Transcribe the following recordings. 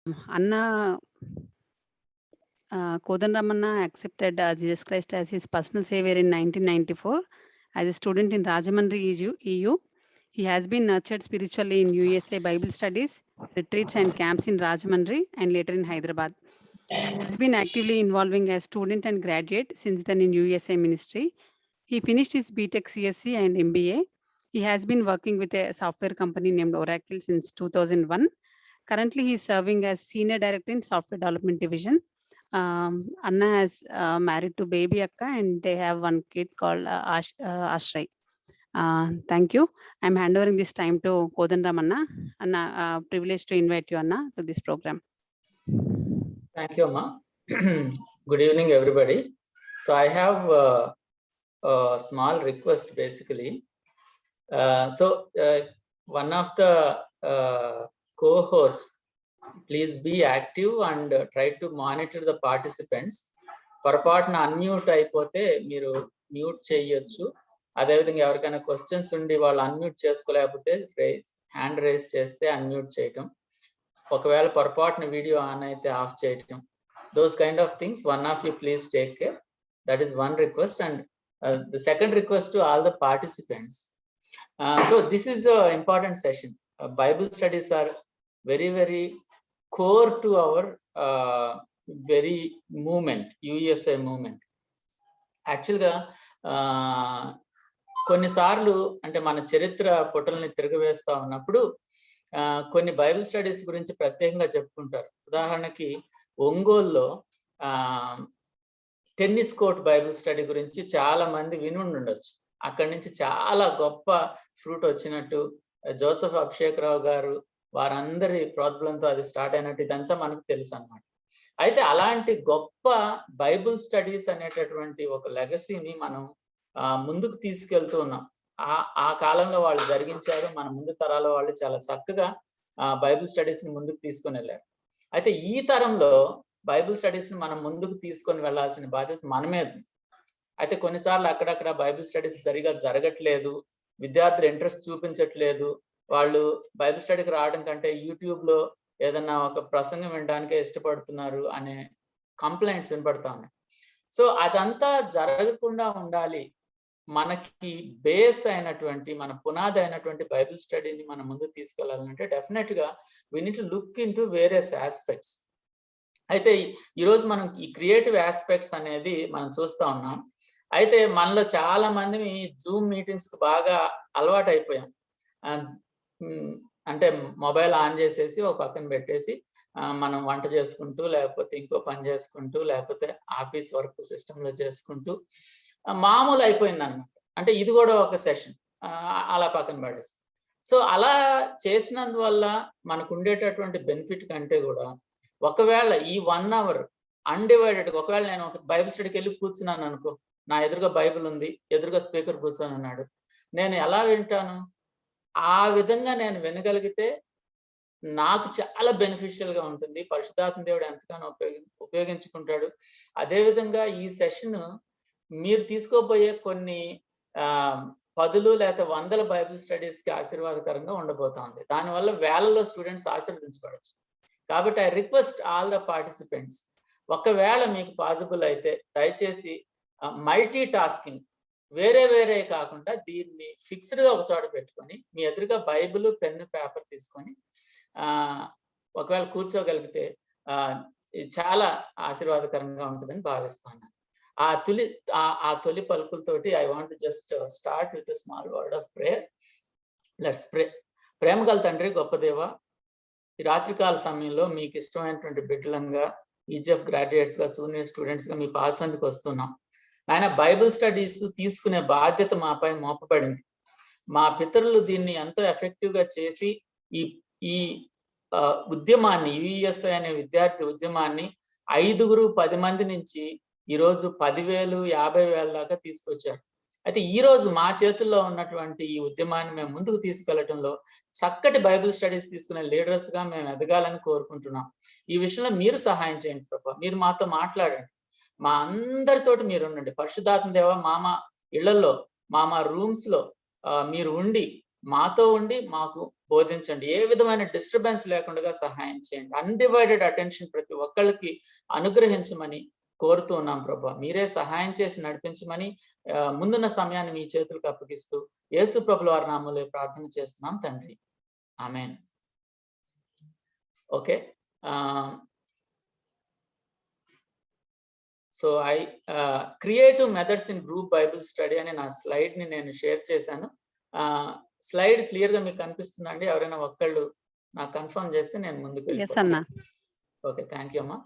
Anna Kodandaramana accepted Jesus Christ as his personal savior in 1994 as a student in Rajahmundry EU. He has been nurtured spiritually in USA Bible studies, retreats and camps in Rajahmundry and later in Hyderabad. He has been actively involving as student and graduate since then in USA ministry. He finished his BTech CSC and MBA. He has been working with a software company named Oracle since 2001. Currently, he is serving as Senior Director in Software Development Division. Anna is married to Baby Akka and they have one kid called Ashray. Thank you. I'm handovering this time to Kodandaram Anna. Anna, privileged to invite you, Anna, to this program. Thank you, Amma. Good evening, everybody. So I have a small request, basically. One of the co-hosts, please be active and try to monitor the participants. పొరపాటున unmute అయిపోతే మీరు mute చేయొచ్చు. అదేవిధంగా ఎవరికైనా questions ఉండి వాళ్ళు unmute చేసుకోలేకపోతే hand race చేస్తే unmute చేయటం, ఒకవేళ పొరపాటున వీడియో ఆన్ అయితే ఆఫ్ చేయటం, those kind of things. One of you please take care. That is one request. And the second request to all the participants. So this is an important session. Bible studies are very, very core to our very movement, USA movement. యాక్చువల్గా కొన్నిసార్లు అంటే మన చరిత్ర పుటల్ని తిరగవేస్తా ఉన్నప్పుడు కొన్ని Bible studies గురించి ప్రత్యేకంగా చెప్పుకుంటారు. ఉదాహరణకి ఒంగోలులో టెన్నిస్ కోర్ట్ బైబిల్ స్టడీ గురించి చాలా మంది వినుండొచ్చు. అక్కడి నుంచి చాలా గొప్ప ఫ్రూట్ వచ్చినట్టు, జోసెఫ్ అభిషేక్ రావు గారు వారందరి ప్రోద్బలంతో అది స్టార్ట్ అయినట్టు ఇదంతా మనకు తెలుసు అన్నమాట. అయితే అలాంటి గొప్ప బైబిల్ స్టడీస్ అనేటటువంటి ఒక లెగసీని మనం ముందుకు తీసుకెళ్తూ ఉన్నాం. ఆ కాలంలో వాళ్ళు జరిగించారు. మన ముందు తరాల వాళ్ళు చాలా చక్కగా బైబిల్ స్టడీస్ ని ముందుకు తీసుకొని వెళ్ళారు. అయితే ఈ తరంలో బైబిల్ స్టడీస్ ని మనం ముందుకు తీసుకొని వెళ్లాల్సిన బాధ్యత మనమే. అయితే కొన్నిసార్లు అక్కడక్కడ బైబిల్ స్టడీస్ సరిగా జరగట్లేదు, విద్యార్థులు ఇంట్రెస్ట్ చూపించట్లేదు, వాళ్ళు బైబిల్ స్టడీకి రావడం కంటే యూట్యూబ్ లో ఏదన్నా ఒక ప్రసంగం వినడానికే ఇష్టపడుతున్నారు అనే కంప్లైంట్స్ వినపడతా ఉన్నాయి. సో అదంతా జరగకుండా ఉండాలి, మనకి బేస్ అయినటువంటి మన పునాది అయినటువంటి బైబిల్ స్టడీని మనం ముందుకు తీసుకెళ్లాలంటే డెఫినెట్ గా we need to look into various aspects. అయితే ఈరోజు మనం ఈ క్రియేటివ్ ఆస్పెక్ట్స్ అనేది మనం చూస్తా ఉన్నాం. అయితే మనలో చాలా మంది జూమ్ మీటింగ్స్ కి బాగా అలవాటు అయిపోయాం. అంటే మొబైల్ ఆన్ చేసేసి ఒక పక్కన పెట్టేసి మనం వంట చేసుకుంటూ, లేకపోతే ఇంకో పని చేసుకుంటూ, లేకపోతే ఆఫీస్ వర్క్ సిస్టమ్ లో చేసుకుంటూ మామూలు అయిపోయింది అన్నమాట. అంటే ఇది కూడా ఒక సెషన్ అలా పక్కన పడేసి. సో అలా చేసినందువల్ల మనకు ఉండేటటువంటి బెనిఫిట్ కంటే కూడా ఒకవేళ ఈ 1 hour అన్డివైడెడ్, ఒకవేళ నేను ఒక బైబిల్ స్టడీకి వెళ్ళి కూర్చున్నాను అనుకో, నా ఎదురుగా బైబిల్ ఉంది, ఎదురుగా స్పీకర్ కూర్చొని ఉన్నాడు, నేను ఎలా వింటాను? ఆ విధంగా నేను వినగలిగితే నాకు చాలా బెనిఫిషియల్ గా ఉంటుంది. పరిశుద్ధాత్మ దేవుడు ఎంతగానో ఉపయోగించుకుంటాడు. అదేవిధంగా ఈ సెషన్ మీరు తీసుకోబోయే కొన్ని 10 లేదా 100 బైబిల్ స్టడీస్ కి ఆశీర్వాదకరంగా ఉండబోతోంది. దానివల్ల వేలలో స్టూడెంట్స్ ఆశీర్వదించబడచ్చు. కాబట్టి I request all the participants, ఒకవేళ మీకు పాసిబుల్ అయితే దయచేసి మల్టీ టాస్కింగ్, వేరే వేరే కాకుండా దీన్ని ఫిక్స్డ్ గా ఒక చోట పెట్టుకొని మీ ఎదురుగా బైబిల్, పెన్ను, పేపర్ తీసుకొని ఒకవేళ కూర్చోగలిగితే చాలా ఆశీర్వాదకరంగా ఉంటుందని భావిస్తున్నాను. ఆ తొలి పలుకులతోటి I want just start with small word of prayer. Let's pray. ప్రేమగల తండ్రి, గొప్ప దేవ, ఈ రాత్రికాల సమయంలో మీకు ఇష్టమైనటువంటి బిడ్డలంగా, ఈజీఎఫ్ గ్రాడ్యుయేట్స్ గా, సీనియర్ స్టూడెంట్స్ గా మీ పాసందుకు వస్తున్నాం. ఆయన బైబిల్ స్టడీస్ తీసుకునే బాధ్యత మాపై మోపబడింది. మా పితరులు దీన్ని ఎంతో ఎఫెక్టివ్ గా చేసి ఈ ఉద్యమాన్ని, యుఎస్ఐ అనే విద్యార్థి ఉద్యమాన్ని 5-10 మంది నుంచి ఈరోజు 10,000, 50,000 దాకా తీసుకొచ్చారు. అయితే ఈ రోజు మా చేతుల్లో ఉన్నటువంటి ఈ ఉద్యమాన్ని మేము ముందుకు తీసుకెళ్లటంలో చక్కటి బైబిల్ స్టడీస్ తీసుకునే లీడర్స్ గా మేము ఎదగాలని కోరుకుంటున్నాం. ఈ విషయంలో మీరు సహాయం చేయండి ప్రభా. మీరు మాతో మాట్లాడండి, మా అందరితోటి మీరు ఉండండి. పరిశుద్ధాత్మ దేవ, ఇళ్లలో, రూమ్స్ లో మీరు ఉండి, మాతో ఉండి మాకు బోధించండి. ఏ విధమైన డిస్టర్బెన్స్ లేకుండా సహాయం చేయండి. అన్డివైడెడ్ అటెన్షన్ ప్రతి ఒక్కళ్ళకి అనుగ్రహించమని కోరుతూ ఉన్నాం ప్రభా. మీరే సహాయం చేసి నడిపించమని ముందున్న సమయాన్ని మీ చేతులకు అప్పగిస్తూ యేసు ప్రభుల వారి నామములో ప్రార్థన చేస్తున్నాం తండ్రి. Amen. Okay. So creative methods in group Bible study అనే నా స్లైడ్ ని నేను షేర్ చేశాను. స్లైడ్ క్లియర్ గా మీకు కనిపిస్తుందండి? ఎవరైనా ఒక్కళ్ళు నాకు కన్ఫర్మ్ చేస్తే నేను ముందుకు వెళ్ళిపోతాను. ఓకే, థ్యాంక్ యూ అమ్మా.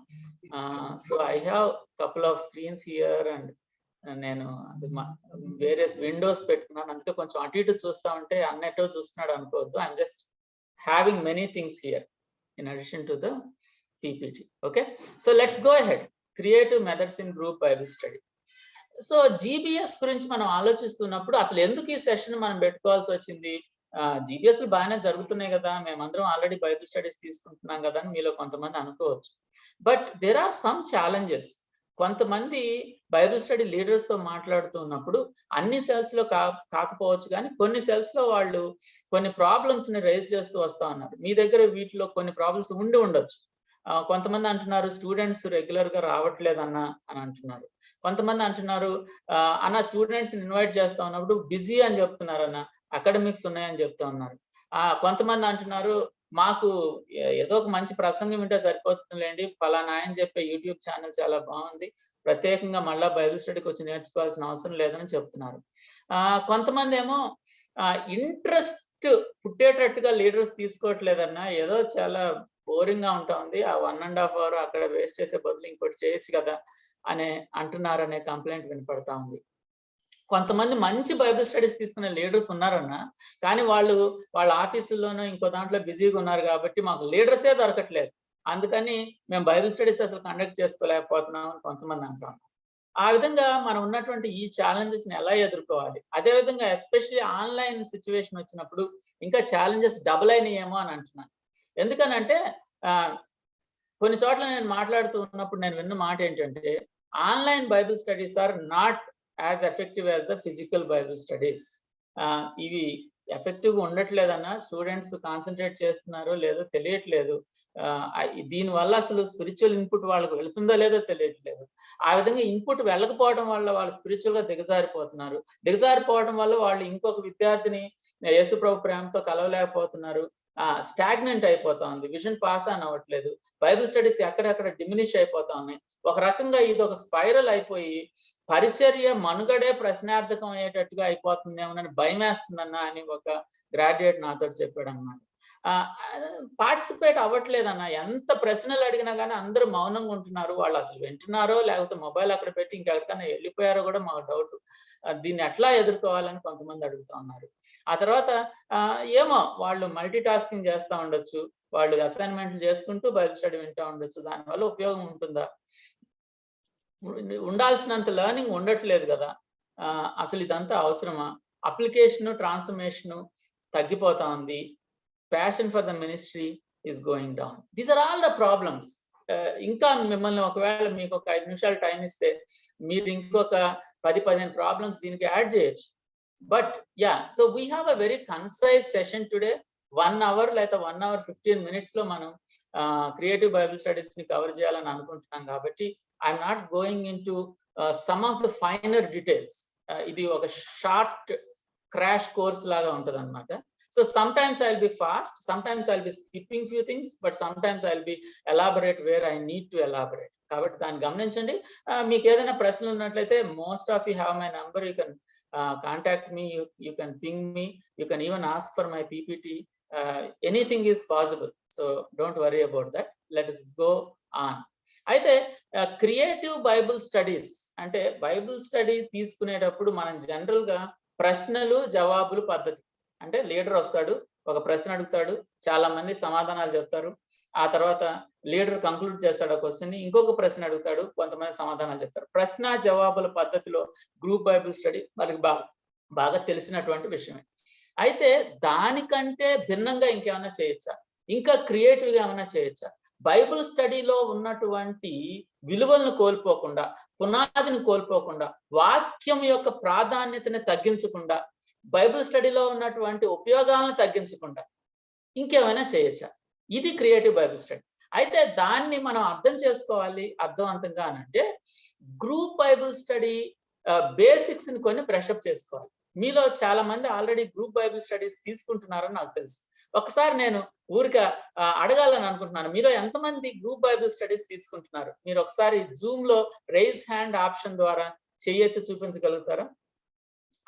So I have couple of screens here and నేను వేరియస్ విండోస్ పెట్టుకున్నాను. అందుకే కొంచెం అటు ఇటు చూస్తా ఉంటే అన్నట్టు చూస్తున్నాడు అనుకోవద్దు. I'm just having many things here in addition to the PPT. Okay, so let's go ahead. Creative methods in group Bible study. So GBS గురించి మనం ఆలోచిస్తున్నప్పుడు అసలు ఎందుకు ఈ సెషన్ మనం పెట్టుకోవాల్సి వచ్చింది? GBSలు బాగానే జరుగుతున్నాయి కదా, మేమందరం ఆల్రెడీ బైబిల్ స్టడీస్ తీసుకుంటున్నాం కదా అని మీలో కొంతమంది అనుకోవచ్చు. But there are some challenges. కొంతమంది బైబిల్ స్టడీ లీడర్స్ తో మాట్లాడుతున్నప్పుడు అన్ని సెల్స్ లో కాకపోవచ్చు, కానీ కొన్ని సెల్స్ లో వాళ్ళు కొన్ని ప్రాబ్లమ్స్ ని రైజ్ చేస్తూ వస్తా ఉన్నారు. మీ దగ్గర వీటిలో కొన్ని ప్రాబ్లమ్స్ ఉండి ఉండొచ్చు. కొంతమంది అంటున్నారు స్టూడెంట్స్ రెగ్యులర్ గా రావట్లేదన్న అని అంటున్నారు. కొంతమంది అంటున్నారు అన్న స్టూడెంట్స్ ఇన్వైట్ చేస్తా ఉన్నప్పుడు బిజీ అని చెప్తున్నారు అన్న, అకాడమిక్స్ ఉన్నాయని చెప్తా ఉన్నారు. కొంతమంది అంటున్నారు మాకు ఏదో ఒక మంచి ప్రసంగం వింటే సరిపోతుందిలేండి, ఫలానా అని చెప్పే యూట్యూబ్ ఛానల్ చాలా బాగుంది, ప్రత్యేకంగా మళ్ళా బైబిల్ స్టడీకి వచ్చి నేర్చుకోవాల్సిన అవసరం లేదని చెప్తున్నారు. కొంతమంది ఏమో ఇంట్రెస్ట్ పుట్టేటట్టుగా లీడర్స్ తీసుకోవట్లేదన్నా, ఏదో చాలా బోరింగ్ గా ఉంటా ఉంది, ఆ 1.5 hour అక్కడ వేస్ట్ చేసే బదులు ఇంకోటి చేయొచ్చు కదా అనే అంటున్నారనే కంప్లైంట్ వినపడతా ఉంది. కొంతమంది మంచి బైబిల్ స్టడీస్ తీసుకునే లీడర్స్ ఉన్నారన్నా, కానీ వాళ్ళ ఆఫీసుల్లోనూ ఇంకో దాంట్లో బిజీగా ఉన్నారు కాబట్టి మాకు లీడర్సే దొరకట్లేదు, అందుకని మేము బైబిల్ స్టడీస్ అసలు కండక్ట్ చేసుకోలేకపోతున్నాం అని కొంతమంది అంటారు. ఆ విధంగా మనం ఉన్నటువంటి ఈ ఛాలెంజెస్ ని ఎలా ఎదుర్కోవాలి? అదే విధంగా ఎస్పెషల్లీ ఆన్లైన్ సిచ్యువేషన్ వచ్చినప్పుడు ఇంకా ఛాలెంజెస్ డబుల్ అయినాయేమో అని అంటున్నాను. ఎందుకనంటే కొన్ని చోట్ల నేను మాట్లాడుతూ ఉన్నప్పుడు నేను విన్న మాట ఏంటంటే, online Bible studies are not as effective as the physical Bible studies. ఇవి ఎఫెక్టివ్ గా ఉండట్లేదన్నా, స్టూడెంట్స్ కాన్సన్ట్రేట్ చేస్తున్నారో లేదో తెలియట్లేదు. దీనివల్ల అసలు స్పిరిచువల్ ఇన్పుట్ వాళ్ళకి వెళుతుందో లేదో తెలియట్లేదు. ఆ విధంగా ఇన్పుట్ వెళ్ళకపోవడం వల్ల వాళ్ళు స్పిరిచువల్ గా దిగజారిపోతున్నారు. దిగజారిపోవడం వల్ల వాళ్ళు ఇంకొక విద్యార్థిని యేసు ప్రభు ప్రేమతో కలవలేకపోతున్నారు. స్టాగ్నెంట్ అయిపోతా ఉంది, విజన్ పాస్ ఆన్ అవ్వట్లేదు, బైబిల్ స్టడీస్ ఎక్కడెక్కడ డిమినిష్ అయిపోతా ఉన్నాయి. ఒక రకంగా ఇది ఒక స్పైరల్ అయిపోయి పరిచర్య మనుగడే ప్రశ్నార్థకం అయ్యేటట్టుగా అయిపోతుందేమోనని భయం వేస్తుందన్న అని ఒక గ్రాడ్యుయేట్ నాతో చెప్పాడు అన్నమాట. పార్టిసిపేట్ అవ్వట్లేదన్న, ఎంత ప్రశ్నలు అడిగినా కానీ అందరూ మౌనంగా ఉంటున్నారు. వాళ్ళు అసలు వింటున్నారో లేకపోతే మొబైల్ అక్కడ పెట్టి ఇంకెక్కడికన్నా వెళ్ళిపోయారో కూడా మాకు డౌట్. దీన్ని ఎట్లా ఎదుర్కోవాలని కొంతమంది అడుగుతా ఉన్నారు. ఆ తర్వాత ఏమో వాళ్ళు మల్టీ టాస్కింగ్ చేస్తూ ఉండొచ్చు, వాళ్ళు అసైన్మెంట్లు చేసుకుంటూ బైబిల్ స్టడీ వింటూ ఉండొచ్చు. దానివల్ల ఉపయోగం ఉంటుందా? ఉండాల్సినంత లెర్నింగ్ ఉండట్లేదు కదా. అసలు ఇదంతా అవసరమా? అప్లికేషన్ ట్రాన్స్ఫర్మేషన్ తగ్గిపోతా ఉంది. Passion for the ministry is going down. These are all the problems. ఇంకా మిమ్మల్ని ఒకవేళ మీకు ఒక 5 నిమిషాలు టైం ఇస్తే మీరు ఇంకొక 10-15 ప్రాబ్లమ్స్ దీనికి యాడ్ చేయొచ్చు. But yeah, so we have a very concise session today. 1 hour లేదా 1 hour 15 minutes లో మనం క్రియేటివ్ బైబిల్ స్టడీస్ ని కవర్ చేయాలని అనుకుంటున్నాం కాబట్టి I'm not going in to some of the finer details. ఇది ఒక షార్ట్ క్రాష్ కోర్స్ లాగా ఉంటది అనమాట. So sometimes I'll be fast, sometimes I'll be skipping few things, but sometimes I'll be elaborate where I need to elaborate. కాబట్టి దాన్ని గమనించండి. మీకు ఏదైనా ప్రశ్నలు ఉన్నట్లయితే most of you have my number. You can contact me, you can ping me, you can even ask for my PPT. Anything is possible, so don't worry about that. Let us go on. అయితే creative Bible studies అంటే Bible study తీసుకునేటప్పుడు మనం general గా ప్రశ్నలు జవాబులు పద్ధతి అంటే leader వస్తాడు, ఒక ప్రశ్న అడుగుతాడు, చాలా మంది సమాధానాలు చెప్తారు. ఆ తర్వాత లీడర్ కంక్లూడ్ చేస్తాడు ఆ క్వశ్చన్ ని, ఇంకొక ప్రశ్న అడుగుతాడు, కొంతమంది సమాధానాలు చెప్తారు. ప్రశ్న జవాబుల పద్ధతిలో గ్రూప్ బైబిల్ స్టడీ మనకి బాగా తెలిసినటువంటి విషయమే. అయితే దానికంటే భిన్నంగా ఇంకేమైనా చేయొచ్చా? ఇంకా క్రియేటివ్ గా ఏమైనా చేయొచ్చా? బైబిల్ స్టడీలో ఉన్నటువంటి విలువలను కోల్పోకుండా, పునాదిని కోల్పోకుండా, వాక్యం యొక్క ప్రాధాన్యతని తగ్గించకుండా, బైబిల్ స్టడీలో ఉన్నటువంటి ఉపయోగాలను తగ్గించకుండా ఇంకేమైనా చేయొచ్చా? ఇది క్రియేటివ్ బైబిల్ స్టడీ. అయితే దాన్ని మనం అర్థం చేసుకోవాలి అర్థవంతంగా అనంటే గ్రూప్ బైబిల్ స్టడీ బేసిక్స్ ని కొన్ని బ్రషప్ చేసుకోవాలి. మీలో చాలా మంది ఆల్రెడీ గ్రూప్ బైబిల్ స్టడీస్ తీసుకుంటున్నారని నాకు తెలుసు. ఒకసారి నేను ఊరికే అడగాలని అనుకుంటున్నాను, మీలో ఎంతమంది గ్రూప్ బైబిల్ స్టడీస్ తీసుకుంటున్నారు? మీరు ఒకసారి జూమ్ లో రైజ్ హ్యాండ్ ఆప్షన్ ద్వారా చెయ్యెత్తి చూపించగలుగుతారా?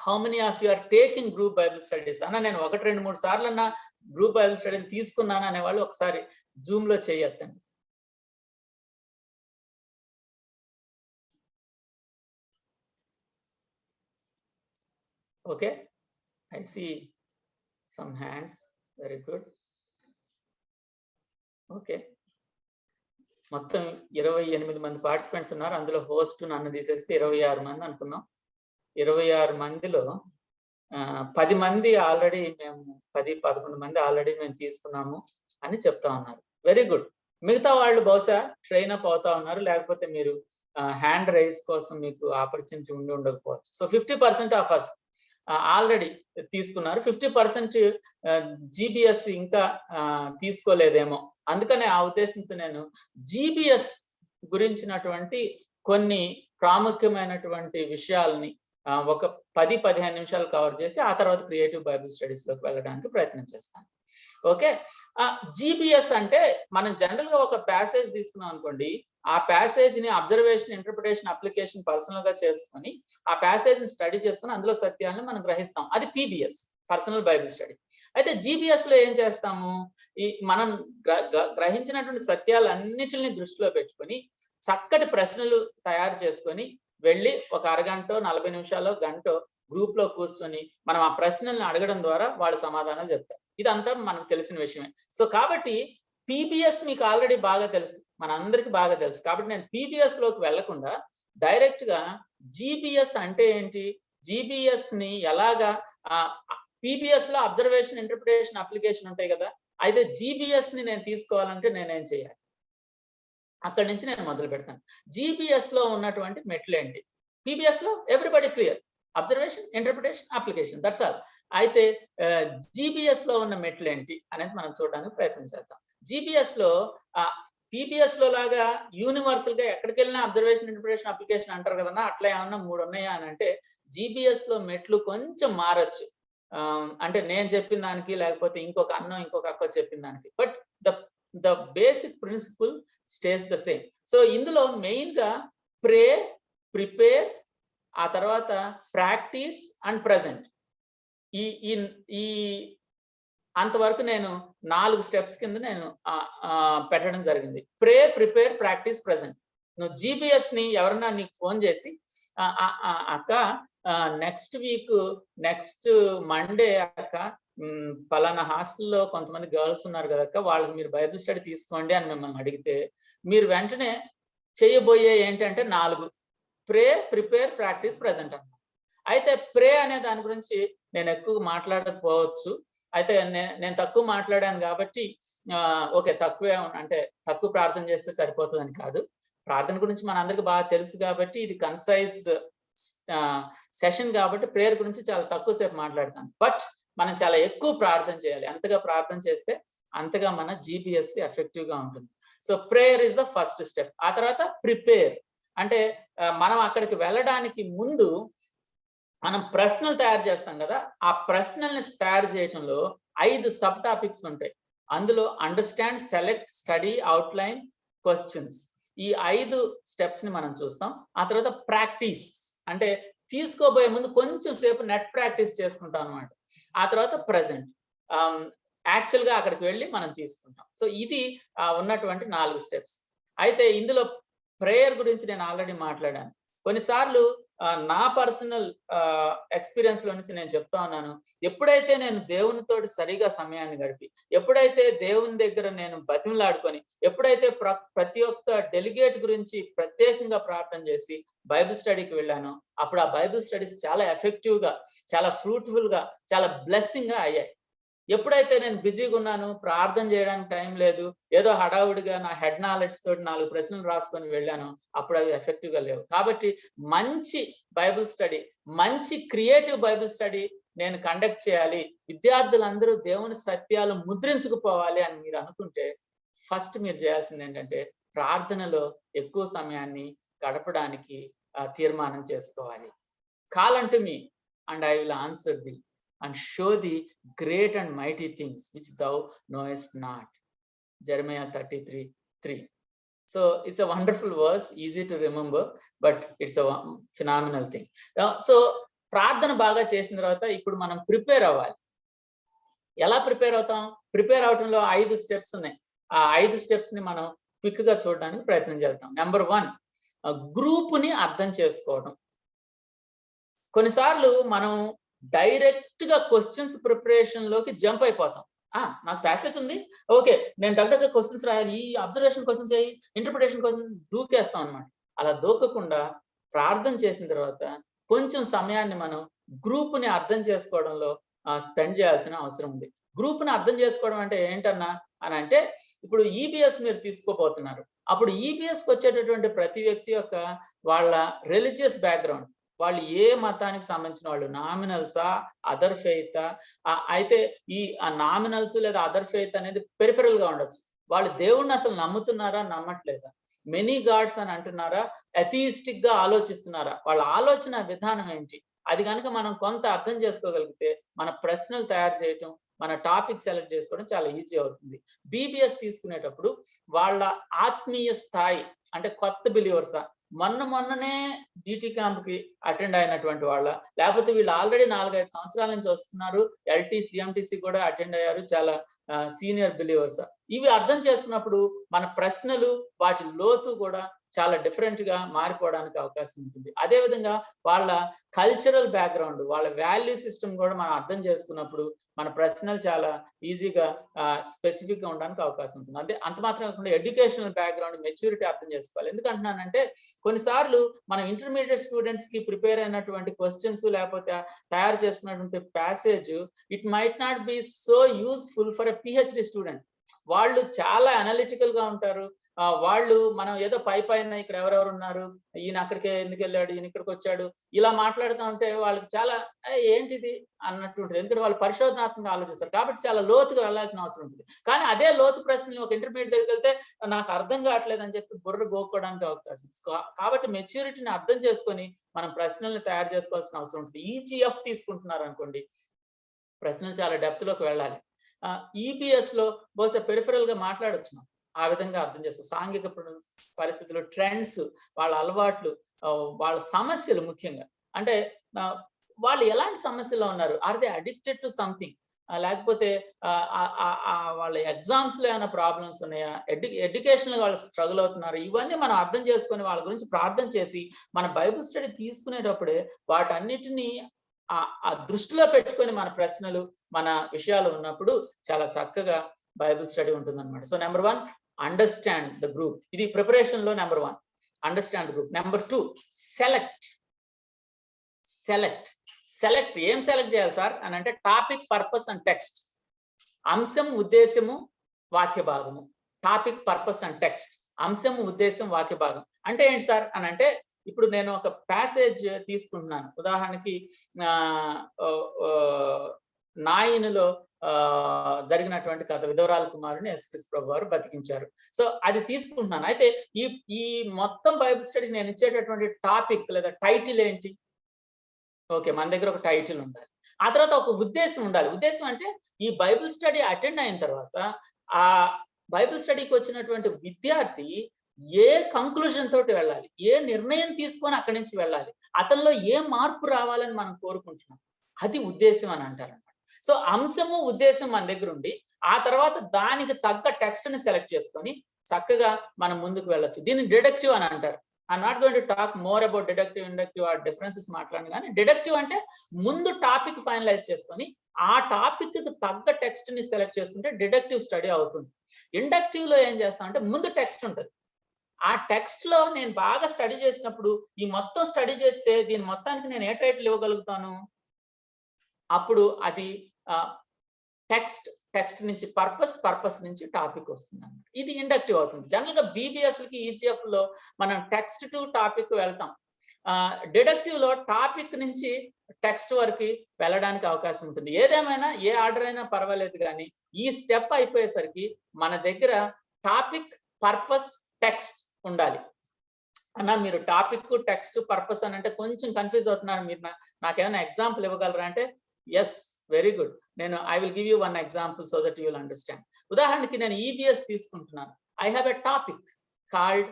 How many of you are taking group Bible studies అన్న? నేను 1, 2, 3 సార్లు అన్న గ్రూప్ బైబిల్ స్టడీని తీసుకున్నాను అనేవాళ్ళు ఒకసారి జూమ్ లో చెయ్యెత్తండి. Okay, I see some hands. Very good. Okay, మొత్తం 28 మంది పార్టిసిపెంట్స్ ఉన్నారు. అందులో హోస్ట్ నన్ను తీసేస్తే 26 మంది అనుకున్నాం. 26 మందిలో 10 మంది ఆల్రెడీ మేము 10-11 మంది ఆల్రెడీ మేము తీసుకున్నాము అని చెప్తా ఉన్నారు. Very good. మిగతా వాళ్ళు బహుశా ట్రైన్ అప్ అవుతా ఉన్నారు, లేకపోతే మీరు హ్యాండ్ రైజ్ కోసం మీకు ఆపర్చునిటీ ఉండకపోవచ్చు. సో 50% ఆఫ్ అస్ ఆల్రెడీ తీసుకున్నారు. 50% GBS ఇంకా తీసుకోలేదేమో. అందుకనే ఆ ఉద్దేశంతో నేను GBS గురించినటువంటి కొన్ని ప్రాముఖ్యమైనటువంటి విషయాలని ఒక 10-15 నిమిషాలు కవర్ చేసి ఆ తర్వాత క్రియేటివ్ బైబిల్ స్టడీస్ లోకి వెళ్ళడానికి ప్రయత్నం చేస్తాను. ఓకే, GBS అంటే మనం జనరల్ గా ఒక ప్యాసేజ్ తీసుకున్నాం అనుకోండి, ఆ ప్యాసేజ్ ని అబ్జర్వేషన్, ఇంటర్ప్రిటేషన్, అప్లికేషన్ పర్సనల్ గా చేసుకొని ఆ ప్యాసేజ్ ని స్టడీ చేసుకుని అందులో సత్యాలను మనం గ్రహిస్తాం. అది PBS, పర్సనల్ బైబిల్ స్టడీ. అయితే GBS లో ఏం చేస్తాము? ఈ మనం గ్రహించినటువంటి సత్యాలన్నిటిని దృష్టిలో పెట్టుకొని చక్కటి ప్రశ్నలు తయారు చేసుకొని వెళ్ళి ఒక అరగంట, 40 నిమిషాలు, గంట గ్రూప్ లో కూర్చొని మనం ఆ ప్రశ్నల్ని అడగడం ద్వారా వాళ్ళు సమాధానాలు చెప్తారు. ఇదంతా మనకు తెలిసిన విషయమే. సో కాబట్టి PBS మీకు ఆల్రెడీ బాగా తెలుసు, మనందరికి బాగా తెలుసు. కాబట్టి నేను PBS లోకి వెళ్లకుండా డైరెక్ట్ గా GBS అంటే ఏంటి, GBS ని ఎలాగా, PBS లో అబ్జర్వేషన్, ఇంటర్ప్రిటేషన్, అప్లికేషన్ ఉంటాయి కదా. అయితే GBS ని నేను తీసుకోవాలంటే నేనేం చేయాలి? అక్కడి నుంచి నేను మొదలు పెడతాను. GBS లో ఉన్నటువంటి మెట్లు ఏంటి? PBS లో everybody clear, observation, interpretation, application, that's all. అయితే GBS లో ఉన్న మెట్లు ఏంటి అనేది మనం చూడడానికి ప్రయత్నం చేద్దాం. GBS లో PBS లో లాగా యూనివర్సల్ గా ఎక్కడికి వెళ్ళినా అబ్జర్వేషన్, ఇంటర్ప్రిటేషన్, అప్లికేషన్ అంటారు కదన్నా, అట్లా ఏమన్నా 3 ఉన్నాయా అని అంటే GBS లో మెట్లు కొంచెం మారచ్చు. అంటే నేను చెప్పిన దానికి, లేకపోతే ఇంకొక అక్క చెప్పిన దానికి, but the basic principle stays the same. So ఇందులో మెయిన్ గా ప్రే, ప్రిపేర్, ఆ తర్వాత ప్రాక్టీస్ అండ్ ప్రెజెంట్, ఈ అంతవరకు నేను 4 స్టెప్స్ కింద నేను పెట్టడం జరిగింది. ప్రే, ప్రిపేర్, ప్రాక్టీస్, ప్రెజెంట్. నువ్వు GBS ని ఎవరన్నా నీకు ఫోన్ చేసి అక్క నెక్స్ట్ వీక్, నెక్స్ట్ మండే అక్క పలానా హాస్టల్లో కొంతమంది గర్ల్స్ ఉన్నారు కదక్క, వాళ్ళకి మీరు బైబిల్ స్టడీ తీసుకోండి అని మిమ్మల్ని అడిగితే మీరు వెంటనే చేయబోయే ఏంటంటే 4: ప్రే, ప్రిపేర్, ప్రాక్టీస్, ప్రెజెంట్ అన్నమాట. అయితే ప్రే అనే దాని గురించి నేను ఎక్కువ మాట్లాడకపోవచ్చు. అయితే నేను తక్కువ మాట్లాడాను కాబట్టి ఓకే, తక్కువే అంటే తక్కువ ప్రార్థన చేస్తే సరిపోతుందని కాదు. ప్రార్థన గురించి మనందరికి బాగా తెలుసు కాబట్టి ఇది కన్సైజ్ సెషన్ కాబట్టి ప్రేయర్ గురించి చాలా తక్కువ సేపు మాట్లాడతాను. బట్ మనం చాలా ఎక్కువ ప్రార్థన చేయాలి. అంతగా ప్రార్థన చేస్తే అంతగా మన GBS ఎఫెక్టివ్ గా ఉంటుంది. So prayer is the first step. ఆ తర్వాత ప్రిపేర్ అంటే మనం అక్కడికి వెళ్ళడానికి ముందు మనం ప్రశ్నలు తయారు చేస్తాం కదా. ఆ ప్రశ్నల్ని తయారు చేయడంలో 5 సబ్ టాపిక్స్ ఉంటాయి. అందులో understand, select, study, outline, questions, ఈ 5 స్టెప్స్ ని మనం చూస్తాం. ఆ తర్వాత ప్రాక్టీస్ అంటే తీసుకోబోయే ముందు కొంచెం సేపు నెట్ ప్రాక్టీస్ చేసుకుంటాం అనమాట. ఆ తర్వాత ప్రెజెంట్, యాక్చువల్ గా అక్కడికి వెళ్ళి మనం తీసుకుంటాం. సో ఇది ఉన్నటువంటి 4 స్టెప్స్. అయితే ఇందులో ప్రేయర్ గురించి నేను ఆల్రెడీ మాట్లాడాను. కొన్నిసార్లు నా పర్సనల్ ఎక్స్పీరియన్స్ లో నుంచి నేను చెప్తా ఉన్నాను, ఎప్పుడైతే నేను దేవునితోటి సరిగా సమయాన్ని గడిపి, ఎప్పుడైతే దేవుని దగ్గర నేను బతిమలాడుకొని, ఎప్పుడైతే ప్రతి ఒక్క డెలిగేట్ గురించి ప్రత్యేకంగా ప్రార్థన చేసి బైబిల్ స్టడీకి వెళ్ళానో అప్పుడు ఆ బైబిల్ స్టడీస్ చాలా ఎఫెక్టివ్ గా, చాలా ఫ్రూట్ఫుల్ గా, చాలా బ్లెస్సింగ్ గా అయ్యాయి. ఎప్పుడైతే నేను బిజీగా ఉన్నాను, ప్రార్థన చేయడానికి టైం లేదు, ఏదో హడావుడిగా నా హెడ్ నాలెడ్జ్ తోటి 4 ప్రశ్నలు రాసుకొని వెళ్ళాను, అప్పుడు అవి ఎఫెక్టివ్ గా లేవు. కాబట్టి మంచి బైబిల్ స్టడీ, మంచి క్రియేటివ్ బైబిల్ స్టడీ నేను కండక్ట్ చేయాలి, విద్యార్థులందరూ దేవుని సత్యాలు ముద్రించుకుపోవాలి అని మీరు అనుకుంటే ఫస్ట్ మీరు చేయాల్సింది ఏంటంటే ప్రార్థనలో ఎక్కువ సమయాన్ని గడపడానికి తీర్మానం చేసుకోవాలి. Call unto me and I will answer thee and show thee great and mighty things which thou knowest not. Jeremiah 33:3. So it's a wonderful verse, easy to remember, but it's a phenomenal thing. So ప్రార్థన బాగా చేసిన తర్వాత ఇప్పుడు మనం prepare అవ్వాలి. ఎలా prepare అవుతాం? Prepare అవటంలో 5 steps ఉన్నాయి. ఆ 5 స్టెప్స్ ని మనం క్విక్ గా చూడడానికి ప్రయత్నం చేద్దాం. నెంబర్ 1, గ్రూపుని అర్థం చేసుకోవడం. కొన్నిసార్లు మనం డైరెక్ట్ గా క్వశ్చన్స్ ప్రిపరేషన్ లోకి జంప్ అయిపోతాం. నాకు ప్యాసేజ్ ఉంది, ఓకే నేను డైరెక్ట్గా క్వశ్చన్స్ రాయాలి, ఈ అబ్జర్వేషన్ క్వశ్చన్స్ అయ్యి ఇంటర్ప్రిటేషన్ క్వశ్చన్స్ దూకేస్తాం అనమాట. అలా దూకకుండా ప్రార్థన చేసిన తర్వాత కొంచెం సమయాన్ని మనం గ్రూప్ని అర్థం చేసుకోవడంలో స్పెండ్ చేయాల్సిన అవసరం ఉంది. గ్రూప్ని అర్థం చేసుకోవడం అంటే ఏంటన్నా అని అంటే, ఇప్పుడు ఈబిఎస్ మీరు తీసుకోబోతున్నారు. అప్పుడు ఈబిఎస్కి వచ్చేటటువంటి ప్రతి వ్యక్తి యొక్క వాళ్ళ రిలీజియస్ బ్యాక్గ్రౌండ్, వాళ్ళు ఏ మతానికి సంబంధించిన వాళ్ళు, నామినల్సా అదర్ ఫెయితా, అయితే ఈ నామినల్స్ లేదా అదర్ ఫెయిత్ అనేది పెరిఫరల్ గా ఉండొచ్చు. వాళ్ళు దేవుణ్ణి అసలు నమ్ముతున్నారా నమ్మట్లేదా, మెనీ గాడ్స్ అని అంటున్నారా, అథియిస్టిక్ గా ఆలోచిస్తున్నారా, వాళ్ళ ఆలోచన విధానం ఏంటి, అది కనుక మనం కొంత అర్థం చేసుకోగలిగితే మన ప్రశ్నలు తయారు చేయటం, మన టాపిక్ సెలెక్ట్ చేసుకోవడం చాలా ఈజీ అవుతుంది. బీబీఎస్ తీసుకునేటప్పుడు వాళ్ళ ఆత్మీయ స్థాయి, అంటే కొత్త బిలీవర్సా, మొన్ననే జీటీ క్యాంప్ కి అటెండ్ అయినటువంటి వాళ్ళ, లేకపోతే వీళ్ళు ఆల్రెడీ 4-5 సంవత్సరాల నుంచి వస్తున్నారు, ఎల్టీ సిఎంటీసీ కూడా అటెండ్ అయ్యారు, చాలా సీనియర్ బిలీవర్స్. ఇవి అర్థం చేసుకున్నప్పుడు మన ప్రశ్నలు వాటి లోతు కూడా చాలా డిఫరెంట్ గా మారిపోవడానికి అవకాశం ఉంటుంది. అదే విధంగా వాళ్ళ కల్చరల్ బ్యాక్గ్రౌండ్, వాళ్ళ వాల్యూ సిస్టమ్ కూడా మనం అర్థం చేసుకున్నప్పుడు మన ప్రశ్నలు చాలా ఈజీగా స్పెసిఫిక్ గా ఉండడానికి అవకాశం ఉంటుంది. అదే అంత మాత్రం కాకుండా ఎడ్యుకేషనల్ బ్యాక్గ్రౌండ్, మెచ్యూరిటీ అర్థం చేసుకోవాలి. ఎందుకంటున్నానంటే కొన్నిసార్లు మనం ఇంటర్మీడియట్ స్టూడెంట్స్ కి ప్రిపేర్ అయినటువంటి క్వశ్చన్స్ లేకపోతే తయారు చేసుకున్నటువంటి passage it might not be so useful for a PhD student. వాళ్ళు చాలా అనలిటికల్ గా ఉంటారు. వాళ్ళు మనం ఏదో పైన ఇక్కడ ఎవరెవరు ఉన్నారు, ఈయన అక్కడికి ఎందుకు వెళ్ళాడు, ఈయన ఇక్కడికి వచ్చాడు, ఇలా మాట్లాడుతూ ఉంటే వాళ్ళకి చాలా ఏంటిది అన్నట్టు ఉంటుంది. ఎందుకంటే వాళ్ళు పరిశోధనాత్మకంగా ఆలోచిస్తారు, కాబట్టి చాలా లోతుగా వెళ్ళాల్సిన అవసరం ఉంటుంది. కానీ అదే లోతు ప్రశ్నలు ఒక ఇంటర్మీడియట్ దగ్గరికి వెళ్తే నాకు అర్థం కావట్లేదు అని చెప్పి బుర్ర గోక్కోవడానికి అవకాశం. కాబట్టి మెచ్యూరిటీని అర్థం చేసుకొని మనం ప్రశ్నల్ని తయారు చేసుకోవాల్సిన అవసరం ఉంటుంది. ఈజీఎఫ్ తీసుకుంటున్నారు అనుకోండి, ప్రశ్నలు చాలా డెప్త్ లోకి వెళ్ళాలి. ఈపీఎస్ లో బహుశా పెరిఫరల్ గా మాట్లాడొచ్చు, ఆ విధంగా అర్థం చేసుకో. సాంఘిక పరిస్థితులు, ట్రెండ్స్, వాళ్ళ అలవాట్లు, వాళ్ళ సమస్యలు, ముఖ్యంగా అంటే వాళ్ళు ఎలాంటి సమస్యలో ఉన్నారు, are they addicted to something, లేకపోతే వాళ్ళ ఎగ్జామ్స్ లో ఏమైనా ప్రాబ్లమ్స్ ఉన్నాయా, ఎడ్యుకేషన్ వాళ్ళు స్ట్రగుల్ అవుతున్నారు, ఇవన్నీ మనం అర్థం చేసుకొని వాళ్ళ గురించి ప్రార్థన చేసి మన బైబిల్ స్టడీ తీసుకునేటప్పుడే వాటన్నిటినీ ఆ దృష్టిలో పెట్టుకొని మన ప్రశ్నలు, మన విషయాలు ఉన్నప్పుడు చాలా చక్కగా బైబిల్ స్టడీ ఉంటుంది అనమాట. So number 1, understand the group. ఇది ప్రిపరేషన్ లో number 1, understand group. Number 2, select. ఏం సెలెక్ట్ చేయాలి సార్ అని అంటే, టాపిక్, పర్పస్ అండ్ టెక్స్ట్. అంశం, ఉద్దేశము, వాక్య భాగము. Topic, purpose and text. అంశము, ఉద్దేశం, వాక్య భాగం. అంటే ఏంటి సార్ అని అంటే, ఇప్పుడు నేను ఒక ప్యాసేజ్ తీసుకుంటున్నాను. ఉదాహరణకి నాయనులో జరిగినటువంటి కథ, విధవరాల కుమారుని యేసుక్రీస్తు ప్రభు వారు బతికించారు. సో అది తీసుకుంటున్నాను. అయితే ఈ మొత్తం బైబిల్ స్టడీ నేను ఇచ్చేటటువంటి టాపిక్ లేదా టైటిల్ ఏంటి? ఓకే, మన దగ్గర ఒక టైటిల్ ఉండాలి. ఆ తర్వాత ఒక ఉద్దేశం ఉండాలి. ఉద్దేశం అంటే ఈ బైబిల్ స్టడీ అటెండ్ అయిన తర్వాత ఆ బైబిల్ స్టడీకి వచ్చినటువంటి విద్యార్థి ఏ కంక్లూజన్ తోటి వెళ్ళాలి, ఏ నిర్ణయం తీసుకొని అక్కడి నుంచి వెళ్ళాలి, అతనిలో ఏ మార్పు రావాలని మనం కోరుకుంటున్నాం, అది ఉద్దేశం అని అంటారు. సో అంశము, ఉద్దేశం మన దగ్గర ఉండి ఆ తర్వాత దానికి తగ్గ టెక్స్ట్ ని సెలెక్ట్ చేసుకొని చక్కగా మనం ముందుకు వెళ్ళొచ్చు. దీన్ని డిడక్టివ్ అని అంటారు. I'm not going to talk more about deductive, inductive, ఆ డిఫరెన్సెస్ మాట్లాడను. కానీ డిడక్టివ్ అంటే ముందు టాపిక్ ఫైనలైజ్ చేసుకొని ఆ టాపిక్ కి తగ్గ టెక్స్ట్ ని సెలెక్ట్ చేసుకుంటే డిడక్టివ్ స్టడీ అవుతుంది. ఇండక్టివ్ లో ఏం చేస్తాం అంటే, ముందు టెక్స్ట్ ఉంటుంది. ఆ టెక్స్ట్ లో నేను బాగా స్టడీ చేసినప్పుడు ఈ మొత్తం స్టడీ చేస్తే దీని మొత్తానికి నేను ఏ టైటిల్ ఇవ్వగలుగుతాను, అప్పుడు అది టెక్స్ట్ నుంచి పర్పస్ నుంచి టాపిక్ వస్తుంది అన్నమాట. ఇది ఇండక్టివ్ అవుతుంది. జనరల్ గా బీబీఎస్ కి, ఈజీఎఫ్ లో మనం టెక్స్ట్ టు టాపిక్ వెళ్తాం. డిడక్టివ్ లో టాపిక్ నుంచి టెక్స్ట్ వరకు వెళ్ళడానికి అవకాశం ఉంటుంది. ఏదేమైనా ఏ ఆర్డర్ అయినా పర్వాలేదు, కానీ ఈ స్టెప్ అయిపోయేసరికి మన దగ్గర టాపిక్, పర్పస్, టెక్స్ట్ ఉండాలి. అన్న మీరు టాపిక్, టెక్స్ట్, పర్పస్ అని అంటే కొంచెం కన్ఫ్యూజ్ అవుతున్నారు, మీరు నాకేమైనా ఎగ్జాంపుల్ ఇవ్వగలరా అంటే ఎస్, వెరీ గుడ్. నేను I will give you one example so that you will understand. ఉదాహరణకి నేను EBS తీసుకుంటున్నాను. I have a topic called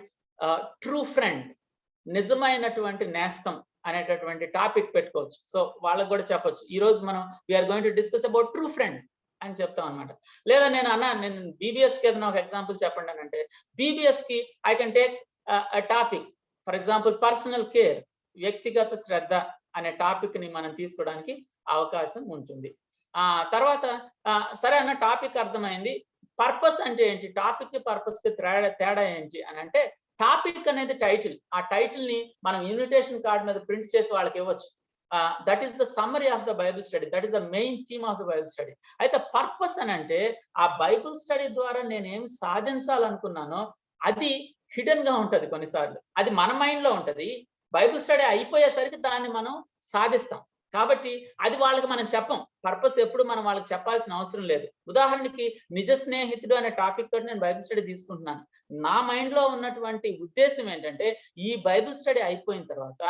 true friend, నిజమైనటువంటి నేస్తం అనేటటువంటి టాపిక్ పెట్టుకోవచ్చు. సో వాళ్ళకి కూడా చెప్పొచ్చు, ఈ రోజు మనం we're going to discuss about true friend అని చెప్తాం అనమాట. లేదా నేను BBS కి ఏదైనా ఒక ఎగ్జాంపుల్ చెప్పండి అని అంటే, BBS కి I can take topic for example personal care, వ్యక్తిగత శ్రద్ధ అనే టాపిక్ ని మనం తీసుకోవడానికి అవకాశం ఉంటుంది. తర్వాత సరే అన్న టాపిక్ అర్థమైంది, పర్పస్ అంటే ఏంటి, టాపిక్ కి పర్పస్ కి తేడా ఏంటి అని అంటే, టాపిక్ అనేది టైటిల్, ఆ టైటిల్ ని మనం ఇన్విటేషన్ కార్డ్ మీద ప్రింట్ చేసి వాళ్ళకి ఇవ్వచ్చు. That is the summary of the Bible study, that is the main theme of the Bible study. అయితే పర్పస్ అని అంటే, ఆ బైబిల్ స్టడీ ద్వారా నేనేం సాధించాలనుకున్నానో అది హిడెన్ గా ఉంటది కొన్నిసార్లు, అది మన మైండ్ లో ఉంటది. బైబిల్ స్టడీ అయిపోయేసరికి దాన్ని మనం సాధిస్తాం. కాబట్టి అది వాళ్ళకి మనం చెప్పం. పర్పస్ ఎప్పుడు మనం వాళ్ళకి చెప్పాల్సిన అవసరం లేదు. ఉదాహరణకి నిజ స్నేహితుడు అనే టాపిక్ తోటి నేను బైబిల్ స్టడీ తీసుకుంటున్నాను. నా మైండ్ లో ఉన్నటువంటి ఉద్దేశం ఏంటంటే, ఈ బైబిల్ స్టడీ అయిపోయిన తర్వాత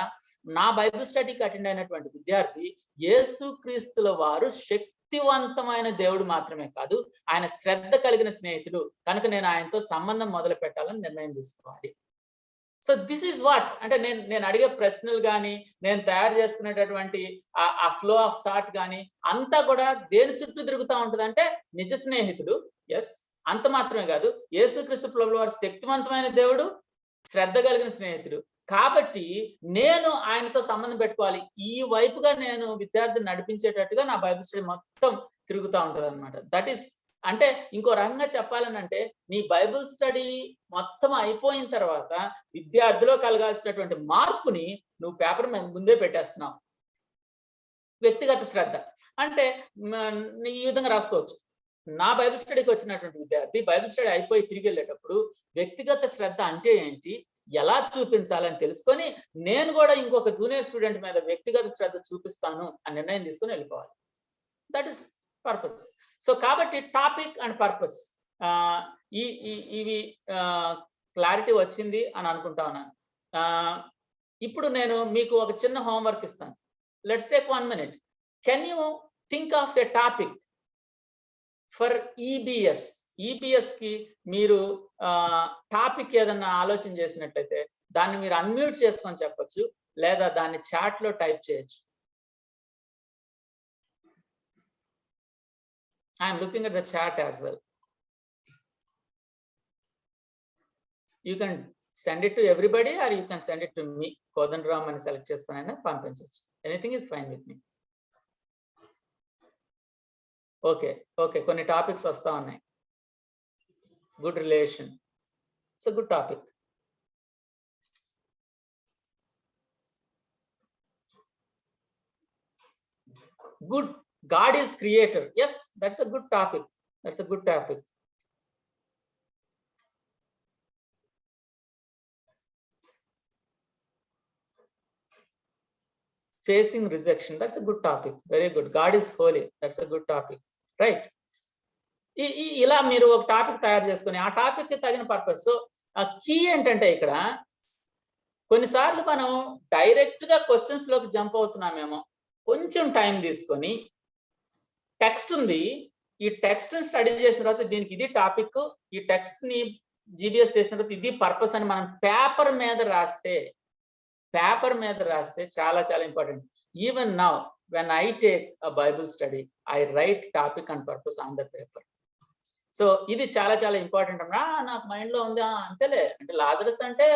నా బైబిల్ స్టడీకి అటెండ్ అయినటువంటి విద్యార్థి యేసుక్రీస్తుల వారు శక్తివంతమైన దేవుడు మాత్రమే కాదు, ఆయన శ్రద్ధ కలిగిన స్నేహితుడు కనుక నేను ఆయనతో సంబంధం మొదలు పెట్టాలని నిర్ణయం తీసుకోవాలి. సో దిస్ ఈజ్ వాట్ అంటే, నేను అడిగే ప్రశ్నలు కానీ, నేను తయారు చేసుకునేటటువంటి ఆ ఫ్లో ఆఫ్ థాట్ కానీ అంతా కూడా దేని చుట్టూ తిరుగుతూ ఉంటుంది అంటే, నిజ స్నేహితుడు, ఎస్, అంత మాత్రమే కాదు, యేసుక్రీస్తు ప్రభువుల వారు శక్తివంతమైన దేవుడు, శ్రద్ధ కలిగిన స్నేహితుడు. కాబట్టి నేను ఆయనతో సంబంధం పెట్టుకోవాలి. ఈ వైపుగా నేను విద్యార్థిని నడిపించేటట్టుగా నా బైబిల్ స్టడీ మొత్తం తిరుగుతూ ఉంటుంది అనమాట. దట్ ఈస్ అంటే, ఇంకో రకంగా చెప్పాలనంటే, నీ బైబిల్ స్టడీ మొత్తం అయిపోయిన తర్వాత విద్యార్థిలో కలగాల్సినటువంటి మార్పుని నువ్వు పేపర్ మీద ముందే పెట్టేస్తున్నావు. వ్యక్తిగత శ్రద్ధ అంటే ఈ విధంగా రాసుకోవచ్చు. నా బైబిల్ స్టడీకి వచ్చినటువంటి విద్యార్థి బైబిల్ స్టడీ అయిపోయి తిరిగి వెళ్ళేటప్పుడు వ్యక్తిగత శ్రద్ధ అంటే ఏంటి, ఎలా చూపించాలని తెలుసుకొని, నేను కూడా ఇంకొక జూనియర్ స్టూడెంట్ మీద వ్యక్తిగత శ్రద్ధ చూపిస్తాను అని నిర్ణయం తీసుకొని వెళ్ళిపోవాలి. That is purpose. సో కాబట్టి టాపిక్ అండ్ పర్పస్ ఇవి క్లారిటీ వచ్చింది అని అనుకుంటా ఉన్నాను. ఇప్పుడు నేను మీకు ఒక చిన్న హోంవర్క్ ఇస్తాను. Let's take 1 minute. Can you think of a topic for EBS? EBS కి మీరు టాపిక్ ఏదన్నా ఆలోచన చేసినట్లయితే దాన్ని మీరు అన్మ్యూట్ చేసుకొని చెప్పొచ్చు, లేదా దాన్ని చాట్ లో టైప్ చేయొచ్చు. I'm looking at the chat as well. You can send it to everybody or you can send it to me. Kodanram అని సెలెక్ట్ చేసుకుని పంపించవచ్చు. Anything is fine with me. Okay కొన్ని టాపిక్స్ వస్తా ఉన్నాయి. Good relation, it's a good topic. Good, God is creator. Yes, that's a good topic. That's a good topic. Facing rejection, that's a good topic. Very good. God is holy, that's a good topic. Right? ఇలా మీరు ఒక topic తయారు చేసుకొని ఆ topic కి తగిన purpose. So key ఏంటంటే, ఇక్కడ కొన్నిసార్లు మనం డైరెక్ట్ గా క్వశ్చన్స్ లోకి జంప్ అవుతున్నామేమో. కొంచెం టైం తీసుకొని, టెక్స్ట్ ఉంది, ఈ టెక్స్ట్ ని స్టడీ చేసిన తర్వాత దీనికి ఇది టాపిక్, ఈ టెక్స్ట్ ని GBS చేసిన తర్వాత ఇది పర్పస్ అని మనం పేపర్ మీద రాస్తే చాలా చాలా important. Even now when I take a Bible study, I write topic and purpose on the paper. So ఇది చాలా చాలా ఇంపార్టెంట్ అన్నా. నాకు మైండ్ లో ఉంది అంతేలే, అంటే లాజరస్ అంటే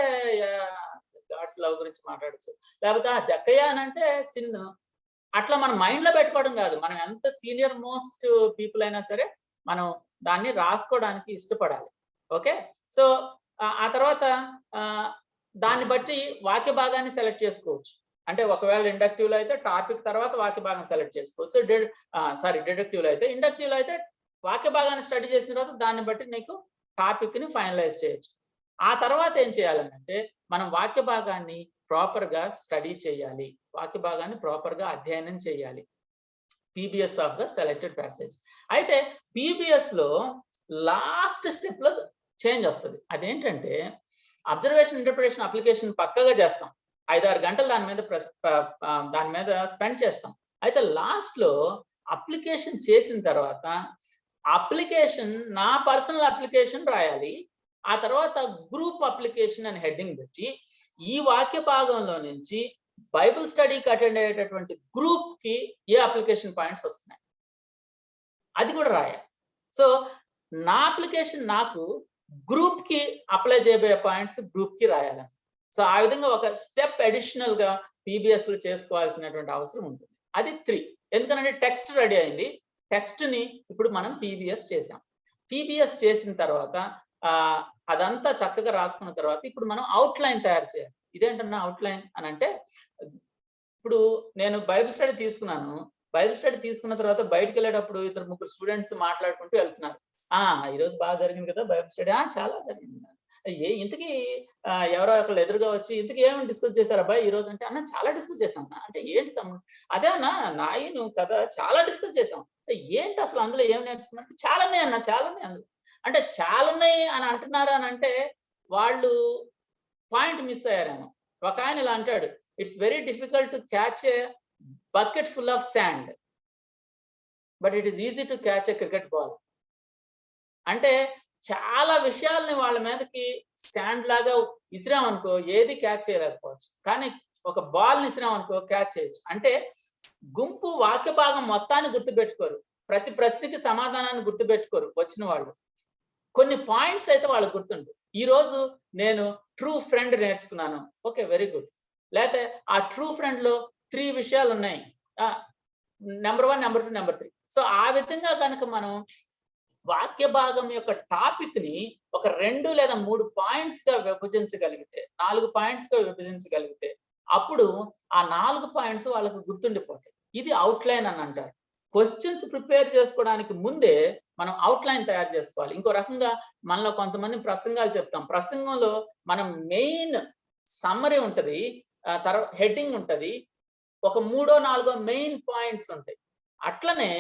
గాడ్స్ లవ్ గురించి మాట్లాడచ్చు, లేకపోతే జక్కయ్య అని అంటే సిన్, అట్లా మన మైండ్ లో పెట్టుకోవడం కాదు. మనం ఎంత సీనియర్ మోస్ట్ పీపుల్ అయినా సరే మనం దాన్ని రాసుకోవడానికి ఇష్టపడాలి. ఓకే, సో ఆ తర్వాత దాన్ని బట్టి వాక్య భాగాన్ని సెలెక్ట్ చేసుకోవచ్చు. అంటే ఒకవేళ ఇండక్టివ్ లో అయితే టాపిక్ తర్వాత వాక్య భాగం సెలెక్ట్ చేసుకోవచ్చు. డిడక్టివ్ లో అయితే, ఇండక్టివ్ లో అయితే వాక్య భాగాన్ని స్టడీ చేసిన తర్వాత దాన్ని బట్టి నీకు టాపిక్ ని ఫైనలైజ్ చేయొచ్చు. ఆ తర్వాత ఏం చేయాలంటే, మనం వాక్య భాగాన్ని ప్రాపర్ గా స్టడీ చేయాలి, వాక్య భాగాన్ని ప్రాపర్ గా అధ్యయనం చేయాలి. PBS of the selected passage. అయితే పీబీఎస్ లో లాస్ట్ స్టెప్ లో చేంజ్ వస్తుంది. అదేంటంటే అబ్జర్వేషన్, ఇంటర్ప్రిటేషన్, అప్లికేషన్ పక్కగా చేస్తాం, 5-6 గంటలు దాని మీద స్పెండ్ చేస్తాం. అయితే లాస్ట్ లో అప్లికేషన్ చేసిన తర్వాత అప్లికేషన్, నా పర్సనల్ అప్లికేషన్ రాయాలి. ఆ తర్వాత గ్రూప్ అప్లికేషన్ అని హెడ్డింగ్ పెట్టి ఈ వాక్య భాగంలో నుంచి బైబిల్ స్టడీకి అటెండ్ అయ్యేటటువంటి గ్రూప్ కి ఏ అప్లికేషన్ పాయింట్స్ వస్తున్నాయి అది కూడా రాయాలి. సో నా అప్లికేషన్ నాకు గ్రూప్ కి అప్లై చేయబోయే పాయింట్స్ గ్రూప్ కి రాయాలని. సో ఆ విధంగా ఒక స్టెప్ అడిషనల్ గా పీబీఎస్ లో చేసుకోవాల్సినటువంటి అవసరం ఉంటుంది. అది 3. ఎందుకంటే టెక్స్ట్ రెడీ అయింది, టెక్స్ట్ ని ఇప్పుడు మనం పీబీఎస్ చేసాం. పీబీఎస్ చేసిన తర్వాత అదంతా చక్కగా రాసుకున్న తర్వాత ఇప్పుడు మనం అవుట్లైన్ తయారు చేయాలి. ఇదేంటన్నా అవుట్లైన్ అని అంటే, ఇప్పుడు నేను బైబిల్ స్టడీ తీసుకున్నాను. బైబిల్ స్టడీ తీసుకున్న తర్వాత బయటకు వెళ్ళేటప్పుడు 2-3 స్టూడెంట్స్ మాట్లాడుకుంటూ వెళ్తున్నారు. ఈరోజు బాగా జరిగింది కదా బైబిల్ స్టడీ. చాలా జరిగింది. ఇంతకీ ఎవరో ఒకళ్ళు ఎదురుగా వచ్చి ఇంతకీ ఏమని డిస్కస్ చేశారు అబ్బాయి ఈ రోజు అంటే, అన్న చాలా డిస్కస్ చేశాం అన్న. అంటే ఏంటి తమ్ముడు? అదే అన్న నాయను కదా చాలా డిస్కస్ చేసాం. ఏంటి అసలు అందులో ఏం నేర్చుకున్నా? చాలా ఉన్నాయి అన్న, చాలా ఉన్నాయి అందులో. అంటే చాలా ఉన్నాయి అని అంటున్నారు అని అంటే వాళ్ళు పాయింట్ మిస్ అయ్యారేమో. ఒక ఆయన ఇలా అంటాడు, it's very difficult to catch A bucket full of sand but it is easy to catch A cricket ball. అంటే చాలా విషయాల్ని వాళ్ళ మీదకి శాండ్ లాగా విసిరామనుకో ఏది క్యాచ్ చేయలేకపోవచ్చు, కానీ ఒక బాల్ విసిరామనుకో క్యాచ్ చేయొచ్చు. అంటే గుంపు వాక్య భాగం మొత్తాన్ని గుర్తుపెట్టుకోరు, ప్రతి ప్రశ్నకి సమాధానాన్ని గుర్తుపెట్టుకోరు వచ్చిన వాళ్ళు. కొన్ని పాయింట్స్ అయితే వాళ్ళకి గుర్తుంటాయి. ఈ రోజు నేను ట్రూ ఫ్రెండ్ నేర్చుకున్నాను, ఓకే వెరీ గుడ్. లేకపోతే ఆ ట్రూ ఫ్రెండ్ లో 3 విషయాలు ఉన్నాయి, నెంబర్ 1, నెంబర్ 2, నెంబర్ 3. సో ఆ విధంగా కనుక మనం వాక్య భాగం యొక్క టాపిక్ ని ఒక 2 లేదా 3 పాయింట్స్ గా విభజించగలిగితే, 4 పాయింట్స్ గా విభజించగలిగితే అప్పుడు ఆ 4 పాయింట్స్ వాళ్ళకు గుర్తుండిపోతాయి. ఇది అవుట్లైన్ అని అంటారు. క్వశ్చన్స్ ప్రిపేర్ చేసుకోవడానికి ముందే మనం అవుట్లైన్ తయారు చేసుకోవాలి. ఇంకో రకంగా మనలో కొంతమంది ప్రసంగాలు చెప్తాం, ప్రసంగంలో మనం మెయిన్ సమ్మరీ ఉంటది, తర్వాత హెడ్డింగ్ ఉంటది, ఒక 3-4 మెయిన్ పాయింట్స్ ఉంటాయి. అట్లనే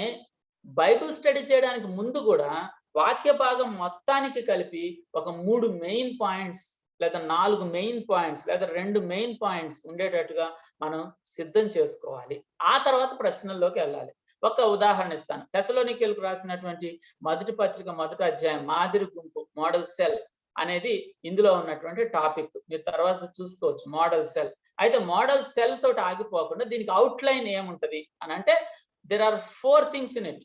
బైబిల్ స్టడీ చేయడానికి ముందు కూడా వాక్య భాగం మొత్తానికి కలిపి ఒక 3 మెయిన్ పాయింట్స్ లేదా 4 మెయిన్ పాయింట్స్ లేదా 2 మెయిన్ పాయింట్స్ ఉండేటట్టుగా మనం సిద్ధం చేసుకోవాలి. ఆ తర్వాత ప్రశ్నల్లోకి వెళ్ళాలి. ఒక ఉదాహరణ ఇస్తాను. తెసలోనికీయులకు రాసినటువంటి మొదటి పత్రిక 1వ అధ్యాయం మాదిరి గుంపు, మోడల్ సెల్ అనేది ఇందులో ఉన్నటువంటి టాపిక్. మీరు తర్వాత చూసుకోవచ్చు మోడల్ సెల్. అయితే మోడల్ సెల్ తోటి ఆగిపోకుండా దీనికి అవుట్లైన్ ఏముంటది అని అంటే, there are 4 things in it.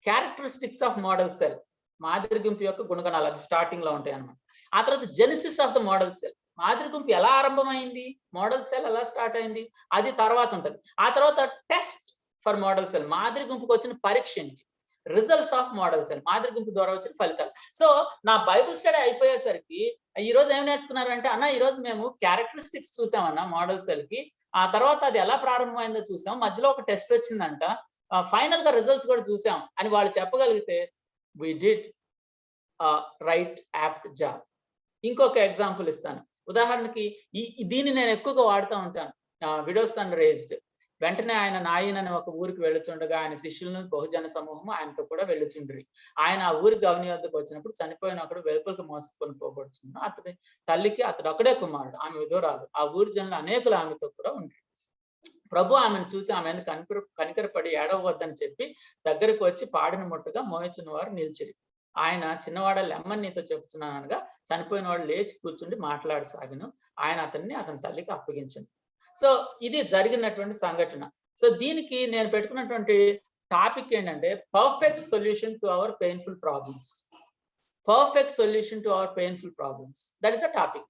Characteristics of model cell, మాదిరి గుంపు యొక్క గుణగణాలు, అది స్టార్టింగ్ లో ఉంటాయి అన్నమాట. ఆ తర్వాత genesis of the model cell, మాదిరి గుంపు ఎలా ఆరంభమైంది, మోడల్ సెల్ ఎలా స్టార్ట్ అయింది, అది తర్వాత ఉంటది. ఆ తర్వాత టెస్ట్ ఫర్ మోడల్ సెల్, మాదిరి గుంపుకు వచ్చిన పరీక్ష ఏంటి, రిజల్ట్స్ ఆఫ్ మోడల్ సెల్, మాదిరి గుంపు ద్వారా వచ్చిన ఫలితాలు. సో నా బైబిల్ స్టడీ అయిపోయేసరికి ఈ రోజు ఏం నేర్చుకున్నారంటే, అన్న ఈ రోజు మేము క్యారెక్టరిస్టిక్స్ చూసామన్న మోడల్ సెల్ కి, ఆ తర్వాత అది ఎలా ప్రారంభమైందో చూసాం, మధ్యలో ఒక టెస్ట్ వచ్చిందంట, ఫైనల్ గా రిజల్ట్స్ కూడా చూసాం అని వాళ్ళు చెప్పగలిగితే we did a right apt job. ఇంకొక ఎగ్జాంపుల్ ఇస్తాను. ఉదాహరణకి దీన్ని నేను ఎక్కువగా వాడుతూ ఉంటాను. Widows and raised. వెంటనే ఆయన నాయన్ అనే ఒక ఊరికి వెళ్ళుచుండగా ఆయన శిష్యులను బహుజన సమూహం ఆయనతో కూడా వెళ్ళుచుండ్రి. ఆయన ఆ ఊరి గవని వద్దకు వచ్చినప్పుడు చనిపోయిన ఒకడు వెలుపలికి మోసుకొని పోబడుచున్నాడు. అతని తల్లికి అతడు ఒకడే కుమారుడు, ఆమె విధురాలు. ఆ ఊరి జనులు అనేకులు ఆమెతో కూడా ఉండ్రి. ప్రభు ఆమెను చూసి ఆమె కనికరపడి ఏడవద్దని చెప్పి దగ్గరకు వచ్చి పాడిన ముట్టుగా మోయించిన వారు నిలిచిరి. ఆయన చిన్నవాడ లెమ్మని నీతో చెప్తున్నాను అనగా చనిపోయిన వాడు లేచి కూర్చుండి మాట్లాడసాగను. ఆయన అతన్ని అతని తల్లికి అప్పగించింది. సో ఇది జరిగినటువంటి సంఘటన. సో దీనికి నేను పెట్టుకున్నటువంటి టాపిక్ ఏంటంటే, perfect solution to our painful problems. Perfect solution to our painful problems, that is a topic.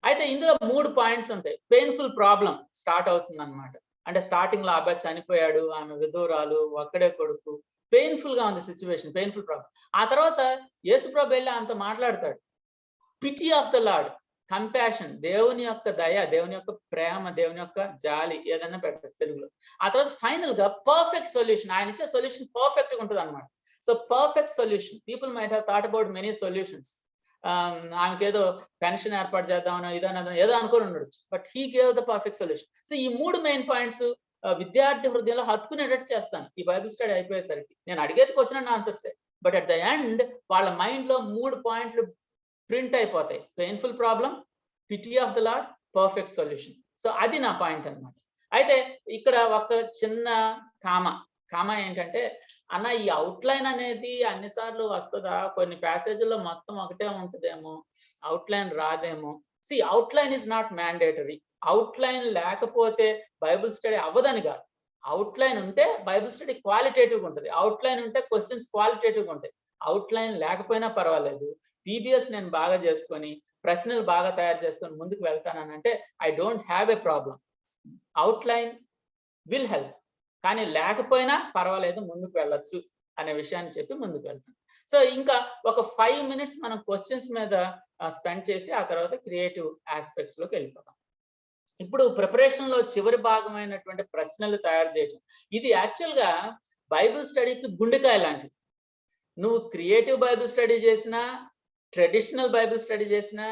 అయితే ఇందులో 3 పాయింట్స్ ఉంటాయి. పెయిన్ఫుల్ ప్రాబ్లం స్టార్ట్ అవుతుంది అనమాట. అంటే స్టార్టింగ్ లో అబ్బాయి చనిపోయాడు, ఆమె విధురాలు, ఒక్కడే కొడుకు, పెయిన్ఫుల్ గా ఉంది సిచ్యువేషన్, పెయిన్ఫుల్ ప్రాబ్లం. ఆ తర్వాత యేసుప్రభు వెళ్ళి ఆమెతో మాట్లాడతాడు. Pity of the Lord, compassion, దేవుని యొక్క దయ, దేవుని యొక్క ప్రేమ, దేవుని యొక్క జాలి, ఏదైనా పెట్టచ్చు తెలుగులో. ఆ తర్వాత ఫైనల్ గా పర్ఫెక్ట్ సొల్యూషన్, ఆయన ఇచ్చే సొల్యూషన్ పర్ఫెక్ట్ గా ఉంటుంది అనమాట. So perfect solution, people might have thought about many solutions. ఆమెకి ఏదో పెన్షన్ ఏర్పాటు చేద్దామనో ఇదనో ఏదో అనుకుని ఉండొచ్చు. But he gave the perfect solution. So ఈ 3 మెయిన్ పాయింట్స్ విద్యార్థి హృదయంలో హత్తుకునేటట్టు చేస్తాను ఈ బైబిల్ స్టడీ అయిపోయేసరికి. నేను అడిగేది క్వశ్చన్ అండ్ ఆన్సర్సే. బట్ అట్ ద ఎండ్ వాళ్ళ మైండ్ లో 3 పాయింట్లు ప్రింట్ అయిపోతాయి. Painful problem, pity of the Lord, perfect solution. So అది నా పాయింట్ అన్నమాట. అయితే ఇక్కడ ఒక చిన్న కామా ఏంటంటే, అన్న ఈ అవుట్లైన్ అనేది అన్నిసార్లు వస్తుందా? కొన్ని ప్యాసేజీల్లో మొత్తం ఒకటే ఉంటదేమో, అవుట్లైన్ రాదేమో. Outline is not mandatory. Outline లేకపోతే బైబిల్ స్టడీ అవ్వదని కాదు. అవుట్లైన్ ఉంటే బైబిల్ స్టడీ క్వాలిటేటివ్గా ఉంటుంది. అవుట్లైన్ ఉంటే క్వశ్చన్స్ క్వాలిటేటివ్గా ఉంటాయి. అవుట్లైన్ లేకపోయినా పర్వాలేదు, పీబీఎస్ నేను బాగా చేసుకొని ప్రశ్నలు బాగా తయారు చేసుకొని ముందుకు వెళ్తానంటే I don't have a problem. Outline will help, కానీ లేకపోయినా పర్వాలేదు, ముందుకు వెళ్ళొచ్చు అనే విషయాన్ని చెప్పి ముందుకు వెళ్తాను. సో ఇంకా ఒక 5 minutes మనం క్వశ్చన్స్ మీద స్పెండ్ చేసి ఆ తర్వాత క్రియేటివ్ ఆస్పెక్ట్స్ లోకి వెళ్ళిపోతాం. ఇప్పుడు ప్రిపరేషన్ లో చివరి భాగమైనటువంటి ప్రశ్నలు తయారు చేయడం, ఇది యాక్చువల్ గా బైబిల్ స్టడీకి గుండెకాయ లాంటిది. నువ్వు క్రియేటివ్ బైబిల్ స్టడీ చేసినా, ట్రెడిషనల్ బైబిల్ స్టడీ చేసినా,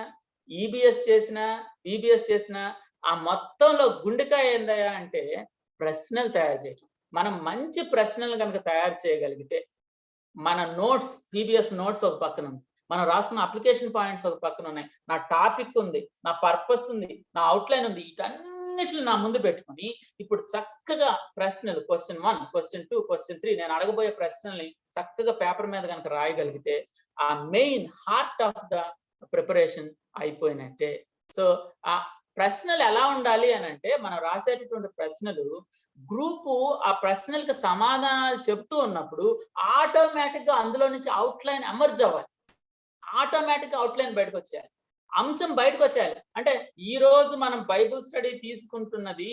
ఈబిఎస్ చేసినా, బీబీఎస్ చేసినా, ఆ మొత్తంలో గుండెకాయ ఏందయ్యా అంటే ప్రశ్నలు తయారు చేయడం. మనం మంచి ప్రశ్నలు కనుక తయారు చేయగలిగితే, మన నోట్స్, పీబీఎస్ నోట్స్ ఒక పక్కన ఉంది, మనం రాసుకున్న అప్లికేషన్ పాయింట్స్ ఒక పక్కన ఉన్నాయి, నా టాపిక్ ఉంది, నా పర్పస్ ఉంది, నా అవుట్లైన్ ఉంది, వీటన్నిటిని నా ముందు పెట్టుకొని ఇప్పుడు చక్కగా ప్రశ్నలు క్వశ్చన్ 1, క్వశ్చన్ 2, క్వశ్చన్ 3 నేను అడగబోయే ప్రశ్నల్ని చక్కగా పేపర్ మీద కనుక రాయగలిగితే ఆ main heart of the preparation అయిపోయినట్టే. సో ఆ ప్రశ్నలు ఎలా ఉండాలి అని అంటే, మనం రాసేటటువంటి ప్రశ్నలు గ్రూపు ఆ ప్రశ్నలకు సమాధానాలు చెప్తూ ఉన్నప్పుడు ఆటోమేటిక్ గా అందులో నుంచి అవుట్లైన్ ఎమర్జ్ అవ్వాలి. ఆటోమేటిక్ గా అవుట్లైన్ బయటకు వచ్చేయాలి, అంశం బయటకు వచ్చేయాలి. అంటే ఈ రోజు మనం బైబిల్ స్టడీ తీసుకుంటున్నది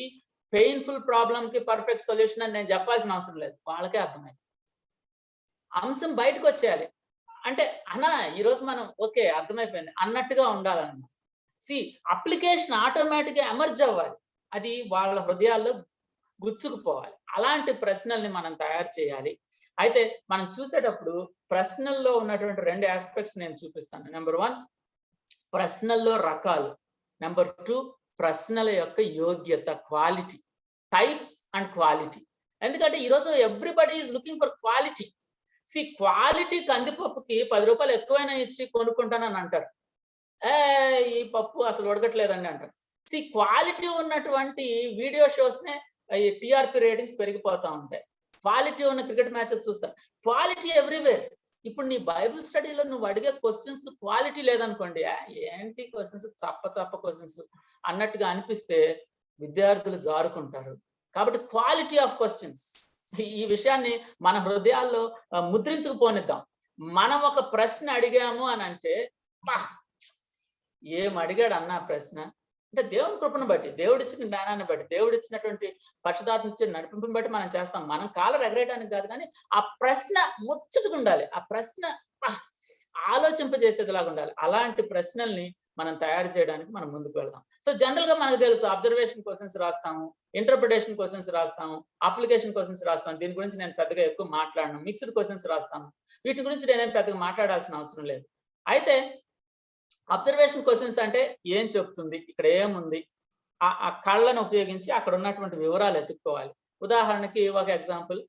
పెయిన్ఫుల్ ప్రాబ్లం కి పర్ఫెక్ట్ సొల్యూషన్ అని నేను చెప్పాల్సిన అవసరం లేదు, వాళ్ళకే అర్థమైంది. అంశం బయటకు వచ్చేయాలి. అంటే అన్నా ఈరోజు మనం ఓకే అర్థమైపోయింది అన్నట్టుగా ఉండాలన్నమాట. అప్లికేషన్ ఆటోమేటిక్ గా ఎమర్జ్ అవ్వాలి, అది వాళ్ళ హృదయాల్లో గుచ్చుకుపోవాలి. అలాంటి ప్రశ్నల్ని మనం తయారు చేయాలి. అయితే మనం చూసేటప్పుడు ప్రశ్నల్లో ఉన్నటువంటి 2 ఆస్పెక్ట్స్ నేను చూపిస్తాను. నెంబర్ 1 ప్రశ్నల్లో రకాలు, నెంబర్ 2 ప్రశ్నల యొక్క యోగ్యత, క్వాలిటీ, టైప్స్ అండ్ క్వాలిటీ. ఎందుకంటే ఈరోజు everybody is looking for quality. Quality కందిపప్పుకి 10 రూపాయలు ఎక్కువైనా ఇచ్చి కొనుక్కుంటానని అంటారు, ఈ పప్పు అసలు ఉడకట్లేదండి అంటారు. క్వాలిటీ ఉన్నటువంటి వీడియో షోస్ నే టిఆర్పి రేటింగ్స్ పెరిగిపోతా ఉంటాయి. క్వాలిటీ ఉన్న క్రికెట్ మ్యాచెస్ చూస్తారు. Quality everywhere. ఇప్పుడు నీ బైబిల్ స్టడీలో నువ్వు అడిగే క్వశ్చన్స్ క్వాలిటీ లేదనుకోండి, ఏంటి క్వశ్చన్స్, చప్ప క్వశ్చన్స్ అన్నట్టుగా అనిపిస్తే విద్యార్థులు జారుకుంటారు. కాబట్టి క్వాలిటీ ఆఫ్ క్వశ్చన్స్, ఈ విషయాన్ని మన హృదయాల్లో ముద్రించుకుపోనిద్దాం. మనం ఒక ప్రశ్న అడిగాము అని అంటే, ఏం అడిగాడు అన్న ప్రశ్న అంటే దేవుని కృపను బట్టి, దేవుడిచ్చిన జ్ఞానాన్ని బట్టి, దేవుడిచ్చినటువంటి పరిశుద్ధాత్మ ఇచ్చిన నడిపింపుని బట్టి మనం చేస్తాం. మనం కాలర్ ఎగరేయడానికి కాదు, కానీ ఆ ప్రశ్న ముచ్చటగా ఉండాలి, ఆ ప్రశ్న ఆలోచింపజేసేదిలాగా ఉండాలి. అలాంటి ప్రశ్నల్ని మనం తయారు చేయడానికి మనం ముందుకు వెళ్దాం. సో జనరల్ గా మనకు తెలుసు, అబ్జర్వేషన్ క్వశ్చన్స్ రాస్తాము, ఇంటర్ప్రిటేషన్ క్వశ్చన్స్ రాస్తాము, అప్లికేషన్ క్వశ్చన్స్ రాస్తాము. దీని గురించి నేను పెద్దగా ఎక్కువ మాట్లాడను. మిక్స్డ్ క్వశ్చన్స్ రాస్తాము, వీటి గురించి నేనేం పెద్దగా మాట్లాడాల్సిన అవసరం లేదు. అయితే అబ్జర్వేషన్ క్వశ్చన్స్ అంటే ఏం చెప్తుంది, ఇక్కడ ఏముంది, ఆ కళ్ళను ఉపయోగించి అక్కడ ఉన్నటువంటి వివరాలు ఎత్తుక్కోవాలి. ఉదాహరణకి ఒక ఎగ్జాంపుల్,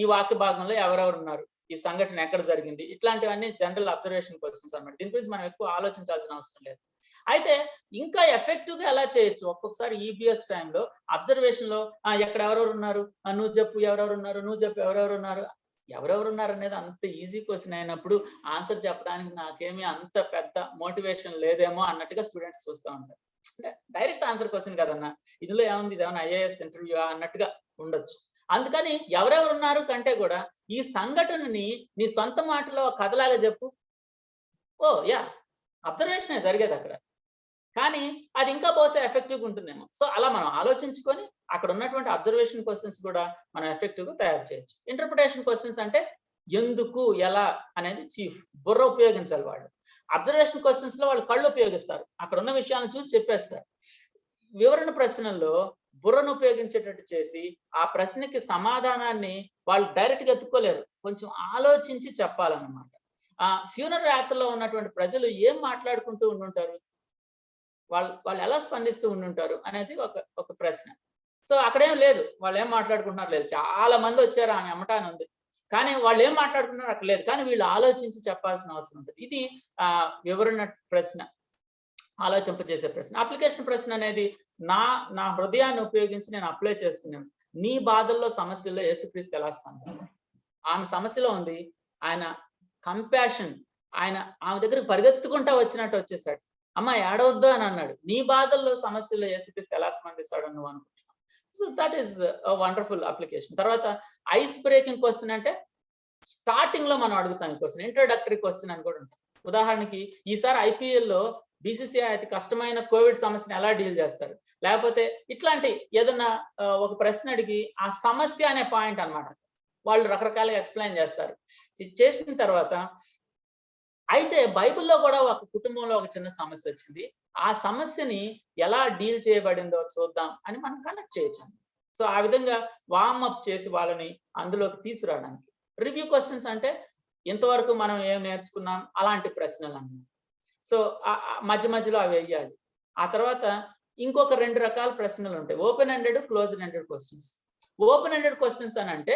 ఈ వాక్య భాగంలో ఎవరెవరు ఉన్నారు, ఈ సంఘటన ఎక్కడ జరిగింది, ఇట్లాంటివన్నీ జనరల్ అబ్జర్వేషన్ క్వశ్చన్స్ అన్నమాట. దీని గురించి మనం ఎక్కువ ఆలోచించాల్సిన అవసరం లేదు. అయితే ఇంకా ఎఫెక్టివ్ గా ఎలా చేయొచ్చు, ఒక్కొక్కసారి ఈబిఎస్ టైంలో అబ్జర్వేషన్ లో ఎక్కడ ఎవరెవరు ఉన్నారు, నువ్వు చెప్పు ఎవరెవరు ఉన్నారు, నువ్వు చెప్పు ఎవరెవరు ఉన్నారు, ఎవరెవరు ఉన్నారు అనేది అంత ఈజీ క్వశ్చన్ అయినప్పుడు ఆన్సర్ చెప్పడానికి నాకేమీ అంత పెద్ద మోటివేషన్ లేదేమో అన్నట్టుగా స్టూడెంట్స్ చూస్తూ ఉంటారు. అంటే డైరెక్ట్ ఆన్సర్ క్వశ్చన్ కదన్నా, ఇందులో ఏముంది, ఇదేమన్నా ఐఏఎస్ ఇంటర్వ్యూ అన్నట్టుగా ఉండొచ్చు. అందుకని ఎవరెవరు ఉన్నారు కంటే కూడా ఈ సంఘటనని నీ సొంత మాటలో కథలాగా చెప్పు. అబ్జర్వేషన్ జరిగేది అక్కడ, కానీ అది ఇంకా బహుశా ఎఫెక్టివ్గా ఉంటుందేమో. సో అలా మనం ఆలోచించుకొని అక్కడ ఉన్నటువంటి అబ్జర్వేషన్ క్వశ్చన్స్ కూడా మనం ఎఫెక్టివ్ గా తయారు చేయొచ్చు. ఇంటర్ప్రిటేషన్ క్వశ్చన్స్ అంటే ఎందుకు, ఎలా అనేది చీఫ్, బుర్ర ఉపయోగించాలి వాళ్ళు. అబ్జర్వేషన్ క్వశ్చన్స్ లో వాళ్ళు కళ్ళు ఉపయోగిస్తారు, అక్కడ ఉన్న విషయాలను చూసి చెప్పేస్తారు. వివరణ ప్రశ్నల్లో బుర్రను ఉపయోగించేటట్టు చేసి ఆ ప్రశ్నకి సమాధానాన్ని వాళ్ళు డైరెక్ట్ గా ఎత్తుకోలేరు, కొంచెం ఆలోచించి చెప్పాలన్నమాట. ఫ్యూనరల్ యాత్రలో ఉన్నటువంటి ప్రజలు ఏం మాట్లాడుకుంటూ ఉండుంటారు, వాళ్ళు ఎలా స్పందిస్తూ ఉండుంటారు అనేది ఒక ప్రశ్న. సో అక్కడేం లేదు, వాళ్ళు ఏం మాట్లాడుకుంటున్నారు లేదు, చాలా మంది వచ్చారు ఆమె అమ్మటాన్ని ఉంది, కానీ వాళ్ళు ఏం మాట్లాడుకుంటున్నారు అక్కడ లేదు, కానీ వీళ్ళు ఆలోచించి చెప్పాల్సిన అవసరం ఉంటుంది. ఇది వివరణ ప్రశ్న, ఆలోచింపజేసే ప్రశ్న. అప్లికేషన్ ప్రశ్న అనేది నా హృదయాన్ని ఉపయోగించి నేను అప్లై చేసుకున్నాను. నీ బాధల్లో సమస్యల్లో యేసుక్రీస్తు ఎలా స్పందిస్తారు? ఆమె సమస్యలో ఉంది, ఆయన కంపాషన్, ఆమె దగ్గరకు పరిగెత్తుకుంటా వచ్చినట్టు వచ్చేసాడు. అమ్మ ఏడవద్దు అని అన్నాడు. నీ బాధల్లో సమస్యల్లో యేసుక్రీస్తు ఎలా స్పందిస్తాడు నువ్వు అనుకుంటున్నావు. So that is wonderful application. తర్వాత ఐస్ బ్రేకింగ్ క్వశ్చన్ అంటే స్టార్టింగ్ లో మనం అడుగుతాం ఈ క్వశ్చన్, ఇంట్రోడక్టరీ క్వశ్చన్ అని కూడా ఉంటాం. ఉదాహరణకి ఈసారి ఐపీఎల్ లో బీసీసీఐ అతి కష్టమైన కోవిడ్ సమస్యను ఎలా డీల్ చేస్తారు, లేకపోతే ఇట్లాంటి ఏదన్నా ఒక ప్రశ్న అడిగి ఆ సమస్య అనే పాయింట్ అన్నమాట వాళ్ళు రకరకాలుగా ఎక్స్ప్లెయిన్ చేస్తారు. చేసిన తర్వాత అయితే బైబిల్లో కూడా ఒక కుటుంబంలో ఒక చిన్న సమస్య వచ్చింది, ఆ సమస్యని ఎలా డీల్ చేయబడిందో చూద్దాం అని మనం కనెక్ట్ చేయొచ్చు. సో ఆ విధంగా వార్మ్ అప్ చేసి వాళ్ళని అందులోకి తీసుకురావడానికి. రివ్యూ క్వశ్చన్స్ అంటే ఇంతవరకు మనం ఏం నేర్చుకున్నాం అలాంటి ప్రశ్నలు అన్నమాట. సో మధ్య మధ్యలో అవి వేయాలి. ఆ తర్వాత ఇంకొక 2 రకాల ప్రశ్నలు ఉంటాయి, open ended, closed ended questions. Open ended questions అని అంటే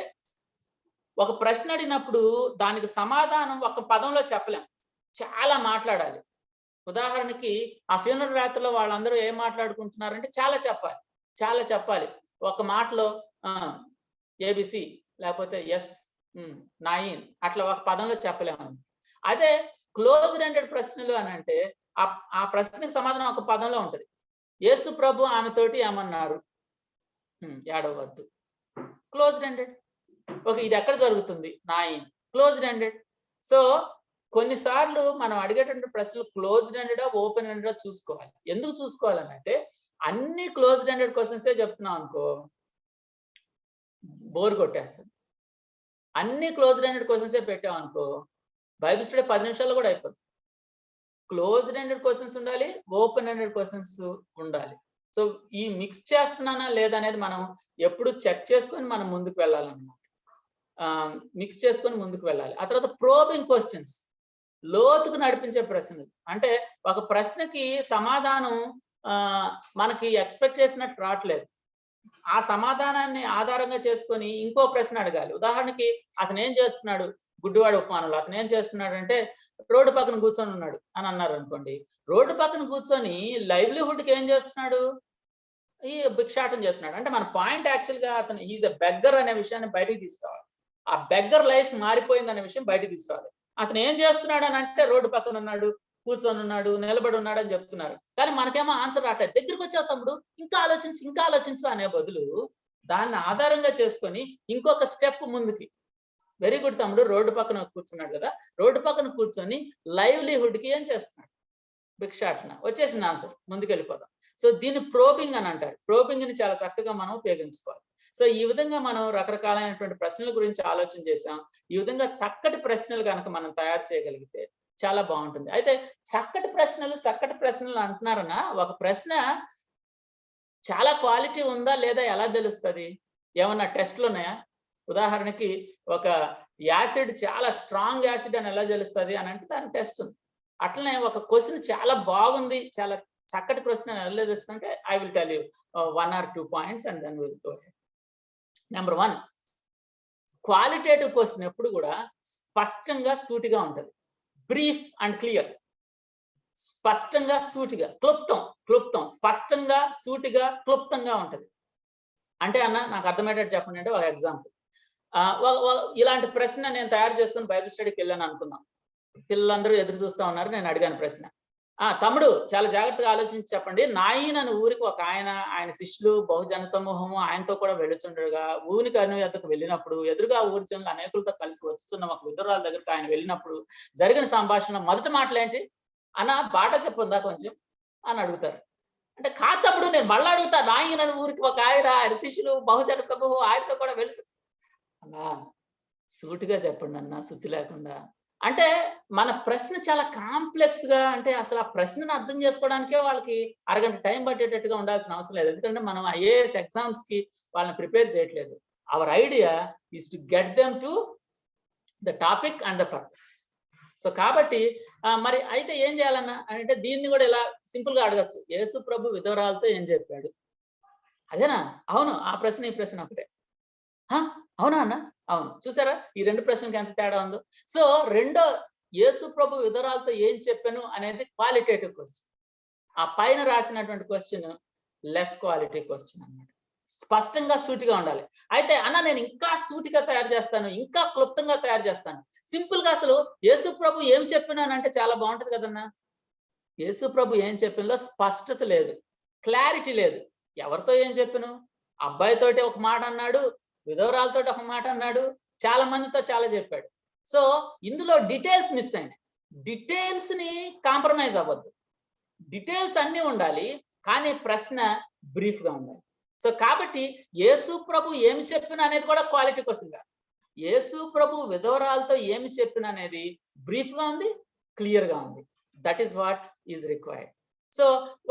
ఒక ప్రశ్న అడిగినప్పుడు దానికి సమాధానం ఒక పదంలో చెప్పలేం, చాలా మాట్లాడాలి. ఉదాహరణకి ఆ ఫ్యూనరల్ రాత్రిలో వాళ్ళందరూ ఏం మాట్లాడుకుంటున్నారంటే చాలా చెప్పాలి. ఒక మాటలో ఏబిసి లేకపోతే ఎస్ 9 అట్లా ఒక పదంలో చెప్పలేము. అదే క్లోజ్డ్ ఎండెడ్ ప్రశ్నలు అని అంటే ఆ ప్రశ్నకి సమాధానం ఒక పదంలో ఉంటది. యేసు ప్రభు ఆమెతోటి ఏమన్నారు, ఏడవద్దు, క్లోజ్డ్ ఎండెడ్. ఓకే, ఇది ఎక్కడ జరుగుతుంది, 9, క్లోజ్డ్ ఎండెడ్. సో కొన్నిసార్లు మనం అడిగేటువంటి ప్రశ్నలు క్లోజ్డ్ ఎండెడా ఓపెన్ ఎండెడా చూసుకోవాలి. ఎందుకు చూసుకోవాలని అంటే అన్ని క్లోజ్డ్ ఎండెడ్ క్వశ్చన్సే చెప్తున్నాం అనుకో బోర్ కొట్టేస్తుంది. అన్ని క్లోజ్డ్ ఎండెడ్ క్వశ్చన్సే పెట్టాం అనుకో బైబిల్ స్టడీ 10 నిమిషాల్లో కూడా అయిపోతుంది. క్లోజ్డ్ ఎండెడ్ క్వశ్చన్స్ ఉండాలి, ఓపెన్ ఎండెడ్ క్వశ్చన్స్ ఉండాలి. సో ఈ మిక్స్ చేస్తున్నానా లేదా అనేది మనం ఎప్పుడు చెక్ చేసుకొని మనం ముందుకు వెళ్ళాలన్నమాట. మిక్స్ చేసుకొని ముందుకు వెళ్ళాలి. ఆ తర్వాత ప్రోబింగ్ క్వశ్చన్స్, లోతుకు నడిపించే ప్రశ్నలు. అంటే ఒక ప్రశ్నకి సమాధానం మనకి ఎక్స్పెక్ట్ చేసినట్టు రావట్లేదు, ఆ సమాధానాన్ని ఆధారంగా చేసుకొని ఇంకో ప్రశ్న అడగాలి. ఉదాహరణకి అతను ఏం చేస్తున్నాడు, గుడ్డివాడు ఉపమానంలో అతను ఏం చేస్తున్నాడు అంటే రోడ్డు పక్కన కూర్చొని ఉన్నాడు అని అన్నారు అనుకోండి. రోడ్డు పక్కన కూర్చొని లైవ్లీహుడ్కి ఏం చేస్తున్నాడు, ఈ భిక్షాటం చేస్తున్నాడు. అంటే మన పాయింట్ యాక్చువల్ గా అతను ఈజ్ ఎ బెగ్గర్ అనే విషయాన్ని బయటికి తీసుకురావాలి. ఆ బెగ్గర్ లైఫ్ మారిపోయింది అనే విషయం బయటికి తీసుకురావాలి. అతను ఏం చేస్తున్నాడు అని అంటే రోడ్డు పక్కన ఉన్నాడు, కూర్చొని ఉన్నాడు, నిలబడి ఉన్నాడు అని చెప్తున్నారు. కానీ మనకేమో ఆన్సర్ రావట్లేదు. దగ్గరికి వచ్చావు తమ్ముడు, ఇంకా ఆలోచించు అనే బదులు దాన్ని ఆధారంగా చేసుకొని ఇంకొక స్టెప్ ముందుకి, వెరీ గుడ్ తమ్ముడు, రోడ్డు పక్కన కూర్చున్నాడు కదా, రోడ్డు పక్కన కూర్చొని లైవ్లీహుడ్ కి ఏం చేస్తున్నాడు, భిక్షాటన, వచ్చేసింది ఆన్సర్, ముందుకు వెళ్ళిపోదాం. సో దీన్ని ప్రోబింగ్ అని అంటారు. ప్రోబింగ్ ని చాలా చక్కగా మనం ఉపయోగించుకోవాలి. సో ఈ విధంగా మనం రకరకాలైనటువంటి ప్రశ్నల గురించి ఆలోచన చేసాం. ఈ విధంగా చక్కటి ప్రశ్నలు కనుక మనం తయారు చేయగలిగితే చాలా బాగుంటుంది. అయితే చక్కటి ప్రశ్నలు అంటున్నారన్నా, ఒక ప్రశ్న చాలా క్వాలిటీ ఉందా లేదా ఎలా తెలుస్తుంది, ఏమన్నా టెస్ట్లు ఉన్నాయా? ఉదాహరణకి ఒక యాసిడ్ చాలా స్ట్రాంగ్ యాసిడ్ అని ఎలా తెలుస్తుంది అని అంటే దాని టెస్ట్ ఉంది. అట్లనే ఒక క్వశ్చన్ చాలా బాగుంది, చాలా చక్కటి క్వశ్చన్ ఎలా తెలుస్తుంది అంటే I will tell you 1 or 2 points and then will go ahead. Number 1, qualitative question ఎప్పుడు కూడా స్పష్టంగా సూటిగా ఉంటుంది. బ్రీఫ్ అండ్ క్లియర్, స్పష్టంగా సూటిగా, క్లుప్తం, స్పష్టంగా సూటిగా క్లుప్తంగా ఉంటది. అంటే అన్న నాకు అర్థమయ్యేటట్టు చెప్పండి అంటే ఒక ఎగ్జాంపుల్, ఇలాంటి ప్రశ్న నేను తయారు చేసుకుని బైబిల్ స్టడీకి వెళ్ళాను అనుకుందాం. పిల్లలందరూ ఎదురు చూస్తా ఉన్నారు, నేను అడిగాను ప్రశ్న, తమ్ముడు చాలా జాగ్రత్తగా ఆలోచించి చెప్పండి, నాయన ఊరికి ఒక ఆయన శిష్యులు బహుజన సమూహము ఆయనతో కూడా వెళ్ళుచుండగా ఊరికి అనుయాతకు వెళ్ళినప్పుడు ఎదురుగా ఊరి జనులు అనేకులతో కలిసి వచ్చుతున్న ఒక విధురాల దగ్గరకు ఆయన వెళ్ళినప్పుడు జరిగిన సంభాషణ మొదటి మాటలేంటి అన్న, బాట చెప్పుందా కొంచెం అని అడుగుతారు. అంటే కాతప్పుడు నేను మళ్ళీ అడుగుతా, నాయన ఊరికి ఒక ఆయన శిష్యులు బహుజన సమూహం ఆయనతో కూడా వెళ్ళి అన్నా సూటిగా చెప్పండి అన్న, శుద్ధి లేకుండా. అంటే మన ప్రశ్న చాలా కాంప్లెక్స్ గా, అంటే అసలు ఆ ప్రశ్నను అర్థం చేసుకోవడానికే వాళ్ళకి అరగంట టైం పట్టేటట్టుగా ఉండాల్సిన అవసరం లేదు. ఎందుకంటే మనం ఐఏఎస్ ఎగ్జామ్స్ కి వాళ్ళని ప్రిపేర్ చేయట్లేదు. Hour idea is to get them to the topic and the purpose. So కాబట్టి మరి అయితే ఏం చేయాలన్నా అంటే దీన్ని కూడా ఇలా సింపుల్ గా అడగచ్చు. యేసు ప్రభు విధవరాలతో ఏం చెప్పాడు? అదేనా? అవును. ఆ ప్రశ్న ఈ ప్రశ్న ఒకటే. అవునా అన్న? అవును. చూసారా ఈ 2 ప్రశ్నలకి ఎంత తేడా ఉందో. సో రెండో యేసు ప్రభు విధవరాలతో ఏం చెప్పాను అనేది క్వాలిటేటివ్ క్వెషన్. ఆ పైన రాసినటువంటి క్వెషన్ లెస్ క్వాలిటీ క్వెషన్ అన్నమాట. స్పష్టంగా సూటిగా ఉండాలి. అయితే అన్న నేను ఇంకా సూటిగా తయారు చేస్తాను, ఇంకా క్లుప్తంగా తయారు చేస్తాను. సింపుల్ గా అసలు యేసు ప్రభు ఏం చెప్పినానంటే చాలా బాగుంటది కదన్నా. యేసు ప్రభు ఏం చెప్పినలో స్పష్టత లేదు, క్లారిటీ లేదు. ఎవరితో ఏం చెప్పను? అబ్బాయితోటి ఒక మాట అన్నాడు, విధవరాలతో ఒక మాట అన్నాడు, చాలా మందితో చాలా చెప్పాడు. సో ఇందులో డీటెయిల్స్ మిస్ అయినాయి. డీటెయిల్స్ ని కాంప్రమైజ్ అవ్వద్దు. డీటెయిల్స్ అన్ని ఉండాలి, కానీ ప్రశ్న బ్రీఫ్ గా ఉండాలి. సో కాబట్టి యేసు ప్రభు ఏమి చెప్పిన అనేది కూడా క్వాలిటీ క్వశ్చన్ కాదు. యేసు ప్రభు విధవరాలతో ఏమి చెప్పిన అనేది బ్రీఫ్ గా ఉంది, క్లియర్ గా ఉంది. That is what is required. So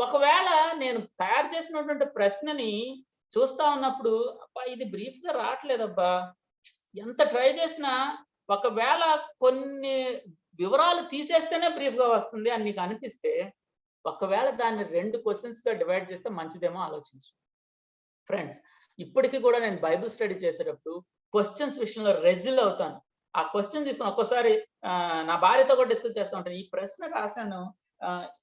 ఒకవేళ నేను తయారు చేసినటువంటి ప్రశ్నని చూస్తా ఉన్నప్పుడు అబ్బా ఇది బ్రీఫ్ గా రావట్లేదబ్బా, ఎంత ట్రై చేసినా ఒకవేళ కొన్ని వివరాలు తీసేస్తేనే బ్రీఫ్ గా వస్తుంది అని నీకు అనిపిస్తే, ఒకవేళ దాన్ని 2 క్వశ్చన్స్ గా డివైడ్ చేస్తే మంచిదేమో ఆలోచించు. ఫ్రెండ్స్ ఇప్పటికీ కూడా నేను బైబిల్ స్టడీ చేసేటప్పుడు క్వశ్చన్స్ విషయంలో రెజిల్ అవుతాను. ఆ క్వశ్చన్ తీసుకుని ఒక్కోసారి నా భార్యతో కూడా డిస్కస్ చేస్తూ ఉంటాను. ఈ ప్రశ్న రాశాను,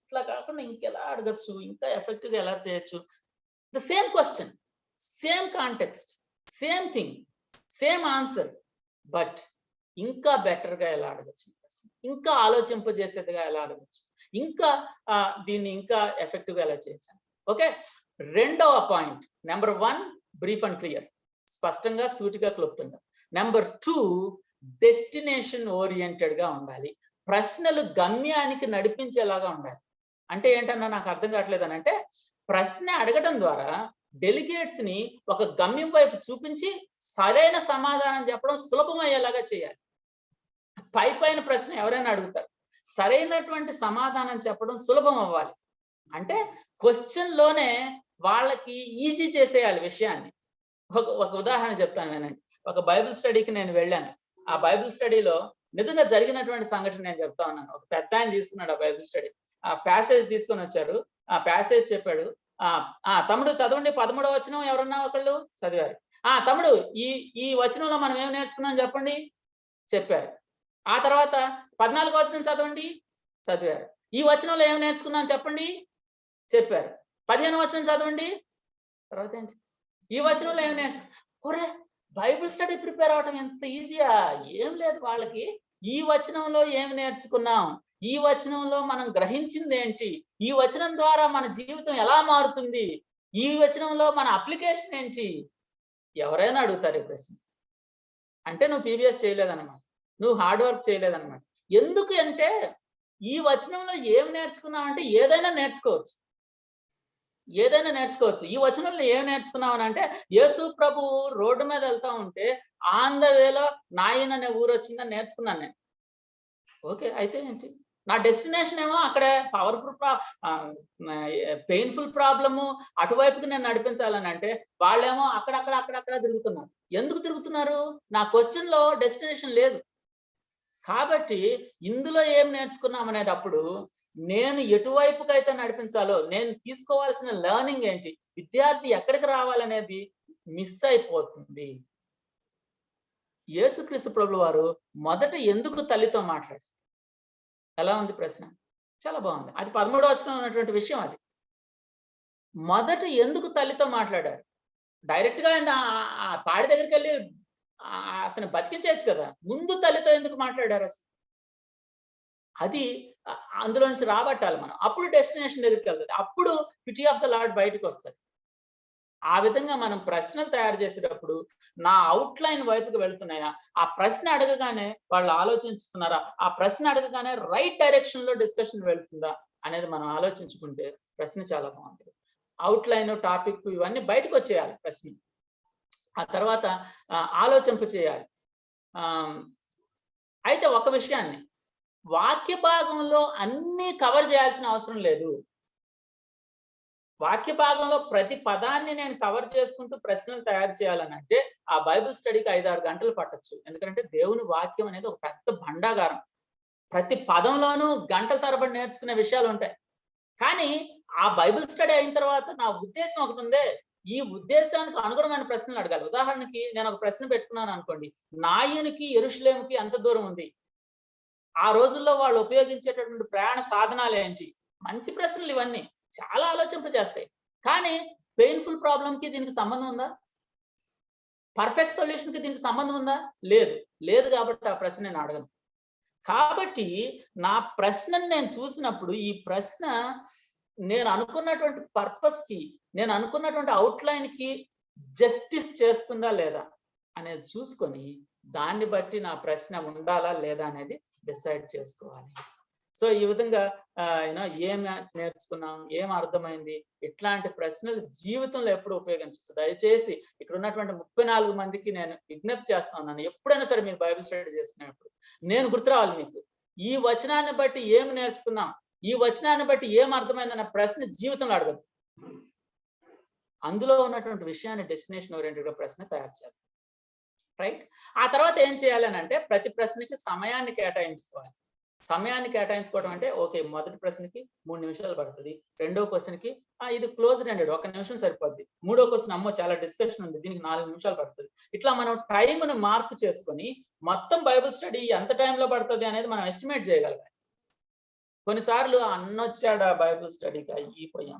ఇట్లా కాకుండా ఇంకెలా అడగచ్చు, ఇంకా ఎఫెక్టివ్ గా ఎలా చేయొచ్చు. The same question, same context, same thing, same answer, but ఇంకా బెటర్ గా ఎలా అడగచ్చు, ఇంకా ఆలోచింపజేసేదిగా ఎలా అడగచ్చు, ఇంకా దీన్ని ఇంకా ఎఫెక్టివ్ గా ఎలా చేయొచ్చు. ఓకే, రెండవ point number 1 brief and clear, స్పష్టంగా సూటిగా క్లుప్తంగా. నెంబర్ 2 డెస్టినేషన్ ఓరియంటెడ్ గా ఉండాలి. ప్రశ్నలు గమ్యానికి నడిపించేలాగా ఉండాలి. అంటే ఏంటన్నా నాకు అర్థం కావట్లేదు అని అంటే, ప్రశ్న అడగడం ద్వారా డెలిగేట్స్ ని ఒక గమ్యం వైపు చూపించి సరైన సమాధానం చెప్పడం సులభమయ్యేలాగా చేయాలి. పైన ప్రశ్న ఎవరైనా అడుగుతారు, సరైనటువంటి సమాధానం చెప్పడం సులభం అవ్వాలి. అంటే క్వశ్చన్ లోనే వాళ్ళకి ఈజీ చేసేయాలి విషయాన్ని. ఒక ఉదాహరణ చెప్తాను వినండి. ఒక బైబిల్ స్టడీకి నేను వెళ్ళాను. ఆ బైబిల్ స్టడీలో నిజంగా జరిగినటువంటి సంఘటన నేను చెప్తా ఉన్నాను. ఒక పెద్ద ఆయన తీసుకున్నాడు ఆ బైబిల్ స్టడీ. ఆ ప్యాసేజ్ తీసుకొని వచ్చారు. ఆ ప్యాసేజ్ చెప్పాడు. తమ్ముడు చదవండి 13వ వచనం, ఎవరన్నా ఒకళ్ళు చదివారు. తమ్ముడు ఈ వచనంలో మనం ఏం నేర్చుకున్నాం చెప్పండి, చెప్పారు. ఆ తర్వాత 14వ వచనం చదవండి, చదివారు. ఈ వచనంలో ఏం నేర్చుకున్నాం చెప్పండి, చెప్పారు. 15వ వచనం చదవండి, తర్వాత ఏంటి, ఈ వచనంలో ఏం ఒరే బైబిల్ స్టడీ ప్రిపేర్ అవడం ఎంత ఈజీయా? ఏం లేదు వాళ్ళకి. ఈ వచనంలో ఏమి నేర్చుకున్నాం, ఈ వచనంలో మనం గ్రహించింది ఏంటి, ఈ వచనం ద్వారా మన జీవితం ఎలా మారుతుంది, ఈ వచనంలో మన అప్లికేషన్ ఏంటి, ఎవరైనా అడుగుతారు ఈ ప్రశ్న. అంటే నువ్వు పీబీఎస్ చేయలేదన్నమాట, నువ్వు హార్డ్ వర్క్ చేయలేదన్నమాట. ఎందుకు అంటే ఈ వచనంలో ఏం నేర్చుకున్నావు అంటే ఏదైనా నేర్చుకోవచ్చు, ఏదైనా నేర్చుకోవచ్చు. ఈ వచనంలో ఏం నేర్చుకున్నావు అంటే, యేసు ప్రభు రోడ్డు మీద వెళ్తా ఉంటే ఆన్ ద వేలో నాయన్ అనే ఊరు వచ్చిందని నేర్చుకున్నాను నేను. ఓకే, అయితే ఏంటి, నా డెస్టినేషన్ ఏమో అక్కడే పవర్ఫుల్ పెయిన్ఫుల్ ప్రాబ్లము అటువైపుకి నేను నడిపించాలని అంటే, వాళ్ళేమో అక్కడక్కడ తిరుగుతున్నారు. ఎందుకు తిరుగుతున్నారు? నా క్వశ్చన్ లో డెస్టినేషన్ లేదు. కాబట్టి ఇందులో ఏం నేర్చుకున్నాం అనేటప్పుడు నేను ఎటువైపుకైతే నడిపించాలో, నేను తీసుకోవాల్సిన లెర్నింగ్ ఏంటి, విద్యార్థి ఎక్కడికి రావాలనేది మిస్ అయిపోతుంది. యేసుక్రీస్తు ప్రభువు వారు మొదట ఎందుకు తల్లితో మాట్లాడారు? ఎలా ఉంది ప్రశ్న? చాలా బాగుంది. అది 13వ వచనంలో ఉన్నటువంటి విషయం. అది మొదట ఎందుకు తల్లితో మాట్లాడారు? డైరెక్ట్ గా ఆయన తాడి దగ్గరికి వెళ్ళి అతను బతికించవచ్చు కదా, ముందు తల్లితో ఎందుకు మాట్లాడారు అసలు? అది అందులో నుంచి రాబట్టాలి మనం. అప్పుడు డెస్టినేషన్ దగ్గరికి వెళ్తుంది. అప్పుడు పిటీ ఆఫ్ ద లార్డ్ బయటకు వస్తుంది. ఆ విధంగా మనం ప్రశ్నలు తయారు చేసేటప్పుడు నా అవుట్లైన్ వైపుకి వెళ్తున్నాయా, ఆ ప్రశ్న అడగగానే వాళ్ళు ఆలోచిస్తున్నారా, ఆ ప్రశ్న అడగగానే రైట్ డైరెక్షన్ లో డిస్కషన్ వెళ్తుందా అనేది మనం ఆలోచించుకుంటే ప్రశ్న చాలా బాగుంటుంది. అవుట్లైన్, టాపిక్ ఇవన్నీ బయటకు వచ్చేయాలి ప్రశ్న. ఆ తర్వాత ఆలోచింప చేయాలి. అయితే ఒక విషయాన్ని, వాక్య భాగంలో అన్ని కవర్ చేయాల్సిన అవసరం లేదు. వాక్య భాగంలో ప్రతి పదాన్ని నేను కవర్ చేసుకుంటూ ప్రశ్నలు తయారు చేయాలని అంటే ఆ బైబిల్ స్టడీకి 5-6 గంటలు పట్టొచ్చు. ఎందుకంటే దేవుని వాక్యం అనేది ఒక పెద్ద భండాగారం. ప్రతి పదంలోనూ గంటల తరబడి నేర్చుకునే విషయాలు ఉంటాయి. కానీ ఆ బైబిల్ స్టడీ అయిన తర్వాత నా ఉద్దేశం ఒకటి ఉందే, ఈ ఉద్దేశానికి అనుగుణమైన ప్రశ్నలు అడగాలి. ఉదాహరణకి నేను ఒక ప్రశ్న పెట్టుకున్నాను అనుకోండి, నాయునికి యెరూషలేముకి ఎంత దూరం ఉంది? ఆ రోజుల్లో వాళ్ళు ఉపయోగించేటటువంటి ప్రయాణ సాధనాలు ఏంటి? మంచి ప్రశ్నలు ఇవన్నీ. చాలా ఆలోచింపజేస్తాయి. కానీ పెయిన్ఫుల్ ప్రాబ్లమ్ కి దీనికి సంబంధం ఉందా? పర్ఫెక్ట్ సొల్యూషన్ కి దీనికి సంబంధం ఉందా? లేదు. లేదు కాబట్టి ఆ ప్రశ్న నేను అడగను. కాబట్టి నా ప్రశ్నను నేను చూసినప్పుడు ఈ ప్రశ్న నేను అనుకున్నటువంటి పర్పస్ కి, నేను అనుకున్నటువంటి అవుట్లైన్ కి జస్టిస్ చేస్తుందా లేదా అనేది చూసుకొని దాన్ని బట్టి నా ప్రశ్న ఉండాలా లేదా అనేది డిసైడ్ చేసుకోవాలి. సో ఈ విధంగా ఏం నేర్చుకున్నాం, ఏం అర్థమైంది, ఇట్లాంటి ప్రశ్నలు జీవితంలో ఎప్పుడు ఉపయోగించవచ్చు. దయచేసి ఇక్కడ ఉన్నటువంటి 34 మందికి నేను విజ్ఞప్తి చేస్తా ఉన్నాను, ఎప్పుడైనా సరే మీరు బైబిల్ స్టడీ చేసుకునేటప్పుడు నేను గుర్తు రావాలి మీకు, ఈ వచనాన్ని బట్టి ఏం నేర్చుకున్నాం, ఈ వచనాన్ని బట్టి ఏం అర్థమైందన్న ప్రశ్న జీవితంలో అడగదు. అందులో ఉన్నటువంటి విషయాన్ని డెస్టినేషన్ ఓరియంటెడ్ గా ప్రశ్న తయారు చేయాలి. రైట్. ఆ తర్వాత ఏం చేయాలి అని అంటే ప్రతి ప్రశ్నకి సమయాన్ని కేటాయించుకోవాలి. సమయాన్ని కేటాయించుకోవడం అంటే ఓకే, మొదటి ప్రశ్నకి 3 నిమిషాలు పడుతుంది, రెండో క్వశ్చన్కి ఇది క్లోజ్డ్ ఎండెడ్ 1 నిమిషం సరిపోద్ది, మూడో క్వశ్చన్ అమ్మో చాలా డిస్కషన్ ఉంది దీనికి 4 నిమిషాలు పడుతుంది. ఇట్లా మనం టైంను మార్క్ చేసుకొని మొత్తం బైబిల్ స్టడీ ఎంత టైంలో పడుతుంది అనేది మనం ఎస్టిమేట్ చేయగలగాలి. కొన్నిసార్లు అన్నొచ్చాడా బైబిల్ స్టడీకి అయిపోయాం,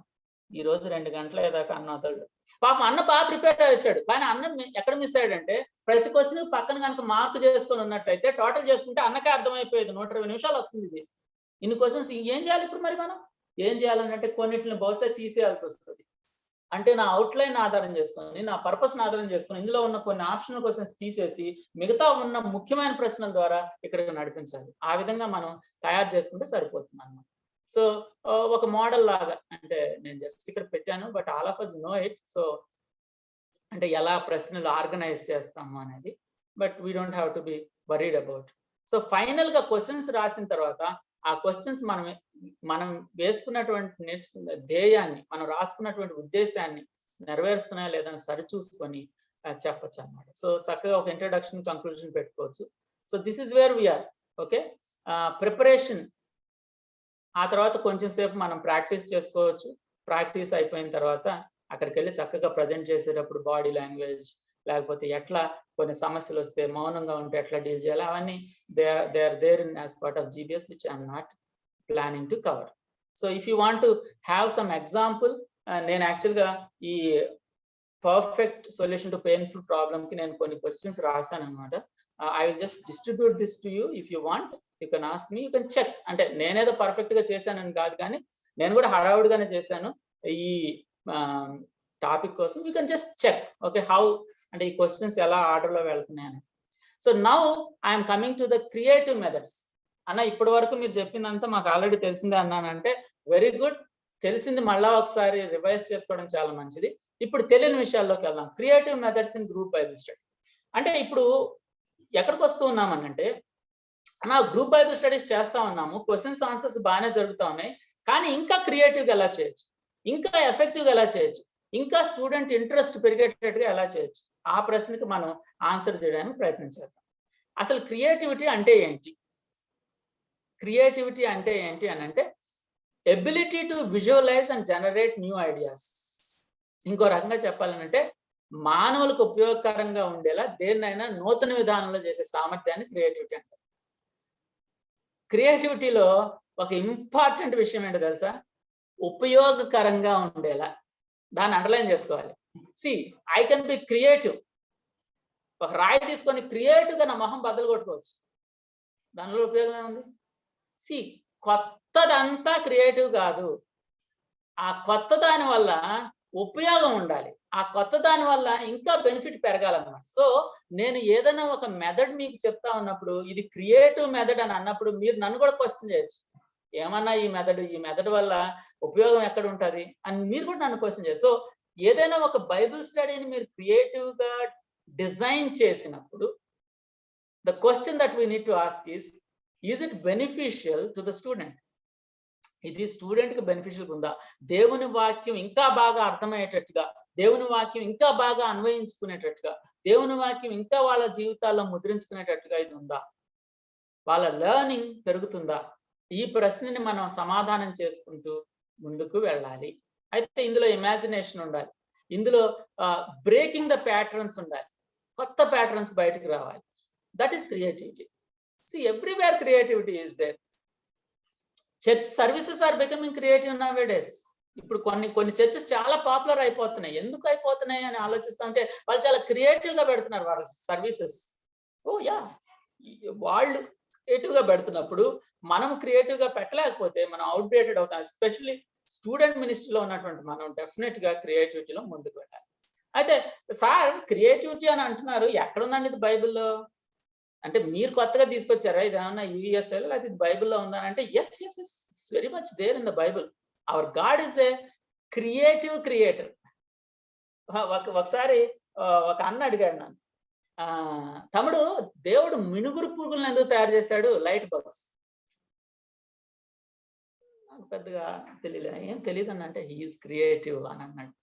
ఈ రోజు 2 గంటల దాకా అన్న అవుతాడు. పాపం అన్న బాగా ప్రిపేర్ అయ్యాడు, కానీ అన్న ఎక్కడ మిస్ అయ్యాడంటే ప్రతి క్వశ్చన్ పక్కన కనుక మార్క్ చేసుకొని ఉన్నట్లయితే టోటల్ చేసుకుంటే అన్నకే అర్థమైపోయేది 120 నిమిషాలు వస్తుంది ఇది. ఇన్ని క్వశ్చన్స్ ఏం చేయాలి ఇప్పుడు? మరి మనం ఏం చేయాలంటే కొన్నిటిని బహుశా తీసేయాల్సి వస్తుంది. అంటే నా అవుట్లైన్ ఆధారం చేసుకొని, నా పర్పస్ ఆధారం చేసుకొని ఇందులో ఉన్న కొన్ని ఆప్షనల్ క్వశ్చన్స్ తీసేసి మిగతా ఉన్న ముఖ్యమైన ప్రశ్నల ద్వారా ఇక్కడికి నడిపించాలి. ఆ విధంగా మనం తయారు చేసుకుంటే సరిపోతుంది అన్నమాట. సో ఒక మోడల్ లాగా, అంటే నేను జస్ట్ ఇక్కడ పెట్టాను, but all of us know it. So అంటే ఎలా ప్రశ్నలు ఆర్గనైజ్ చేస్తాము అనేది, but we don't have to be worried about. So final గా క్వశ్చన్స్ రాసిన తర్వాత ఆ క్వశ్చన్స్ మనం వేసుకున్నటువంటి నేర్చుకున్న ధ్యేయాన్ని, మనం రాసుకున్నటువంటి ఉద్దేశాన్ని నెరవేరుస్తున్నాయా లేదా సరిచూసుకొని చెప్పచ్చు అన్నమాట. సో చక్కగా ఒక ఇంట్రడక్షన్, కంక్లూజన్ పెట్టుకోవచ్చు. So this is where we're. Okay, preparation ఆ తర్వాత కొంచెం సేపు మనం ప్రాక్టీస్ చేసుకోవచ్చు. ప్రాక్టీస్ అయిపోయిన తర్వాత అక్కడికి వెళ్ళి చక్కగా ప్రజెంట్ చేసేటప్పుడు బాడీ లాంగ్వేజ్, లేకపోతే ఎట్లా కొన్ని సమస్యలు వస్తే మౌనంగా ఉంటే ఎట్లా డీల్ చేయాలి, అవన్నీ they are there in as part of GBS which I'm not planning to cover. So if you want to have some example, నేను యాక్చువల్గా ఈ perfect solution to painful problem కి నేను కొన్ని క్వశ్చన్స్ రాశాను అనమాట. I will just distribute this to you. If you want you can ask me, you can check. అంటే నేనేదో పర్ఫెక్ట్ గా చేశానని కాదు, కానీ నేను కూడా హడావుడిగానే చేశాను ఈ టాపిక్ కోసం. You can just check okay how, అంటే ఈ క్వశ్చన్స్ ఎలా ఆర్డర్ లో వెళ్తున్నాయని. So now I'm coming to the creative methods. అన్న ఇప్పటి వరకు మీరు చెప్పిందంతా మాకు ఆల్రెడీ తెలిసిందే అన్నానంటే వెరీ గుడ్, తెలిసింది మళ్ళా ఒకసారి రివైజ్ చేసుకోవడం చాలా మంచిది. ఇప్పుడు తెలియని విషయాల్లోకి వెళ్దాం. Creative methods in group Bible study. అంటే ఇప్పుడు ఎక్కడికి వస్తూ ఉన్నామనంటే, నా గ్రూప్ బైబిల్ స్టడీస్ చేస్తా ఉన్నాము, క్వశ్చన్స్ ఆన్సర్స్ బాగానే జరుగుతూ ఉన్నాయి, కానీ ఇంకా క్రియేటివ్గా ఎలా చేయొచ్చు, ఇంకా ఎఫెక్టివ్గా ఎలా చేయొచ్చు, ఇంకా స్టూడెంట్ ఇంట్రెస్ట్ పెరిగేటట్టుగా ఎలా చేయొచ్చు, ఆ ప్రశ్నకి మనం ఆన్సర్ చేయడానికి ప్రయత్నం చేద్దాం. అసలు క్రియేటివిటీ అంటే ఏంటి? క్రియేటివిటీ అంటే ఏంటి అని అంటే ability to visualise and generate new ideas. ఇంకో రకంగా చెప్పాలనంటే మానవులకు ఉపయోగకరంగా ఉండేలా దేన్నైనా నూతన విధానంలో చేసే సామర్థ్యాన్ని క్రియేటివిటీ అంటారు. క్రియేటివిటీలో ఒక ఇంపార్టెంట్ విషయం ఏంటో తెలుసా? ఉపయోగకరంగా ఉండేలా. దాన్ని అండర్లైన్ చేసుకోవాలి. So I can be creative. ఒక రాయి తీసుకొని క్రియేటివ్గా నా మొహం బద్దలు కొట్టుకోవచ్చు, దానిలో ఉపయోగం ఏముంది? సి కొత్తదంతా క్రియేటివ్ కాదు, ఆ కొత్త దాని వల్ల ఉపయోగం ఉండాలి, ఆ కొత్త దాని వల్ల ఇంకా బెనిఫిట్ పెరగాలన్నమాట. సో నేను ఏదైనా ఒక మెథడ్ మీకు చెప్తా ఉన్నప్పుడు ఇది క్రియేటివ్ మెథడ్ అని అన్నప్పుడు మీరు నన్ను కూడా క్వశ్చన్ చేయొచ్చు, ఏమన్నా ఈ మెథడ్ వల్ల ఉపయోగం ఎక్కడ ఉంటుంది అని మీరు కూడా నన్ను క్వశ్చన్ చేయొచ్చు. సో ఏదైనా ఒక బైబిల్ స్టడీని మీరు క్రియేటివ్ గా డిజైన్ చేసినప్పుడు the question that we need to ask is it beneficial to the student? ఇది స్టూడెంట్ కి బెనిఫిషియల్ ఉందా? దేవుని వాక్యం ఇంకా బాగా అర్థమయ్యేటట్టుగా, దేవుని వాక్యం ఇంకా బాగా అన్వయించుకునేటట్టుగా, దేవుని వాక్యం ఇంకా వాళ్ళ జీవితాల్లో ముద్రించుకునేటట్టుగా ఇది ఉందా? వాళ్ళ లెర్నింగ్ పెరుగుతుందా? ఈ ప్రశ్నని మనం సమాధానం చేసుకుంటూ ముందుకు వెళ్ళాలి. అయితే ఇందులో ఇమాజినేషన్ ఉండాలి, ఇందులో బ్రేకింగ్ ద ప్యాటర్న్స్ ఉండాలి, కొత్త ప్యాటర్న్స్ బయటకు రావాలి. That is creativity. See, everywhere creativity is there. Church services are becoming creative nowadays. ఇప్పుడు కొన్ని చర్చెస్ చాలా పాపులర్ అయిపోతున్నాయి. ఎందుకు అయిపోతున్నాయి అని ఆలోచిస్తూ ఉంటే వాళ్ళు చాలా క్రియేటివ్ గా పెడుతున్నారు వాళ్ళ సర్వీసెస్. ఓ యా, వాళ్ళు క్రియేటివ్ గా పెడుతున్నప్పుడు మనం క్రియేటివ్ గా పెట్టలేకపోతే మనం అవుట్డేటెడ్ అవుతాం. ఎస్పెషల్లీ స్టూడెంట్ మినిస్ట్రీలో ఉన్నటువంటి మనం డెఫినెట్ గా క్రియేటివిటీలో ముందుకు వెళ్ళాలి. అయితే సార్ క్రియేటివిటీ అని అంటున్నారు, ఎక్కడుందండి ఇది బైబిల్లో? అంటే మీరు కొత్తగా తీసుకొచ్చారా? ఇది ఏమన్నా యూఎస్ఎల్ లేకపోతే ఇది బైబిల్లో ఉందా అంటే yes yes yes, it's very much there in the Bible. Our God is a creative creator. ఒకసారి ఒక అన్న అడిగాడు నన్ను, తమ్ముడు దేవుడు మినుగురు పురుగులను ఎందుకు తయారు చేశాడు? Light bugs. నాకు పెద్దగా తెలియలే, ఏం తెలియదు అన్న అంటే హీఈస్ క్రియేటివ్ అని అన్నాడు.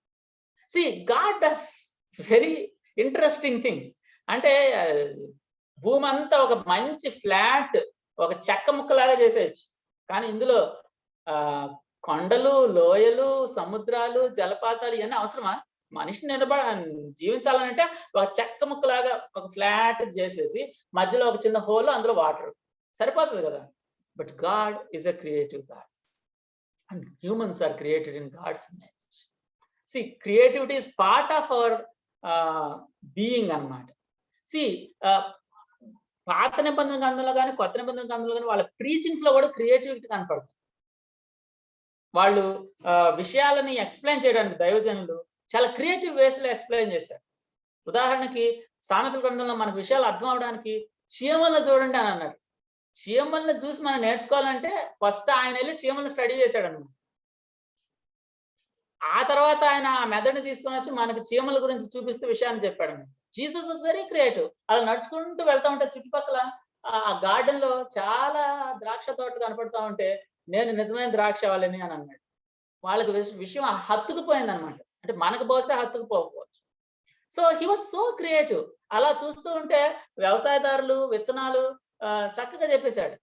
C God does very interesting things. అంటే భూమి అంతా ఒక మంచి ఫ్లాట్ ఒక చెక్క ముక్కలాగా చేసేయచ్చు, కానీ ఇందులో కొండలు, లోయలు, సముద్రాలు, జలపాతాలు ఇవన్నీ అవసరమా? మనిషిని జీవించాలంటే ఒక చెక్క ముక్కలాగా ఒక ఫ్లాట్ చేసేసి మధ్యలో ఒక చిన్న హోల్, అందులో వాటర్ సరిపోతుంది కదా. But God is a creative God and humans are created in God's image. So creativity is part of our being అన్నమాట. సి పాత నిబంధన గ్రంథంలో కానీ కొత్త నిబంధన గ్రంథంలో కానీ వాళ్ళ ప్రీచింగ్స్ లో కూడా క్రియేటివిటీ కనపడుతుంది. వాళ్ళు విషయాలని ఎక్స్ప్లెయిన్ చేయడానికి దైవజనులు చాలా క్రియేటివ్ వేస్ లో ఎక్స్ప్లెయిన్ చేశారు. ఉదాహరణకి సామెతల గ్రంథంలో మనకు విషయాలు అర్థం అవడానికి చీమలను చూడండి అని అన్నారు. చీమలను చూసి మనం నేర్చుకోవాలంటే ఫస్ట్ ఆయన వెళ్ళి చీమలను స్టడీ చేశాడు అన్నమాట. ఆ తర్వాత ఆయన ఆ మెథడ్ని తీసుకొని వచ్చి మనకి చీమల గురించి చూపిస్తూ విషయాన్ని చెప్పాడు. Jesus was very creative. అలా నడుచుకుంటూ వెళ్తా ఉంటే చుట్టుపక్కల ఆ గార్డెన్ లో చాలా ద్రాక్ష తోటలు కనపడతా ఉంటే నేను నిజమైన ద్రాక్ష వాళ్ళని అని అన్నాడు. వాళ్ళకి విషయం హత్తుకుపోయింది అనమాట. అంటే మనకు బహుశా హత్తుకుపోవచ్చు. So he was so creative. అలా చూస్తూ ఉంటే వ్యవసాయదారులు విత్తనాలు చక్కగా చెప్పేశాడు.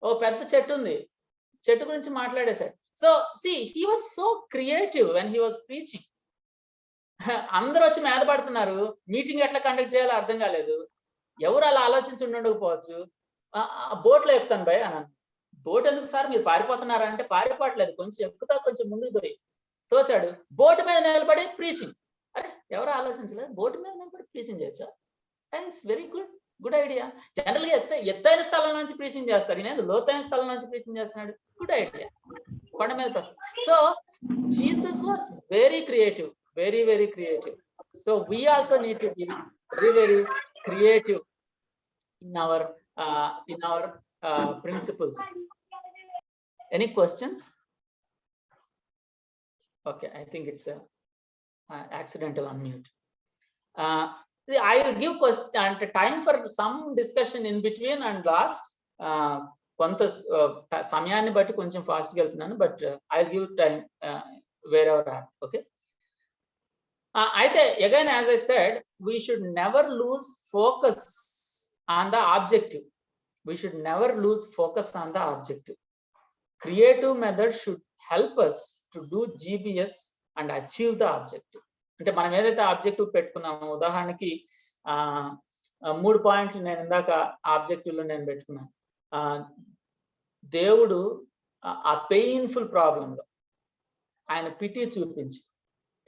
ఓ పెద్ద చెట్టు ఉంది, చెట్టు గురించి మాట్లాడేశాడు. So see he was so creative when he was preaching. అందరూ వచ్చి మీద పడుతున్నారు, మీటింగ్ ఎట్లా కండక్ట్ చేయాలో అర్థం కాలేదు. ఎవరు అలా ఆలోచించి ఉండకపోవచ్చు. బోట్లో ఎక్కుతాను భయ్ అన్నాను. బోట్ ఎందుకు సార్, మీరు పారిపోతున్నారా అంటే పారిపోవట్లేదు, కొంచెం ఎక్కుతా కొంచెం ముందుకు పోయి తోసాడు. బోటు మీద నిలబడి ప్రీచింగ్. అరే ఎవరు ఆలోచించలేదు, బోటు మీద నిలబడి ప్రీచింగ్ చేయొచ్చా? It's very good idea. General గా ఎత్తైన స్థలం నుంచి ప్రీచింగ్ చేస్తారు, నేను లోతైన స్థలం నుంచి ప్రీచింగ్ చేస్తున్నాడు. గుడ్ ఐడియా, కొండ మీద ప్రశ్న. So Jesus was very creative, very very creative. So we also need to be very very creative in our principles. Any questions? Okay, I think it's a accidental unmute. I will give question and time for some discussion in between and last. కొంత సమయాన్ని బట్టి కొంచెం fast గా వెళ్తున్నాను, but I will give time wherever I am. Okay. అయితే again as I said, we should never lose focus on the objective. We should never lose focus on the objective. Creative method should help us to do GBS and achieve the objective. అంటే మనం ఏదైతే objective పెట్టుకున్నామో, ఉదాహరణకి 3 పాయింట్లు నేను ఇందాక objective లో నేను పెట్టుకున్నాను. దేవుడు ఆ పెయిన్ఫుల్ ప్రాబ్లంలో ఆయన పిటి చూపించి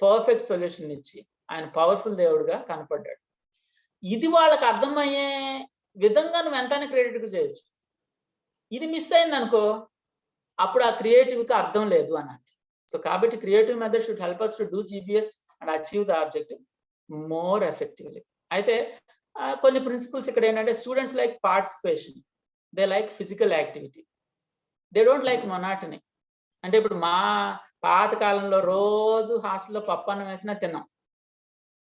పర్ఫెక్ట్ సొల్యూషన్ ఇచ్చి ఆయన పవర్ఫుల్ దేవుడుగా కనపడ్డాడు. ఇది వాళ్ళకి అర్థమయ్యే విధంగా నువ్వు ఎంతైనా క్రియేటివ్ చేయొచ్చు. ఇది మిస్ అయింది అనుకో, అప్పుడు ఆ క్రియేటివ్కి అర్థం లేదు అన్నట్టు. సో కాబట్టి creative method should help us to do GBS and achieve the objective more effectively. అయితే కొన్ని ప్రిన్సిపల్స్ ఇక్కడ ఏంటంటే, students like participation, they like physical activity, they don't like monotony. అంటే ఇప్పుడు మా పాత కాలంలో రోజు హాస్టల్లో పప్పు అన్నం వేసినా తిన్నాం.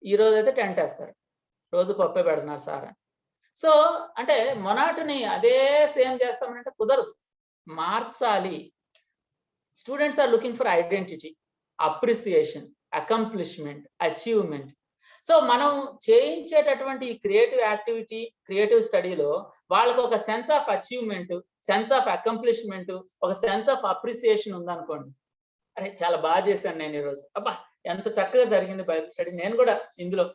ఈ రోజు అయితే టెంట్ వేస్తారు, రోజు పప్పే పెడుతున్నారు సార్ అని. సో అంటే మొనాటనీ అదే సేమ్ చేస్తామంటే కుదరదు, మార్చాలి. Students are looking for identity, appreciation, accomplishment, achievement. So మనం చేయించేటటువంటి ఈ క్రియేటివ్ యాక్టివిటీ, క్రియేటివ్ స్టడీలో వాళ్ళకు ఒక sense of achievement, sense of accomplishment, ఒక సెన్స్ ఆఫ్ అప్రిసియేషన్ ఉందనుకోండి. అరే చాలా బాగా చేశాను నేను ఈరోజు, అబ్బా ఎంత చక్కగా జరిగింది బైబిల్ స్టడీ, నేను కూడా ఇందులో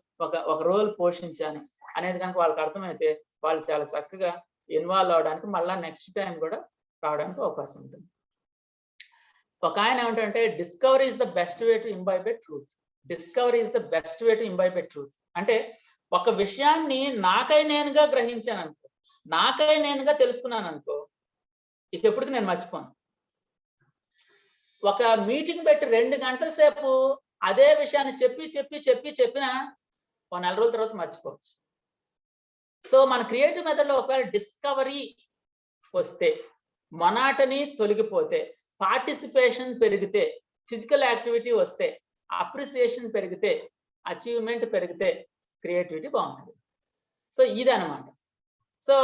ఒక రోల్ పోషించాను అనేది కనుక వాళ్ళకి అర్థమైతే వాళ్ళు చాలా చక్కగా ఇన్వాల్వ్ అవడానికి మళ్ళీ నెక్స్ట్ టైం కూడా రావడానికి అవకాశం ఉంటుంది. ఒక ఆయన ఏమిటంటే discovery is the best way to imbibe a truth. Discovery is the best way to imbibe a truth అంటే ఒక విషయాన్ని నాకై నేనుగా గ్రహించాను అనుకో, నాకై నేనుగా తెలుసుకున్నాను అనుకో, ఇక ఎప్పటికి నేను మర్చిపోను. ఒక మీటింగ్ పెట్టి 2 గంటల సేపు అదే విషయాన్ని చెప్పినా 1 నెల రోజుల తర్వాత మర్చిపోవచ్చు. సో మన క్రియేటివ్ మెథడ్లో ఒకవేళ డిస్కవరీ వస్తే, మొనాటనీ తొలగిపోతే, పార్టిసిపేషన్ పెరిగితే, ఫిజికల్ యాక్టివిటీ వస్తే, అప్రిసియేషన్ పెరిగితే, అచీవ్మెంట్ పెరిగితే క్రియేటివిటీ బాగుంటుంది. సో ఇది అనమాట. సో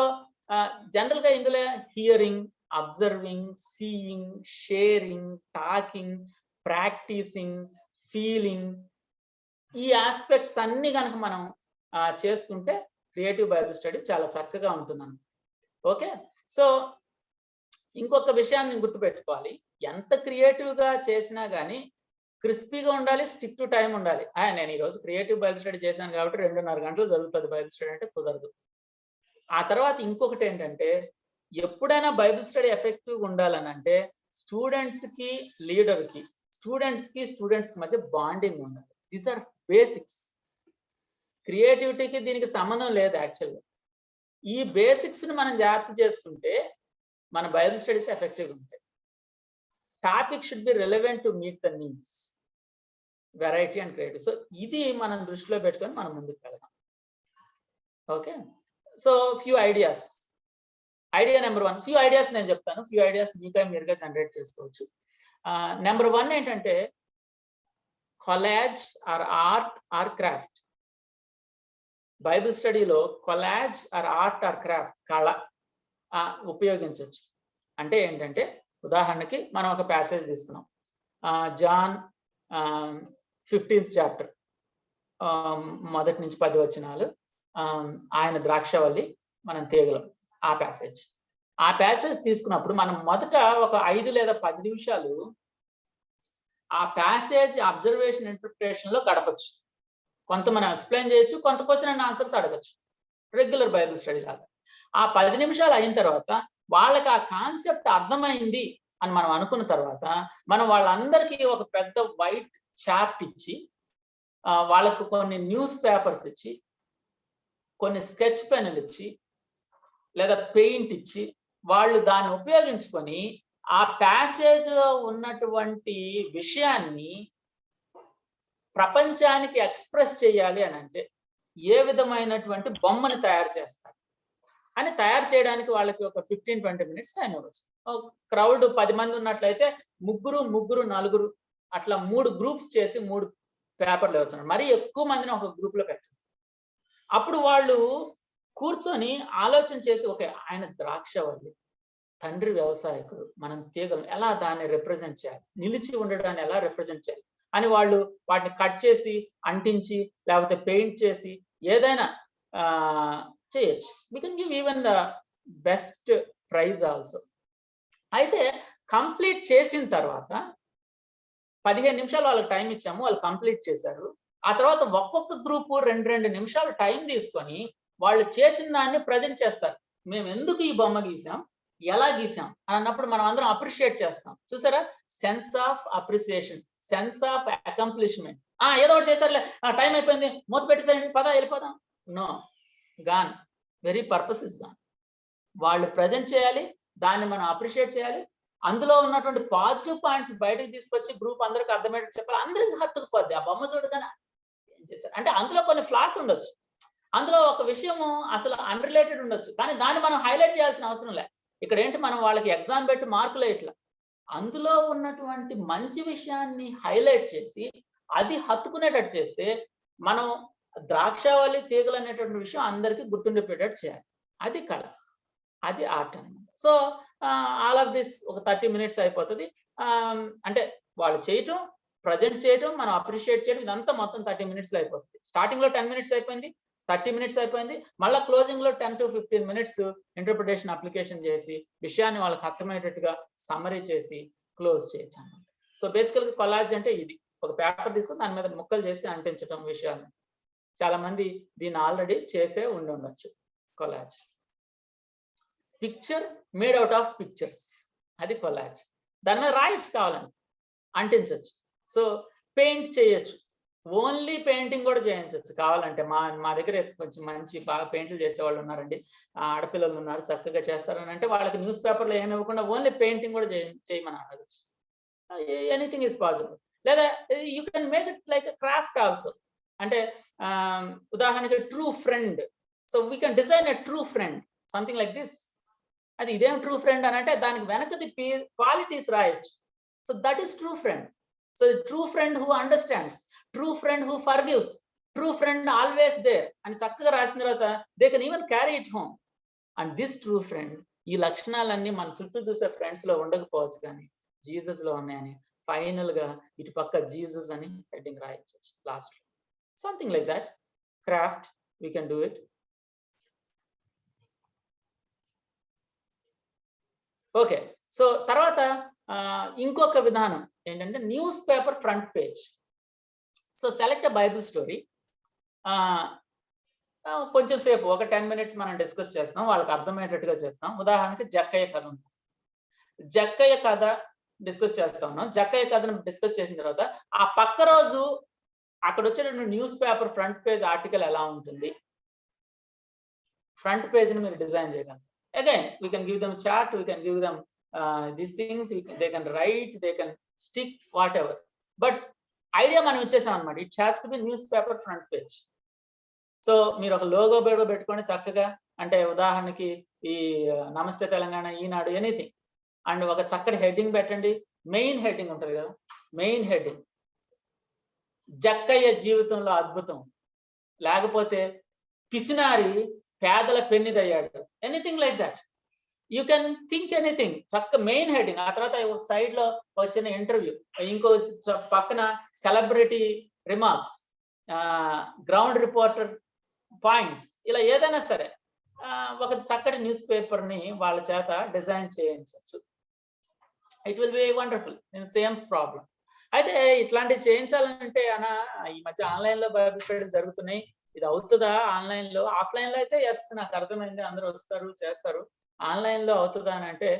జనరల్గా ఇందులో hearing, observing, seeing, sharing, talking, practising, feeling, ఈ ఆస్పెక్ట్స్ అన్ని కనుక మనం చేసుకుంటే క్రియేటివ్ బైబిల్ స్టడీ చాలా చక్కగా ఉంటుందన్నమాట. ఓకే, సో ఇంకొక విషయాన్ని గుర్తుపెట్టుకోవాలి, ఎంత క్రియేటివ్గా చేసినా కానీ క్రిస్పీగా ఉండాలి, స్టిక్ టు టైం ఉండాలి. నేను ఈరోజు క్రియేటివ్ బైబిల్ స్టడీ చేశాను కాబట్టి 2.5 గంటలు జరుగుతుంది బైబిల్ స్టడీ అంటే కుదరదు. ఆ తర్వాత ఇంకొకటి ఏంటంటే, ఎప్పుడైనా బైబిల్ స్టడీ ఎఫెక్టివ్గా ఉండాలని అంటే స్టూడెంట్స్కి లీడర్కి, స్టూడెంట్స్కి మధ్య బాండింగ్ ఉండాలి. These are basics. క్రియేటివిటీకి దీనికి సంబంధం లేదు యాక్చువల్గా. ఈ బేసిక్స్ని మనం జాగ్రత్త చేసుకుంటే మన బైబిల్ స్టడీస్ ఎఫెక్టివ్గా ఉంటాయి. Topic should be relevant to meet the needs, variety and creative. So ఇది మనం దృష్టిలో పెట్టుకొని మనం ముందుకు వెళ్దాం. Okay, so few ideas. Idea number 1, few ideas నేను చెప్తాను, ఫ్యూ ఐడియాస్ మీరుగా జనరేట్ చేసుకోవచ్చు. నెంబర్ 1 ఏంటంటే collage or art or craft. Bible స్టడీలో collage or art or craft, కళ ఉపయోగించవచ్చు. అంటే ఏంటంటే ఉదాహరణకి మనం ఒక ప్యాసేజ్ తీసుకున్నాం, జాన్ 15th చాప్టర్, 1 నుంచి 10 వచనాలు, ఆయన ద్రాక్షవల్లి మనం తీగలం. ఆ ప్యాసేజ్ తీసుకున్నప్పుడు మనం మొదట ఒక 5 లేదా 10 నిమిషాలు ఆ ప్యాసేజ్ అబ్జర్వేషన్ ఇంటర్ప్రిటేషన్ లో గడపచ్చు. కొంత మనం ఎక్స్ప్లెయిన్ చేయొచ్చు, కొంత క్వశ్చన్ అండ్ ఆన్సర్స్ అడగచ్చు, రెగ్యులర్ బైబిల్ స్టడీ లాగా. ఆ 10 నిమిషాలు అయిన తర్వాత వాళ్ళకి ఆ కాన్సెప్ట్ అర్థమైంది అని మనం అనుకున్న తర్వాత మనం వాళ్ళందరికీ ఒక పెద్ద వైట్ చార్ట్ ఇచ్చి, వాళ్ళకు కొన్ని న్యూస్ పేపర్స్ ఇచ్చి, కొన్ని స్కెచ్ పెన్నులు ఇచ్చి, లేదా పెయింట్ ఇచ్చి, వాళ్ళు దాన్ని ఉపయోగించుకొని ఆ ప్యాసేజ్ లో ఉన్నటువంటి విషయాన్ని ప్రపంచానికి ఎక్స్ప్రెస్ చేయాలి అని అంటే ఏ విధమైనటువంటి బొమ్మని తయారు చేస్తారు అని తయారు చేయడానికి వాళ్ళకి ఒక 15-20 మినిట్స్ టైం ఇవ్వచ్చు. క్రౌడ్ 10 మంది ఉన్నట్లయితే ముగ్గురు 4 అట్లా 3 గ్రూప్స్ చేసి 3 పేపర్లు ఇవ్వచ్చు. మరీ ఎక్కువ మందిని ఒక గ్రూప్ లో పెట్టారు. అప్పుడు వాళ్ళు కూర్చొని ఆలోచన చేసి, ఓకే ఆయన ద్రాక్షవల్లి, తండ్రి వ్యవసాయకుడు, మనం తీగలు ఎలా దాన్ని రిప్రజెంట్ చేయాలి, నిలిచి ఉండడాన్ని ఎలా రిప్రజెంట్ చేయాలి అని వాళ్ళు వాటిని కట్ చేసి అంటించి లేకపోతే పెయింట్ చేసి ఏదైనా చేయొచ్చు. We can give even the best prize also. అయితే కంప్లీట్ చేసిన తర్వాత 15 నిమిషాలు వాళ్ళకి టైం ఇచ్చాము, వాళ్ళు కంప్లీట్ చేశారు. ఆ తర్వాత ఒక్కొక్క గ్రూపు 2 నిమిషాలు టైం తీసుకొని వాళ్ళు చేసిన దాన్ని ప్రజెంట్ చేస్తారు. మేము ఎందుకు ఈ బొమ్మ గీసాం, ఎలా గీసాం అన్నప్పుడు మనం అందరం అప్రిషియేట్ చేస్తాం. చూసారా, sense of appreciation, sense of accomplishment. ఏదో ఒకటి చేశారులే, టైం అయిపోయింది, మూత పెట్టేసేయండి, పదా వెళ్ళిపోదాం. No, gone, very purpose is gone. వాళ్ళు ప్రజెంట్ చేయాలి, దాన్ని మనం అప్రిషియేట్ చేయాలి, అందులో ఉన్నటువంటి పాజిటివ్ పాయింట్స్ బయటకు తీసుకొచ్చి గ్రూప్ అందరికి అర్థమయ్యేట్టు చెప్పాలి. అందరికి హత్తుకుపోద్ది ఆ బొమ్మ చూడగానే ఏం చేశారు అంటే. అందులో కొన్ని ఫ్లాస్ ఉండొచ్చు, అందులో ఒక విషయము అసలు అన్రిలేటెడ్ ఉండొచ్చు, కానీ దాన్ని మనం హైలైట్ చేయాల్సిన అవసరం లే. ఇక్కడ ఏంటి, మనం వాళ్ళకి ఎగ్జామ్ పెట్టి మార్కులు ఇట్లా అందులో ఉన్నటువంటి మంచి విషయాన్ని హైలైట్ చేసి అది హత్తుకునేటట్టు చేస్తే మనం ద్రాక్షవల్లి తీగలు అనేటువంటి విషయం అందరికీ గుర్తుండిపోయేటట్టు చేయాలి. అది కళ, అది ఆర్ట్ అన్నమాట. సో ఆల్ ఆఫ్ దిస్ ఒక 30 మినిట్స్ అయిపోతుంది. అంటే వాళ్ళు చేయటం, ప్రజెంట్ చేయడం, మనం అప్రిషియేట్ చేయడం, ఇదంతా మొత్తం 30 మినిట్స్లో అయిపోతుంది. స్టార్టింగ్ లో 10 మినిట్స్ అయిపోయింది, 30 మినిట్స్ అయిపోయింది, మళ్ళీ క్లోజింగ్ లో 10 to 15 మినిట్స్ ఇంటర్ప్రిటేషన్ అప్లికేషన్ చేసి విషయాన్ని వాళ్ళకి అర్థమయ్యేటట్టుగా సమ్మరీ చేసి క్లోజ్ చేయొచ్చు అన్నమాట. సో బేసికల్ గా కొలాజ్ అంటే ఇది, ఒక పేపర్ తీసుకుని దాని మీద ముక్కలు చేసి అంటించడం విషయాన్ని. చాలా మంది దీన్ని ఆల్రెడీ చేసే ఉండొచ్చు. Collage picture made out of pictures, అది కొలాజ్. దాని మీద రాయొచ్చు, కావాలని అంటించవచ్చు. సో పెయింట్ చేయొచ్చు, ఓన్లీ పెయింటింగ్ కూడా చేయించవచ్చు కావాలంటే. మా దగ్గర కొంచెం మంచి బాగా పెయింట్లు చేసేవాళ్ళు ఉన్నారండి, ఆడపిల్లలు ఉన్నారు, చక్కగా చేస్తారని అంటే వాళ్ళకి న్యూస్ పేపర్లో ఏమి ఇవ్వకుండా ఓన్లీ పెయింటింగ్ కూడా చేయమని అడగచ్చు. Anything is possible. లేదా you can make it like craft also. అంటే ఉదాహరణకి true friend, so we can design a true friend, something like this. అది ఇదేం ట్రూ ఫ్రెండ్ అని అంటే దానికి వెనకది క్వాలిటీస్ రాయొచ్చు. So that is true friend. So true friend who understands, true friend who forgives, true friend always there అని చక్కగా రాసిన తర్వాత they can even carry it home. And this true friend, ఈ లక్షణాలన్నీ మన చుట్టూ చూసే ఫ్రెండ్స్ లో ఉండకపోవచ్చు కానీ జీసస్ లో ఉన్నాయని ఫైనల్ గా ఇటు పక్క జీసస్ అని హెడ్డింగ్ రాయొచ్చు లాస్ట్ లో. Something like that craft, we can do it. Okay, so తర్వాత ఇంకొక విధానం ఏంటంటే news paper front page. So select a Bible story. కొంచెం సేపు ఒక 10 మినిట్స్ మనం డిస్కస్ చేస్తాం, వాళ్ళకి అర్థమయ్యేటట్టుగా చెప్తాం. ఉదాహరణకి జక్కయ్య కథ ఉంది, జక్కయ్య కథ డిస్కస్ చేస్తా ఉన్నాం. జక్కయ్య కథను డిస్కస్ చేసిన తర్వాత ఆ పక్క రోజు అక్కడ వచ్చేటటువంటి news paper front page article ఎలా ఉంటుంది, ఫ్రంట్ పేజ్ ని మీరు డిజైన్ చేయగలరు. Again, we can give them chart, we can give them these things, they can write, they can stick, whatever. But idea మనం ఇచ్చేసాం అన్నమాట. It has to be newspaper front page. So మీరు ఒక logo బేడో పెట్టుకొని చక్కగా, అంటే ఉదాహరణకి ఈ నమస్తే తెలంగాణ, ఈనాడు, ఎనీథింగ్, అండ్ ఒక చక్కటి హెడ్డింగ్ పెట్టండి. మెయిన్ హెడ్డింగ్ ఉంటుంది కదా, మెయిన్ హెడ్డింగ్ జక్కయ్య జీవితంలో అద్భుతం, లేకపోతే పిసినారి పేదల పెన్నిదయ్యాడు, anything like that. You can think anything. చక్క మెయిన్ హెడ్డింగ్, ఆ తర్వాత ఒక సైడ్ లో ఒక చిన్న ఇంటర్వ్యూ, ఇంకో పక్కన celebrity remarks, ground reporter points, ఇలా ఏదైనా సరే ఒక చక్కటి న్యూస్ పేపర్ ని వాళ్ళ చేత డిజైన్ చేయించవచ్చు. It will be wonderful. Same problem. అయితే ఇట్లాంటివి చేయించాలంటే ఈ మధ్య ఆన్లైన్ లో బైబిల్ స్టడీ జరుగుతున్నాయి. ఇది అవుతుందా ఆన్లైన్ లో? ఆఫ్లైన్ లో అయితే ఎస్, నాకు అర్థమైంది, అందరూ వస్తారు చేస్తారు. ఆన్లైన్ లో అవుతుందా అని అంటే,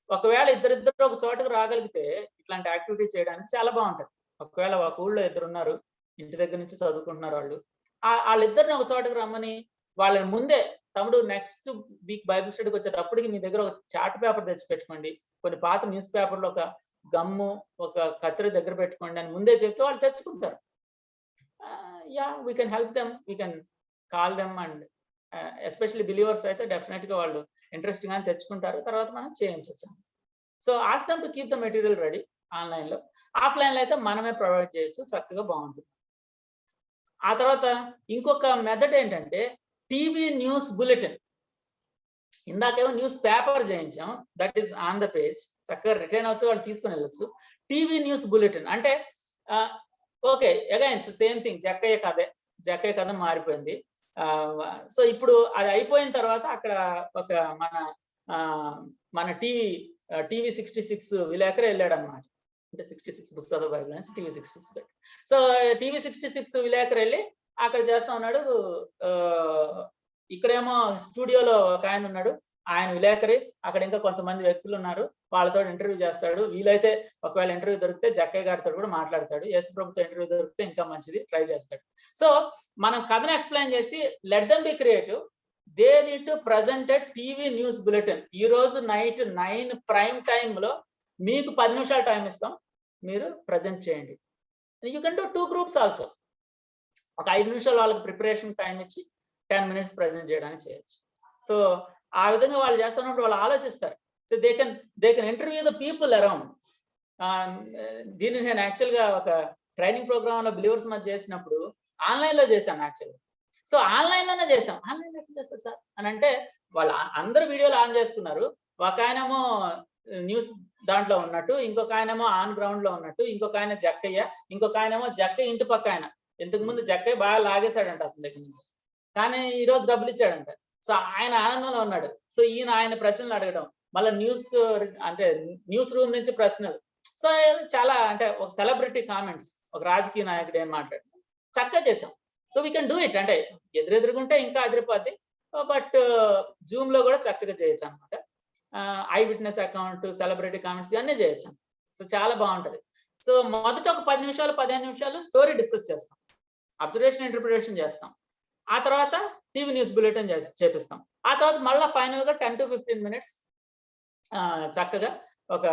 ఒకవేళ ఇద్దరిద్దరు ఒక చోటకు రాగలిగితే ఇట్లాంటి యాక్టివిటీ చేయడానికి చాలా బాగుంటది. ఒకవేళ ఒక ఊళ్ళో ఇద్దరున్నారు, ఇంటి దగ్గర నుంచి చదువుకుంటున్నారు, వాళ్ళిద్దరిని ఒక చోటకు రమ్మని వాళ్ళని ముందే, తమ్ముడు నెక్స్ట్ వీక్ బైబిల్ స్టడీకి వచ్చేటప్పటికి మీ దగ్గర ఒక చార్ట్ పేపర్ తెచ్చి పెట్టుకోండి, కొన్ని పాత న్యూస్ పేపర్లో ఒక గమ్ము, ఒక కత్తిరి దగ్గర పెట్టుకోండి అని ముందే చెప్తే వాళ్ళు తెచ్చుకుంటారు. Yeah, we can help them, we can call them, and especially believers అయితే డెఫినెట్ గా వాళ్ళు ఇంట్రెస్టింగ్ గా తెచ్చుకుంటారు. తర్వాత మనం చేయించవచ్చు. So ask them to keep the material ready. Online లో, ఆఫ్లైన్ లో అయితే మనమే ప్రొవైడ్ చేయొచ్చు, చక్కగా బాగుంటుంది. ఆ తర్వాత ఇంకొక మెథడ్ ఏంటంటే టీవీ న్యూస్ బులెటిన్. ఇందాకేమో న్యూస్ పేపర్ చేయించాం, that is on the page, చక్కగా రిటైన్ అవుతే వాళ్ళు తీసుకుని వెళ్ళొచ్చు. టీవీ న్యూస్ బులెటిన్ అంటే okay, again same thing, Jakkayya కథ మారిపోయింది. సో ఇప్పుడు అది అయిపోయిన తర్వాత అక్కడ ఒక మన టీవీ 66 విలేకరు వెళ్ళాడు అనమాట. అంటే 66 బుక్స్ ఆఫ్ ద బైబిల్ అని టీవీ 66. సో టీవీ 66 విలేకరు వెళ్ళి అక్కడ చేస్తా ఉన్నాడు. ఇక్కడేమో స్టూడియోలో ఒక ఆయన ఉన్నాడు, ఆయన విలేకరి, అక్కడ ఇంకా కొంతమంది వ్యక్తులు ఉన్నారు, వాళ్ళతో ఇంటర్వ్యూ చేస్తాడు. వీలైతే ఒకవేళ ఇంటర్వ్యూ దొరికితే జక్కయ్య గారితో కూడా మాట్లాడతాడు. యేసు ప్రభుతో ఇంటర్వ్యూ దొరికితే ఇంకా మంచిది, ట్రై చేస్తాడు. సో మనం కథను ఎక్స్ప్లెయిన్ చేసి let them be creative. They need to present TV news bulletin. ఈ రోజు నైట్ 9 ప్రైమ్ టైమ్ లో మీకు 10 నిమిషాలు టైం ఇస్తాం, మీరు ప్రజెంట్ చేయండి. You can do 2 groups also. ఒక 5 నిమిషాలు వాళ్ళకి ప్రిపరేషన్ టైం ఇచ్చి 10 మినిట్స్ ప్రజెంట్ చేయడానికి చేయొచ్చు. సో ఆ విధంగా వాళ్ళు చేస్తున్నప్పుడు వాళ్ళు ఆలోచిస్తారు. So they can interview the people around. దీన్ని నేను యాక్చువల్గా ఒక ట్రైనింగ్ ప్రోగ్రామ్ లో బిలీవర్స్ మధ్య చేసినప్పుడు ఆన్లైన్ లో చేశాను యాక్చువల్గా. సో ఆన్లైన్ లోనే చేసాం. ఆన్లైన్ లో ఎట్లా చేస్తారు సార్ అని అంటే, వాళ్ళు అందరూ వీడియోలు ఆన్ చేసుకున్నారు. ఒక ఆయనేమో న్యూస్ దాంట్లో ఉన్నట్టు, ఇంకొక ఆయనేమో ఆన్ గ్రౌండ్ లో ఉన్నట్టు, ఇంకొక ఆయన జక్కయ్య, ఇంకొక ఆయనేమో జక్కయ్య ఇంటి పక్క ఆయన. ఇంతకు ముందు జక్కయ్య బాగా లాగేశాడంట అతని దగ్గర నుంచి, కానీ ఈ రోజు డబ్బులు ఇచ్చాడంట. సో ఆయన ఆనందంలో ఉన్నాడు. సో ఈయన ఆయన ప్రశ్నలు అడగడం, మళ్ళీ అంటే న్యూస్ రూమ్ నుంచి ప్రశ్నలు. సో చాలా అంటే ఒక సెలబ్రిటీ కామెంట్స్, ఒక రాజకీయ నాయకుడు ఏం మాట్లాడు చక్కగా చేసాం. So we can do it. అంటే ఎదురెదురుకుంటే ఇంకా అదిరిపోద్ది, బట్ జూమ్ లో కూడా చక్కగా చేయొచ్చు అనమాట. I witness account, celebrity comments ఇవన్నీ చేయొచ్చు. సో చాలా బాగుంటది. సో మొదట ఒక 10 నిమిషాలు 15 నిమిషాలు స్టోరీ డిస్కస్ చేస్తాం, అబ్జర్వేషన్ ఇంటర్ప్రిటేషన్ చేస్తాం. ఆ తర్వాత టీవీ న్యూస్ బులెటిన్ చేపిస్తాం. ఆ తర్వాత మళ్ళీ ఫైనల్ గా 10 to 15 minutes చక్కగా ఒక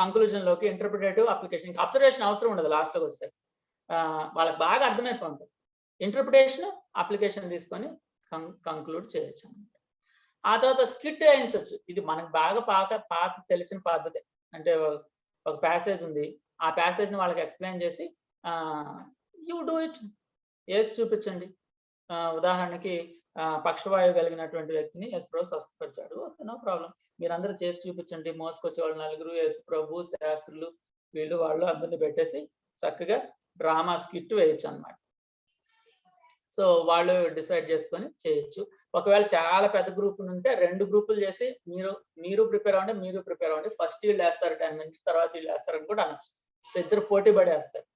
కంక్లూజన్ లోకి ఇంటర్ప్రిటేటివ్ అప్లికేషన్. ఇంకా అబ్జర్వేషన్ అవసరం ఉండదు లాస్ట్ లోకి వస్తే, వాళ్ళకి బాగా అర్థమైపోతుంది. ఇంటర్ప్రిటేషన్ అప్లికేషన్ తీసుకొని కంక్లూడ్ చేయొచ్చు అనమాట. ఆ తర్వాత స్కిట్ వేయించవచ్చు. ఇది మనకు బాగా పాత తెలిసిన పద్ధతి. అంటే ఒక ప్యాసేజ్ ఉంది, ఆ ప్యాసేజ్ ని వాళ్ళకి ఎక్స్ప్లెయిన్ చేసి యూ డూ ఇట్, వేసి చూపించండి. ఉదాహరణకి పక్షవాయువు కలిగినటువంటి వ్యక్తిని యేసుప్రభు స్వస్థపరిచాడు, ఓకే నో ప్రాబ్లం, మీరందరూ చేసి చూపించండి. మోసుకొచ్చే వాళ్ళు 4, యేసుప్రభు, శాస్త్రులు, వీళ్ళు వాళ్ళు అందరిని పెట్టేసి చక్కగా డ్రామా స్కిట్ వేయచ్చు అన్నమాట. సో వాళ్ళు డిసైడ్ చేసుకొని చేయొచ్చు. ఒకవేళ చాలా పెద్ద గ్రూప్ ఉంటే 2 గ్రూపులు చేసి మీరు ప్రిపేర్ అవ్వండి, మీరు ప్రిపేర్ అవ్వండి, ఫస్ట్ వీళ్ళు వేస్తారు 10 minutes, తర్వాత వీళ్ళు వేస్తారని కూడా అనొచ్చు. సో ఇద్దరు పోటీ పడేస్తారు.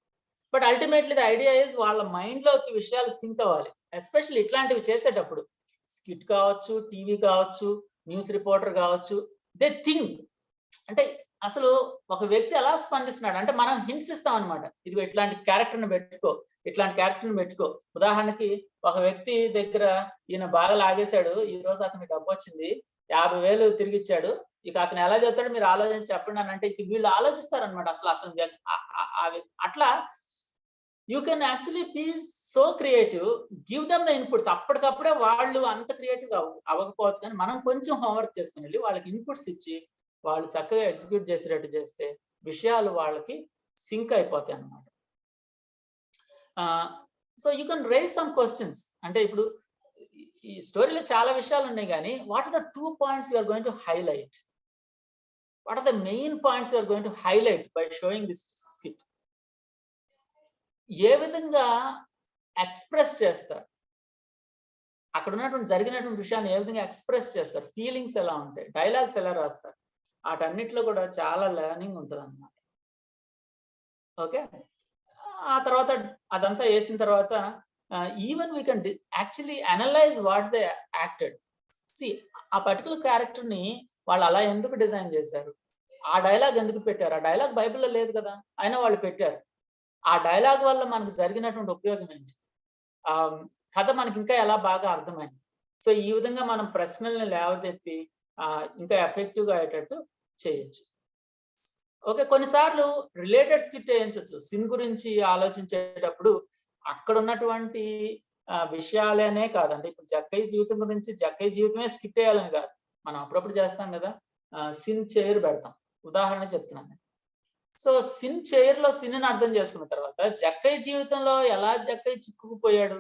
But ultimately the idea is వాళ్ళ మైండ్ లోకి విషయాలు సింక్ అవ్వాలి. ఎస్పెషల్లీ ఇట్లాంటివి చేసేటప్పుడు, స్కిట్ కావచ్చు, టీవీ కావచ్చు, న్యూస్ రిపోర్టర్ కావచ్చు, దే థింక్. అంటే అసలు ఒక వ్యక్తి ఎలా స్పందిస్తున్నాడు అంటే మనం హింట్స్ ఇస్తాం అనమాట. ఇదిగో ఇట్లాంటి క్యారెక్టర్ని పెట్టుకో, ఇట్లాంటి క్యారెక్టర్ని పెట్టుకో. ఉదాహరణకి ఒక వ్యక్తి దగ్గర ఈయన బాగా లాగేశాడు, ఈ రోజు అతనికి డబ్బు వచ్చింది, 50,000 తిరిగి ఇచ్చాడు, ఇక అతను ఎలా చెప్తాడు మీరు ఆలోచించి చెప్పండి అని అంటే ఇక వీళ్ళు ఆలోచిస్తారనమాట. అసలు అతను అట్లా you can actually be so creative, give them the inputs. అప్పటికప్పుడే వాళ్ళు అంత క్రియేటివ్ అవ్వకపోవచ్చు, కానీ మనం కొంచెం హోంవర్క్ చేసుకుని వెళ్ళి వాళ్ళకి ఇన్పుట్స్ ఇచ్చి వాళ్ళు చక్కగా ఎగ్జిక్యూట్ చేసేటట్టు చేస్తే విషయాలు వాళ్ళకి సింక్ అయిపోతాయి అన్నమాట. So you can raise some questions. అంటే ఇప్పుడు ఈ స్టోరీలో చాలా విషయాలు ఉన్నాయి, కానీ what are the 2 points you are going to highlight? What are the main points you are going to highlight by showing this skit? ఏ విధంగా ఎక్స్ప్రెస్ చేస్తారు, అక్కడ ఉన్నటువంటి జరిగినటువంటి విషయాన్ని ఏ విధంగా ఎక్స్ప్రెస్ చేస్తారు, ఫీలింగ్స్ ఎలా ఉంటాయి, డైలాగ్స్ ఎలా రాస్తారు, వాటన్నిటిలో కూడా చాలా లెర్నింగ్ ఉంటుంది అన్నమాట. ఓకే, ఆ తర్వాత అదంతా వేసిన తర్వాత even we can actually analyse what they acted. See ఆ పర్టికులర్ క్యారెక్టర్ ని వాళ్ళు అలా ఎందుకు డిజైన్ చేశారు, ఆ డైలాగ్ ఎందుకు పెట్టారు, ఆ డైలాగ్ బైబిల్లో లేదు కదా అయినా వాళ్ళు పెట్టారు. ఆ డైలాగ్ వల్ల మనకు జరిగినటువంటి ఉపయోగం ఏంటి, కథ మనకి ఇంకా ఎలా బాగా అర్థమైంది. సో ఈ విధంగా మనం ప్రశ్నల్ని లేవనెత్తి ఇంకా ఎఫెక్టివ్ గా అయ్యేటట్టు చేయొచ్చు. ఓకే, కొన్నిసార్లు రిలేటెడ్ స్కిట్ వేయించవచ్చు. సిన్ గురించి ఆలోచించేటప్పుడు అక్కడ ఉన్నటువంటి విషయాలనే కాదండి, ఇప్పుడు జక్కయ్య జీవితం గురించి జక్కయ్య జీవితమే స్కిట్ వేయాలని కాదు, మనం అప్పుడప్పుడు చేస్తాం కదా, సిన్ చైర్ పెడతాం, ఉదాహరణ చెప్తున్నాను. సో సిన్ చైర్ లో సిన్ అర్థం చేసుకున్న తర్వాత జక్కయ్య జీవితంలో ఎలా జక్కయ్య చిక్కుకుపోయాడు,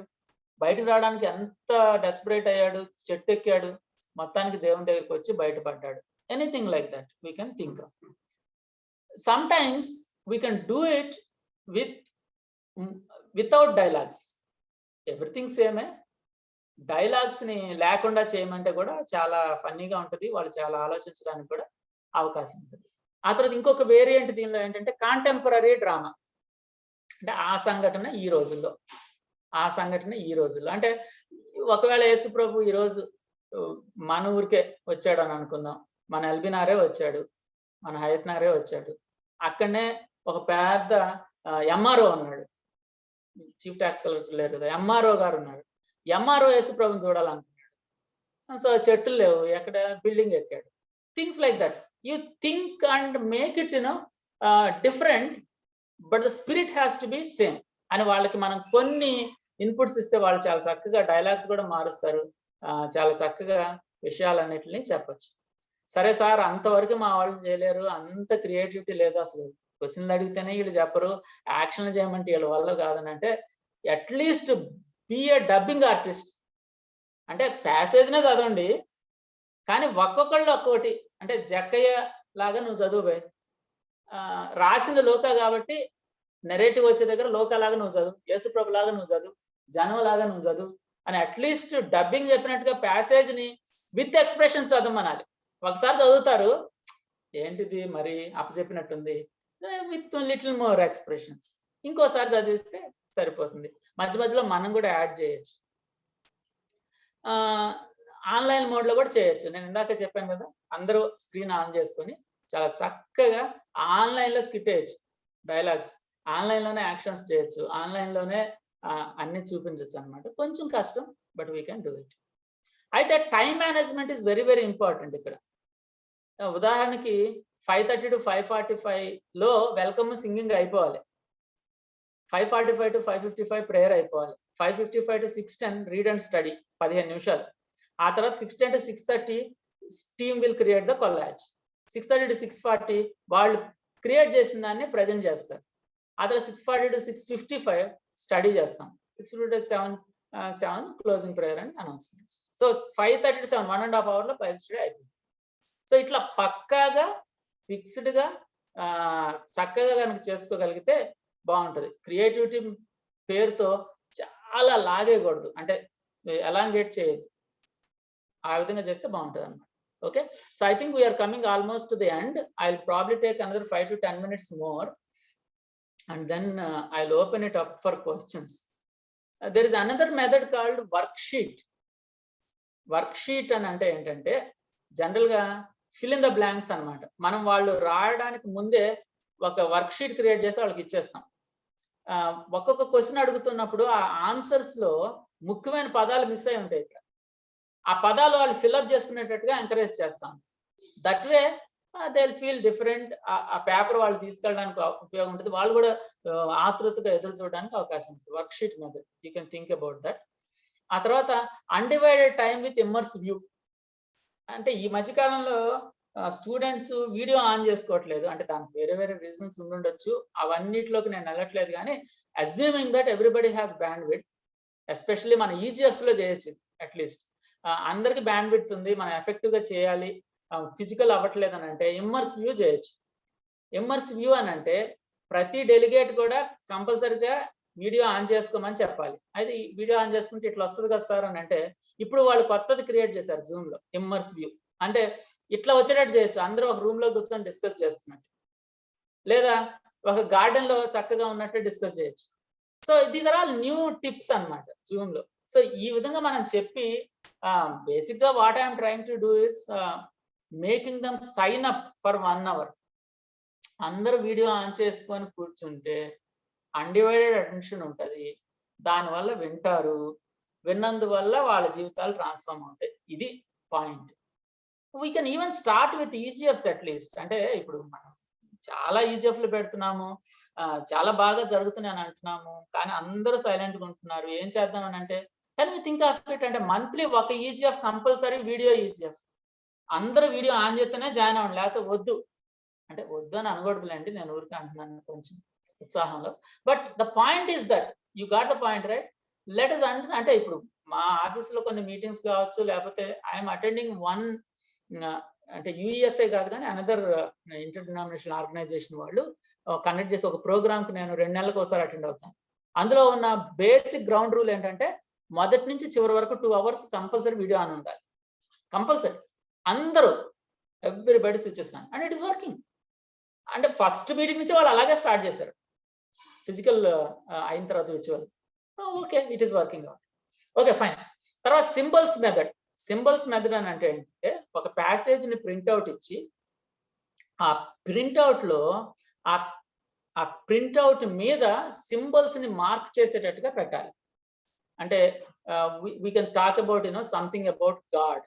బయటకు రావడానికి ఎంత డెస్పరేట్ అయ్యాడు, చెట్టు ఎక్కాడు, మొత్తానికి దేవుని దగ్గరికి వచ్చి బయటపడ్డాడు. Anything like that we can think of. Sometimes we can do it without dialogues. Everything సేమే, డైలాగ్స్ ని లేకుండా చేయమంటే కూడా చాలా ఫన్నీగా ఉంటుంది, వాళ్ళు చాలా ఆలోచించడానికి కూడా అవకాశం ఉంటుంది. ఆ తర్వాత ఇంకొక వేరియంట్ దీనిలో ఏంటంటే కాంటెంపరీ డ్రామా. అంటే ఆ సంఘటన ఈ రోజుల్లో, ఆ సంఘటన ఈ రోజుల్లో. అంటే ఒకవేళ యేసుప్రభు ఈరోజు మన ఊరికే వచ్చాడు అని అనుకుందాం, మన ఎల్బినారే వచ్చాడు, మన హయత్నారే వచ్చాడు, అక్కడనే ఒక పెద్ద ఎంఆర్ఓ ఉన్నాడు, చీఫ్ ట్యాక్స్ కలెక్టర్ లేరు కదా, ఎంఆర్ఓ గారు ఉన్నారు. ఎంఆర్ఓ యేసుప్రభుని చూడాలనుకున్నాడు, సో చెట్లు లేవు, ఎక్కడ బిల్డింగ్ ఎక్కాడు. Things like that you think and make it different, but the spirit has to be same అని వాళ్ళకి మనం కొన్ని ఇన్పుట్స్ ఇస్తే వాళ్ళు చాలా చక్కగా డైలాగ్స్ కూడా మారుస్తారు, చాలా చక్కగా విషయాలన్నిటిని చెప్పచ్చు. సరే సార్ అంతవరకు మా వాళ్ళు చేయలేరు, అంత క్రియేటివిటీ లేదు, అసలు క్వశ్చన్లు అడిగితేనే వీళ్ళు చెప్పరు, యాక్షన్లు చేయమంటే వీళ్ళ వల్ల కాదని అంటే at least be a dubbing artist. అంటే ప్యాసేజ్నే చదవండి, కానీ ఒక్కొక్కళ్ళు ఒక్కొక్కటి. అంటే జక్కయ్య లాగా నువ్వు చదువు బే, రాసింది లోకా కాబట్టి నెరేటివ్ వచ్చే దగ్గర లోకా లాగా నువ్వు చదువు, యేసుప్రభు లాగా నువ్వు చదువు, జనం లాగా నువ్వు చదువు అని అట్లీస్ట్ డబ్బింగ్ చెప్పినట్టుగా ప్యాసేజ్ ని విత్ ఎక్స్ప్రెషన్ చదవమనాలి. ఒకసారి చదువుతారు, ఏంటిది మరి అప్పచెప్పినట్టుంది, విత్ లిటిల్ మోర్ ఎక్స్ప్రెషన్స్ ఇంకోసారి చదివిస్తే సరిపోతుంది. మధ్య మధ్యలో మనం కూడా యాడ్ చేయొచ్చు. ఆన్లైన్ మోడ్ లో కూడా చేయొచ్చు. నేను ఇందాక చెప్పాను కదా, అందరూ స్క్రీన్ ఆన్ చేసుకొని చాలా చక్కగా ఆన్లైన్ లో స్కిట్ చేయొచ్చు, డైలాగ్స్ ఆన్లైన్ లోనే యాక్షన్స్ చేయొచ్చు, ఆన్లైన్ లోనే అన్ని చూపించవచ్చు అనమాట. కొంచెం కష్టం, but we can do it. అయితే time management is very very important ఇక్కడ. ఉదాహరణకి 5:30 to 5:45 లో వెల్కమ్ సింగింగ్ అయిపోవాలి, 5:45 to 5:55 ప్రేయర్ అయిపోవాలి, 5:55 to 6:10 రీడ్ అండ్ స్టడీ 15 నిమిషాలు. ఆ తర్వాత 6:10 to 6:30 team will create the collage, 6:30 to 6:40 వాళ్ళు క్రియేట్ చేసిన దాన్ని ప్రజెంట్ చేస్తారు. ఆ తర్వాత 6:40 to 6:55 స్టడీ చేస్తాం, 6:50 to 7 closing prayer and announcements. So 5:30 to 7 1.5 hours లో బైబిల్ స్టడీ అయిపోయింది. సో ఇట్లా పక్కాగా ఫిక్స్డ్ గా చక్కగా కనుక చేసుకోగలిగితే బాగుంటది. క్రియేటివిటీ పేరుతో చాలా లాగేయకూడదు, అంటే ఎలాంగేట్ చేయదు, ఆ విధంగా చేస్తే బాగుంటుంది అన్నమాట. Okay, so I think we're coming almost to the end. I will probably take another 5 to 10 minutes more and then I'll open it up for questions. There is another method called worksheet. Worksheet అని అంటే ఏంటంటే general గా fill in the blanks అన్నమాట. మనం వాళ్ళు రాయడానికి ముందే ఒక వర్క్ షీట్ క్రియేట్ చేసి వాళ్ళకి ఇచ్చేస్తాం. ఒక్కొక్క క్వశ్చన్ అడుగుతున్నప్పుడు ఆ ఆన్సర్స్ లో ముఖ్యమైన పదాలు మిస్ అయి ఉంటాయి. ఇక్కడ ఆ పదాలు వాళ్ళు ఫిల్అప్ చేసుకునేటట్టుగా ఎంకరేజ్ చేస్తాం. That way they will feel different. ఆ పేపర్ వాళ్ళు తీసుకెళ్ళడానికి ఉపయోగం ఉంటుంది, వాళ్ళు కూడా ఆతృతగా ఎదురు చూడడానికి అవకాశం ఉంటుంది. Work sheet method, you can think about that. ఆ తర్వాత undivided time with immerse view. అంటే ఈ మధ్యకాలంలో స్టూడెంట్స్ వీడియో ఆన్ చేసుకోవట్లేదు, అంటే దానికి వేరే వేరే రీజన్స్ ఉండుండొచ్చు, అవన్నిటిలోకి నేను వెళ్ళట్లేదు. కానీ assuming that everybody has band width, especially మన ఈజీఎఫ్స్ లో చేయొచ్చు. అట్లీస్ట్ అందరికి బ్యాండ్ విడ్త్ ఉంది, మనం ఎఫెక్టివ్ గా చేయాలి, ఫిజికల్ అవ్వట్లేదు అని అంటే ఇమ్మర్స్ వ్యూ చేయొచ్చు. ఇమ్మర్స్ వ్యూ అని అంటే ప్రతి డెలిగేట్ కూడా కంపల్సరిగా వీడియో ఆన్ చేసుకోమని చెప్పాలి. అయితే ఈ వీడియో ఆన్ చేసుకుంటే ఇట్లా వస్తుంది కదా సార్ అని అంటే, ఇప్పుడు వాళ్ళు కొత్తది క్రియేట్ చేశారు జూమ్ లో, ఇమ్మర్స్ వ్యూ. అంటే ఇట్లా వచ్చేటట్టు చేయొచ్చు, అందరూ ఒక రూమ్ లో కూర్చొని డిస్కస్ చేస్తున్నట్టు, లేదా ఒక గార్డెన్ లో చక్కగా ఉన్నట్టు డిస్కస్ చేయొచ్చు. So these are all new tips అన్నమాట జూమ్ లో. సో ఈ విధంగా మనం చెప్పి బేసిక్ గా what I'm trying to do is making them sign up for 1 hour. అందరూ వీడియో ఆన్ చేసుకొని కూర్చుంటే అన్డివైడెడ్ అటెన్షన్ ఉంటుంది, దానివల్ల వింటారు, విన్నందువల్ల వాళ్ళ జీవితాలు ట్రాన్స్ఫార్మ్ అవుతాయి. ఇది point. We can even start with EGFs at least. అంటే ఇప్పుడు మనం చాలా ఈజీఎఫ్లు పెడుతున్నాము, చాలా బాగా జరుగుతున్నాయి అని అంటున్నాము, కానీ అందరూ సైలెంట్ గా ఉంటున్నారు. ఏం చేద్దామని అంటే, కానీ వీ థింక్ ఆఫ్ ఇట్ అంటే మంత్లీ ఒక ఈజీఎఫ్ కంపల్సరీ, వీడియో ఈజీఎఫ్. అందరూ వీడియో ఆన్ చేస్తేనే జాయిన్ అవ్వండి, లేకపోతే వద్దు. అంటే వద్దు అని అనకూడదులేండి, నేను ఊరికే అంటున్నాను కొంచెం ఉత్సాహంలో. But the point is that you got the point right. Let us understand. అంటే ఇప్పుడు మా ఆఫీస్ లో కొన్ని మీటింగ్స్ కావచ్చు, లేకపోతే ఐఎమ్ అటెండింగ్ వన్, అంటే యుఎస్ఏ కాదు కానీ అనదర్ ఇంటర్ డినామినేషనల్ ఆర్గనైజేషన్ వాళ్ళు కండక్ట్ చేసే ఒక ప్రోగ్రామ్ కి నేను 2 నెలలకు ఒకసారి అటెండ్ అవుతాను. అందులో ఉన్న బేసిక్ గ్రౌండ్ రూల్ ఏంటంటే మొదటి నుంచి చివరి వరకు 2 hours కంపల్సరీ వీడియో ఆన్ ఉండాలి, కంపల్సరీ. అందరూ everybody switches on and it is working. అంటే ఫస్ట్ మీటింగ్ నుంచి వాళ్ళు అలాగే స్టార్ట్ చేశారు, ఫిజికల్ అయిన తర్వాత విచువల్. Okay, it is working out. Okay, fine. తర్వాత సింబల్స్ మెథడ్. సింబల్స్ మెథడ్ అని అంటే ఏంటంటే ఒక ప్యాసేజ్ ని ప్రింట్అవుట్ ఇచ్చి ఆ ప్రింట్అవుట్ లో ఆ ప్రింట్అవుట్ మీద సింబల్స్ ని మార్క్ చేసేటట్టుగా పెట్టాలి. అంటే we can talk about something about God,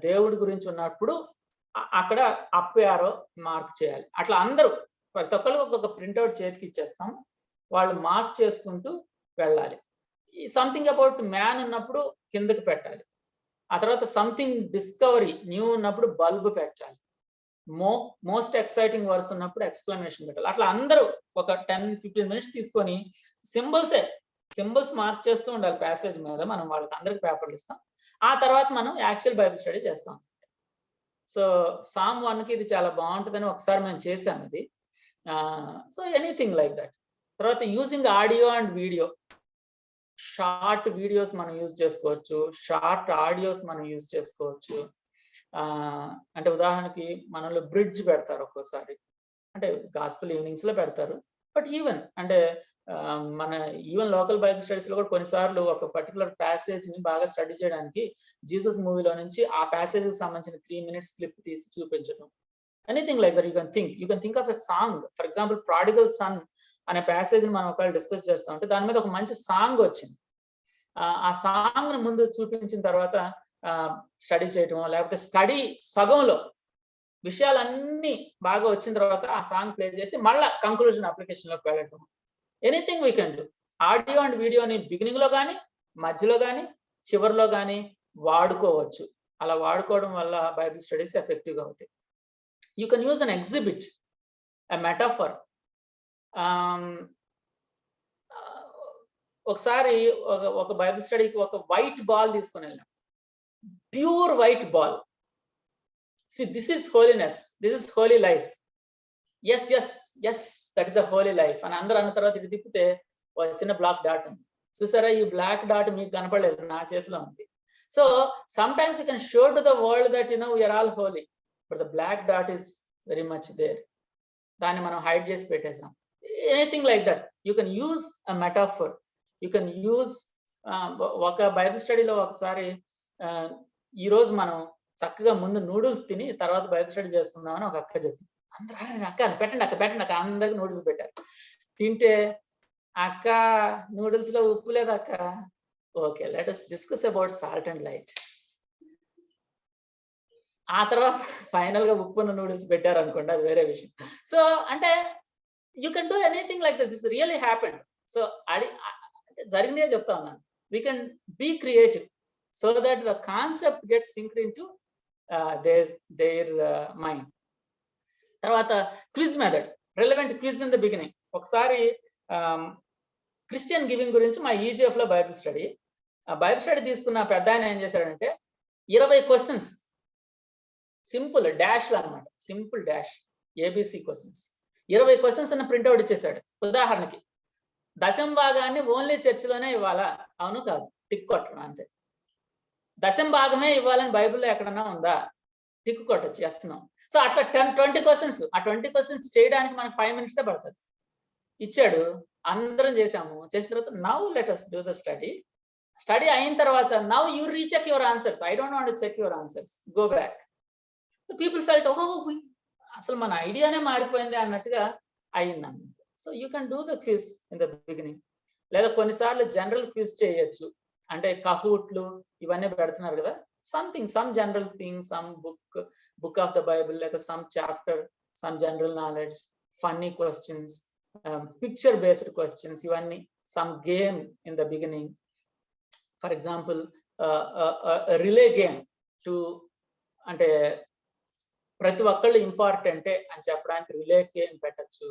దేవుడి గురించి ఉన్నప్పుడు అక్కడ అప్ యారో మార్క్ చేయాలి. అట్లా అందరూ ప్రతి ఒక్కరికి ఒక్కొక్క ప్రింట్అవుట్ చేతికి ఇచ్చేస్తాం, వాళ్ళు మార్క్ చేసుకుంటూ వెళ్ళాలి. సంథింగ్ అబౌట్ మ్యాన్ ఉన్నప్పుడు కిందకి పెట్టాలి. ఆ తర్వాత సంథింగ్ డిస్కవరీ న్యూ ఉన్నప్పుడు బల్బ్ పెట్టాలి. మోస్ట్ ఎక్సైటింగ్ వర్డ్స్ ఉన్నప్పుడు ఎక్స్క్లమేషన్ పెట్టాలి. అట్లా అందరూ ఒక 10-15 minutes తీసుకొని సింబల్స్ మార్క్ చేస్తూ ఉండాలి ప్యాసేజ్ మీద. మనం వాళ్ళకి అందరికి పేపర్లు ఇస్తాం. ఆ తర్వాత మనం యాక్చువల్ బైబిల్ స్టడీ చేస్తాం. సో సామ్ 1కి ఇది చాలా బాగుంటుందని ఒకసారి మేము చేసాం ఇది. So anything like that. తర్వాత using audio and video, short videos మనం యూజ్ చేసుకోవచ్చు, షార్ట్ ఆడియోస్ మనం యూజ్ చేసుకోవచ్చు. అంటే ఉదాహరణకి మనలో బ్రిడ్జ్ పెడతారు ఒక్కోసారి, అంటే గాస్పెల్ ఈవినింగ్స్ లో పెడతారు. బట్ ఈవెన్ అంటే మన ఈవెన్ లోకల్ బైబిల్ స్టడీస్ లో కూడా కొన్నిసార్లు ఒక పర్టికులర్ ప్యాసేజ్ ని బాగా స్టడీ చేయడానికి జీసస్ మూవీలో నుంచి ఆ ప్యాసేజ్ కి సంబంధించిన 3 minutes క్లిప్ తీసి చూపించడం. Anything like that. You can think of a song. For example prodigal sun అనే ప్యాసేజ్ ని మనం ఒకవేళ డిస్కస్ చేస్తాం అంటే దాని మీద ఒక మంచి సాంగ్ వచ్చింది. ఆ సాంగ్ ని ముందు చూపించిన తర్వాత స్టడీ చేయటం, లేకపోతే స్టడీ సగంలో విషయాలన్నీ బాగా వచ్చిన తర్వాత ఆ సాంగ్ ప్లే చేసి మళ్ళా కంక్లూజన్ అప్లికేషన్ లోకి వెళ్ళటం. Anything we can do. Audio and వీడియోని బిగినింగ్ లో కానీ, మధ్యలో కానీ, చివరిలో కానీ వాడుకోవచ్చు. అలా వాడుకోవడం వల్ల బైబిల్ స్టడీస్ ఎఫెక్టివ్ గా అవుతాయి. You can use an exhibit, a metaphor. ఒకసారి ఒక బైబిల్ స్టడీకి ఒక వైట్ బాల్ తీసుకుని వెళ్ళాం, pure white ball. See, this is holiness, this is holy life. Yes, yes, yes, that is a holy life. అని అందరూ అన్న తర్వాత ఇది తిప్పితే ఒక చిన్న బ్లాక్ డాట్ ఉంది. చూసారా, ఈ బ్లాక్ డాట్ మీకు కనపడలేదు, నా చేతిలో ఉంది. So sometimes you can show to the world that we're all holy, but the black dot is very much there. దాన్ని మనం హైడ్ చేసి పెట్టేసాం. Anything like that. You can use a metaphor. You can use ఒక Bible స్టడీలో ఒకసారి ఈ రోజు మనం చక్కగా ముందు నూడిల్స్ తిని తర్వాత బైబిల్ స్టడీ చేసుకుందామని ఒక అక్క చెప్పింది. అందరూ అక్క పెట్టండి అక్క పెట్టండి అక్క, అందరికి నూడిల్స్ పెట్టారు. తింటే అక్క నూడిల్స్ లో ఉప్పు లేదు అక్క. Okay, let us discuss about salt and light. ఆ తర్వాత ఫైనల్ గా ఉప్పున్న నూడిల్స్ పెట్టారు అనుకోండి, అది వేరే విషయం. సో అంటే you can do anything like this really happened. So అది జరిగినదే చెప్తా ఉన్నాను. We can be creative so that the concept gets synced into their mind. తర్వాత quiz method, relevant quiz in the beginning. ఒకసారి క్రిస్టియన్ గివింగ్ గురించి మా EGF లో Bible study తీసుకున్న పెద్ద ఆయన ఏం చేశాడంటే 20 క్వశ్చన్స్, సింపుల్ డాష్లు అనమాట, simple dash ABC questions, 20 questions అన్న ప్రింట్అవుట్ ఇచ్చేసాడు. ఉదాహరణకి, దశం భాగాన్ని ఓన్లీ చర్చిలోనే ఇవ్వాలా? అవును కాదు, టిక్ కొట్టడం అంతే. దశం భాగమే ఇవ్వాలని బైబిల్లో ఎక్కడన్నా ఉందా? టిక్ కొట్టచ్చు, చేస్తున్నాం. సో అట్లా 20 క్వశ్చన్స్. ఆ 20 క్వశ్చన్స్ చేయడానికి మనకు 5 minutes పడుతుంది. ఇచ్చాడు, అందరం చేసాము. చేసిన తర్వాత now let us do the study అయిన తర్వాత now you recheck your answers. I don't want to check your answers, go back. People felt, అసలు మన ఐడియానే మారిపోయింది అన్నట్టుగా అయిందన్నమాట. So you can do the quiz in the beginning. లేదా కొన్నిసార్లు జనరల్ క్విజ్ చేయొచ్చు, అంటే కహూట్లు ఇవన్నీ పెడుతున్నారు కదా. Some general thing, some book of the Bible, లేదా some chapter, some general knowledge, funny questions, picture based questions, ఇవన్నీ. Some game in the beginning. For example relay game too, అంటే ప్రతి ఒక్కళ్ళు ఇంపార్టెంటే అని చెప్పడానికి రిలే గేమ్ పెట్టచ్చు,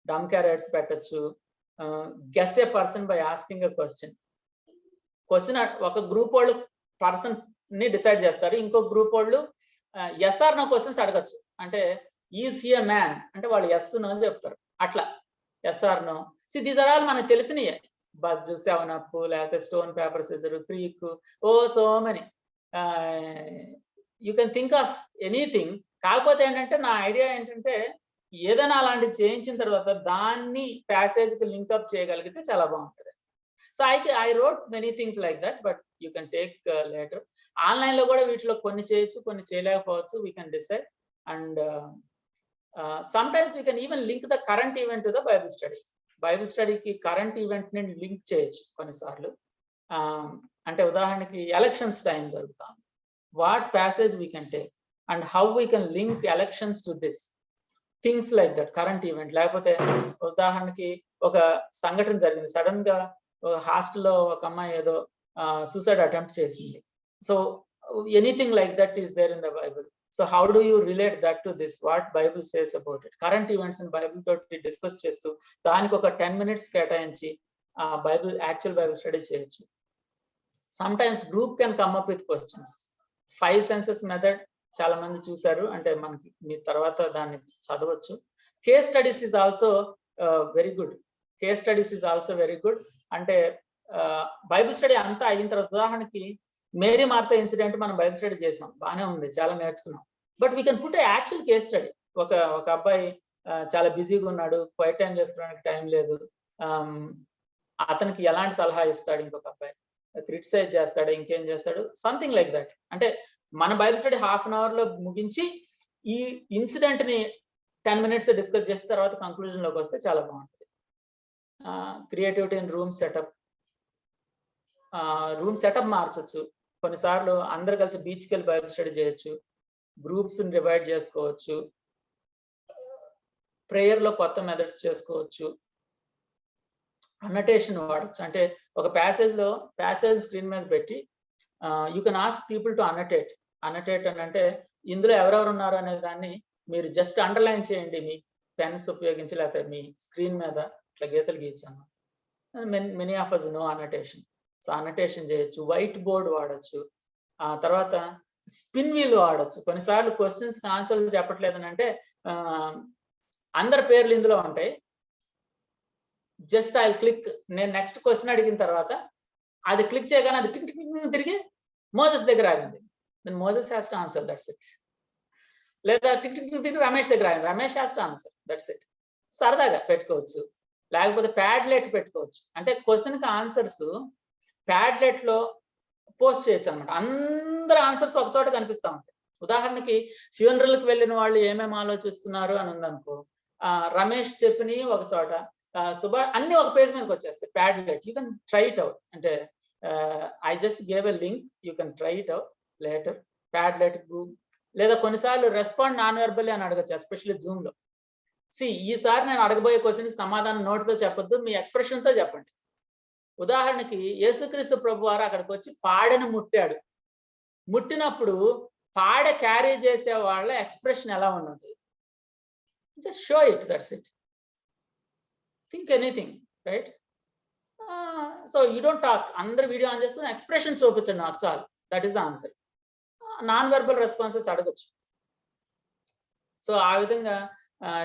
డమ్ క్యారెట్స్ పెట్టచ్చు, guess a person by asking a question. ఒక గ్రూప్ వాళ్ళు పర్సన్ ని డిసైడ్ చేస్తారు, ఇంకో గ్రూప్ వాళ్ళు ఎస్ ఆర్ నో క్వశ్చన్స్ అడగచ్చు. అంటే ఈజ్ హి ఎ మ్యాన్ అంటే వాళ్ళు ఎస్ నో చెప్తారు, అట్లా yes or no. See these are all మనకు తెలిసినయే. బజ్జు, 7up, లేకపోతే స్టోన్ పేపర్ సిజర్, క్రీక్, so many. You can think of anything. కాకపోతే ఏంటంటే నా ఐడియా ఏంటంటే ఏదైనా అలాంటివి చేయించిన తర్వాత దాన్ని ప్యాసేజ్ కి లింక్అప్ చేయగలిగితే చాలా బాగుంటుంది. So I wrote many things like that, but you can take later. Online లో కూడా వీటిలో కొన్ని చేయొచ్చు, కొన్ని చేయలేకపోవచ్చు. We can decide, and sometimes we can even link the current event to the Bible study. Bible స్టడీకి కరెంట్ ఈవెంట్ ని link చేయొచ్చు కొన్నిసార్లు. అంటే ఉదాహరణకి ఎలక్షన్స్ టైం జరుగుతాం, what passage we can take and how we can link elections to this, things like that, current event. లేకపోతే ఉదాహరణకి ఒక సంఘటన జరిగింది, సడన్ గా హాస్టల్లో ఒక అమ్మాయి ఏదో సూసైడ్ అటెంప్ట్ చేసింది. So anything like that is there in the Bible. So how do you relate that to this, what Bible says about it? Current events Bible తోటి డిస్కస్ చేస్తూ దానికి ఒక 10 minutes కేటాయించి యాక్చువల్ బైబిల్ స్టడీ చేయొచ్చు. Sometimes group can come up with questions. 5 senses method చాలా మంది చూసారు, అంటే మనకి మీ తర్వాత దాన్ని చదవచ్చు. Case studies is also very good. Case studies is also very good. అంటే బైబిల్ స్టడీ అంతా అయిన తర్వాత, ఉదాహరణకి మేరీ మార్తా ఇన్సిడెంట్ మనం బైబిల్ స్టడీ చేసాం, బాగానే ఉంది, చాలా నేర్చుకున్నాం. But we can put actual case study. ఒక అబ్బాయి చాలా బిజీగా ఉన్నాడు, క్వైట్ టైం చేసుకోవడానికి టైం లేదు, అతనికి ఎలాంటి సలహా ఇస్తాడు ఇంకొక అబ్బాయి, క్రిటిసైజ్ చేస్తాడు, ఇంకేం చేస్తాడు, సంథింగ్ లైక్ దట్. అంటే మన Bible study half an hour లో ముగించి ఈ ఇన్సిడెంట్ ని 10 minutes డిస్కస్ చేసిన తర్వాత కంక్లూజన్ లోకి వస్తే చాలా బాగుంటుంది. క్రియేటివిటీ ఇన్ రూమ్ సెటప్ మార్చొచ్చు. కొన్నిసార్లు అందరు కలిసి బీచ్కి వెళ్ళి బైబిల్ స్టడీ చేయొచ్చు, గ్రూప్స్ డివైడ్ చేసుకోవచ్చు, ప్రేయర్ లో కొత్త మెథడ్స్ చేసుకోవచ్చు, అన్నటేషన్ వాడచ్చు. అంటే ఒక ప్యాసేజ్ స్క్రీన్ మీద పెట్టి you can ask people to annotate అని అంటే ఇందులో ఎవరెవరు ఉన్నారు అనే దాన్ని మీరు జస్ట్ అండర్లైన్ చేయండి మీ పెన్స్ ఉపయోగించి, లేకపోతే మీ స్క్రీన్ మీద ఇట్లా గీతలు గీచాను. Many of us know annotation. So annotation చేయొచ్చు, వైట్ బోర్డ్ వాడచ్చు, ఆ తర్వాత స్పిన్ వీల్ వాడచ్చు. కొన్నిసార్లు క్వశ్చన్స్ కి ఆన్సర్లు చెప్పట్లేదని అంటే అందరి పేర్లు ఇందులో ఉంటాయి, జస్ట్ ఐ క్లిక్, నేను నెక్స్ట్ క్వశ్చన్ అడిగిన తర్వాత అది క్లిక్ చేయగానే అది టిక్ టిక్ తిరిగి మోజెస్ దగ్గర ఆగింది, then Moses has to answer, that's it. లేదా టిక్ టిక్ తిరిగి రమేష్ దగ్గర ఆగింది, Ramesh has to answer, that's it. సరదాగా పెట్టుకోవచ్చు. లేకపోతే ప్యాడ్లెట్ పెట్టుకోవచ్చు. అంటే క్వశ్చన్ కి ఆన్సర్స్ ప్యాడ్లెట్ లో పోస్ట్ చేయొచ్చు అనమాట. అందరు ఆన్సర్స్ ఒక చోట కనిపిస్తా ఉంటాయి. ఉదాహరణకి ఫ్యూనరల్ కి వెళ్ళిన వాళ్ళు ఏమేమి ఆలోచిస్తున్నారు అని ఉందనుకో, రమేష్ చెప్పిన ఒక చోట, అన్ని ఒక పేజ్ మీదకి వచ్చేస్తాయి. Padlet, you can try it out. అంటే I just gave a link, you can try it out later. Padlet, లేదా కొన్నిసార్లు రెస్పాండ్ నాన్ వెర్బల్లీ అని అడగచ్చు, ఎస్పెషల్లీ జూమ్ లో. ఈసారి నేను అడగబోయే క్వశ్చన్ సమాధానం నోటితో చెప్పొద్దు, మీ ఎక్స్ప్రెషన్ తో చెప్పండి. ఉదాహరణకి యేసుక్రీస్తు ప్రభు వారు అక్కడికి వచ్చి పాడెను ముట్టాడు. ముట్టినప్పుడు పాడె క్యారీ చేసే వాళ్ళ ఎక్స్ప్రెషన్ ఎలా ఉన్నది, just show it, that's it. Think anything, right? So you don't talk, అందరు వీడియో ఆన్ చేసుకుని ఎక్స్ప్రెషన్ చూపించండి నాకు చాలు, that is the answer. Non verbal responses అడగచ్చు. సో ఆ విధంగా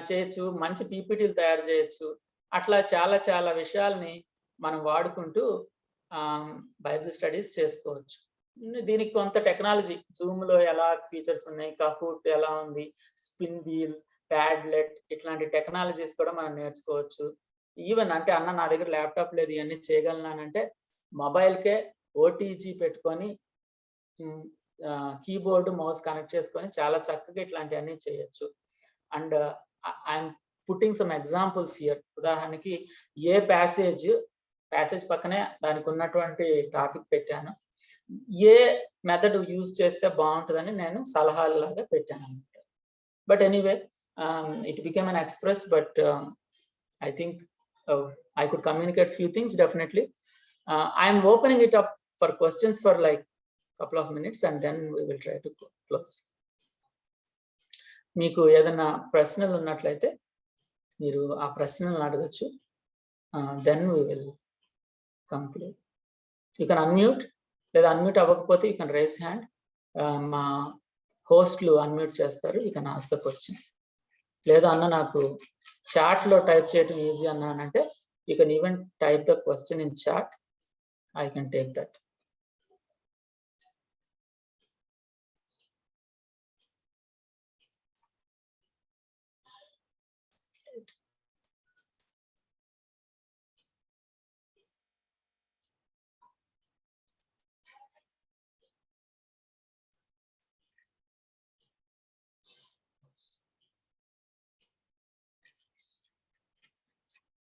చేయొచ్చు. మంచి పీపీటీలు తయారు చేయొచ్చు. అట్లా చాలా చాలా విషయాల్ని మనం వాడుకుంటూ బైబిల్ స్టడీస్ చేసుకోవచ్చు. దీనికి కొంత టెక్నాలజీ, జూమ్ లో ఎలా ఫీచర్స్ ఉన్నాయి, కహూట్ ఎలా ఉంది, స్పిన్ వీల్, ప్యాడ్లెట్, ఇట్లాంటి టెక్నాలజీస్ కూడా మనం నేర్చుకోవచ్చు. ఈవెన్ అంటే అన్న నా దగ్గర ల్యాప్టాప్ లేదు ఇవన్నీ చేయగలనంటే మొబైల్కే ఓటీజీ పెట్టుకొని కీబోర్డ్ మౌస్ కనెక్ట్ చేసుకొని చాలా చక్కగా ఇట్లాంటివన్నీ చేయొచ్చు. And I'm putting some examples here. ఉదాహరణకి ఏ ప్యాసేజ్ పక్కనే దానికి ఉన్నటువంటి టాపిక్ పెట్టాను, ఏ మెథడ్ యూజ్ చేస్తే బాగుంటుందని నేను సలహాలు లాగా పెట్టాను అనమాట. But anyway it became an express, but I think I could communicate few things definitely. I am opening it up for questions for like couple of minutes and then we will try to close. మీకు ఏదైనా ప్రశ్నలు ఉన్నట్లయితే మీరు ఆ ప్రశ్నలను అడగచ్చు. దెన్ we will conclude. You can unmute, లేదా అన్మ్యూట్ అవ్వకపోతే you can raise hand. మా హోస్ట్లు అన్మ్యూట్ చేస్తారు, you can ask the question. లేదా అన్న నాకు చాట్ లో టైప్ చేయడం easy అన్నానంటే you can even type the question in chat. I can take that.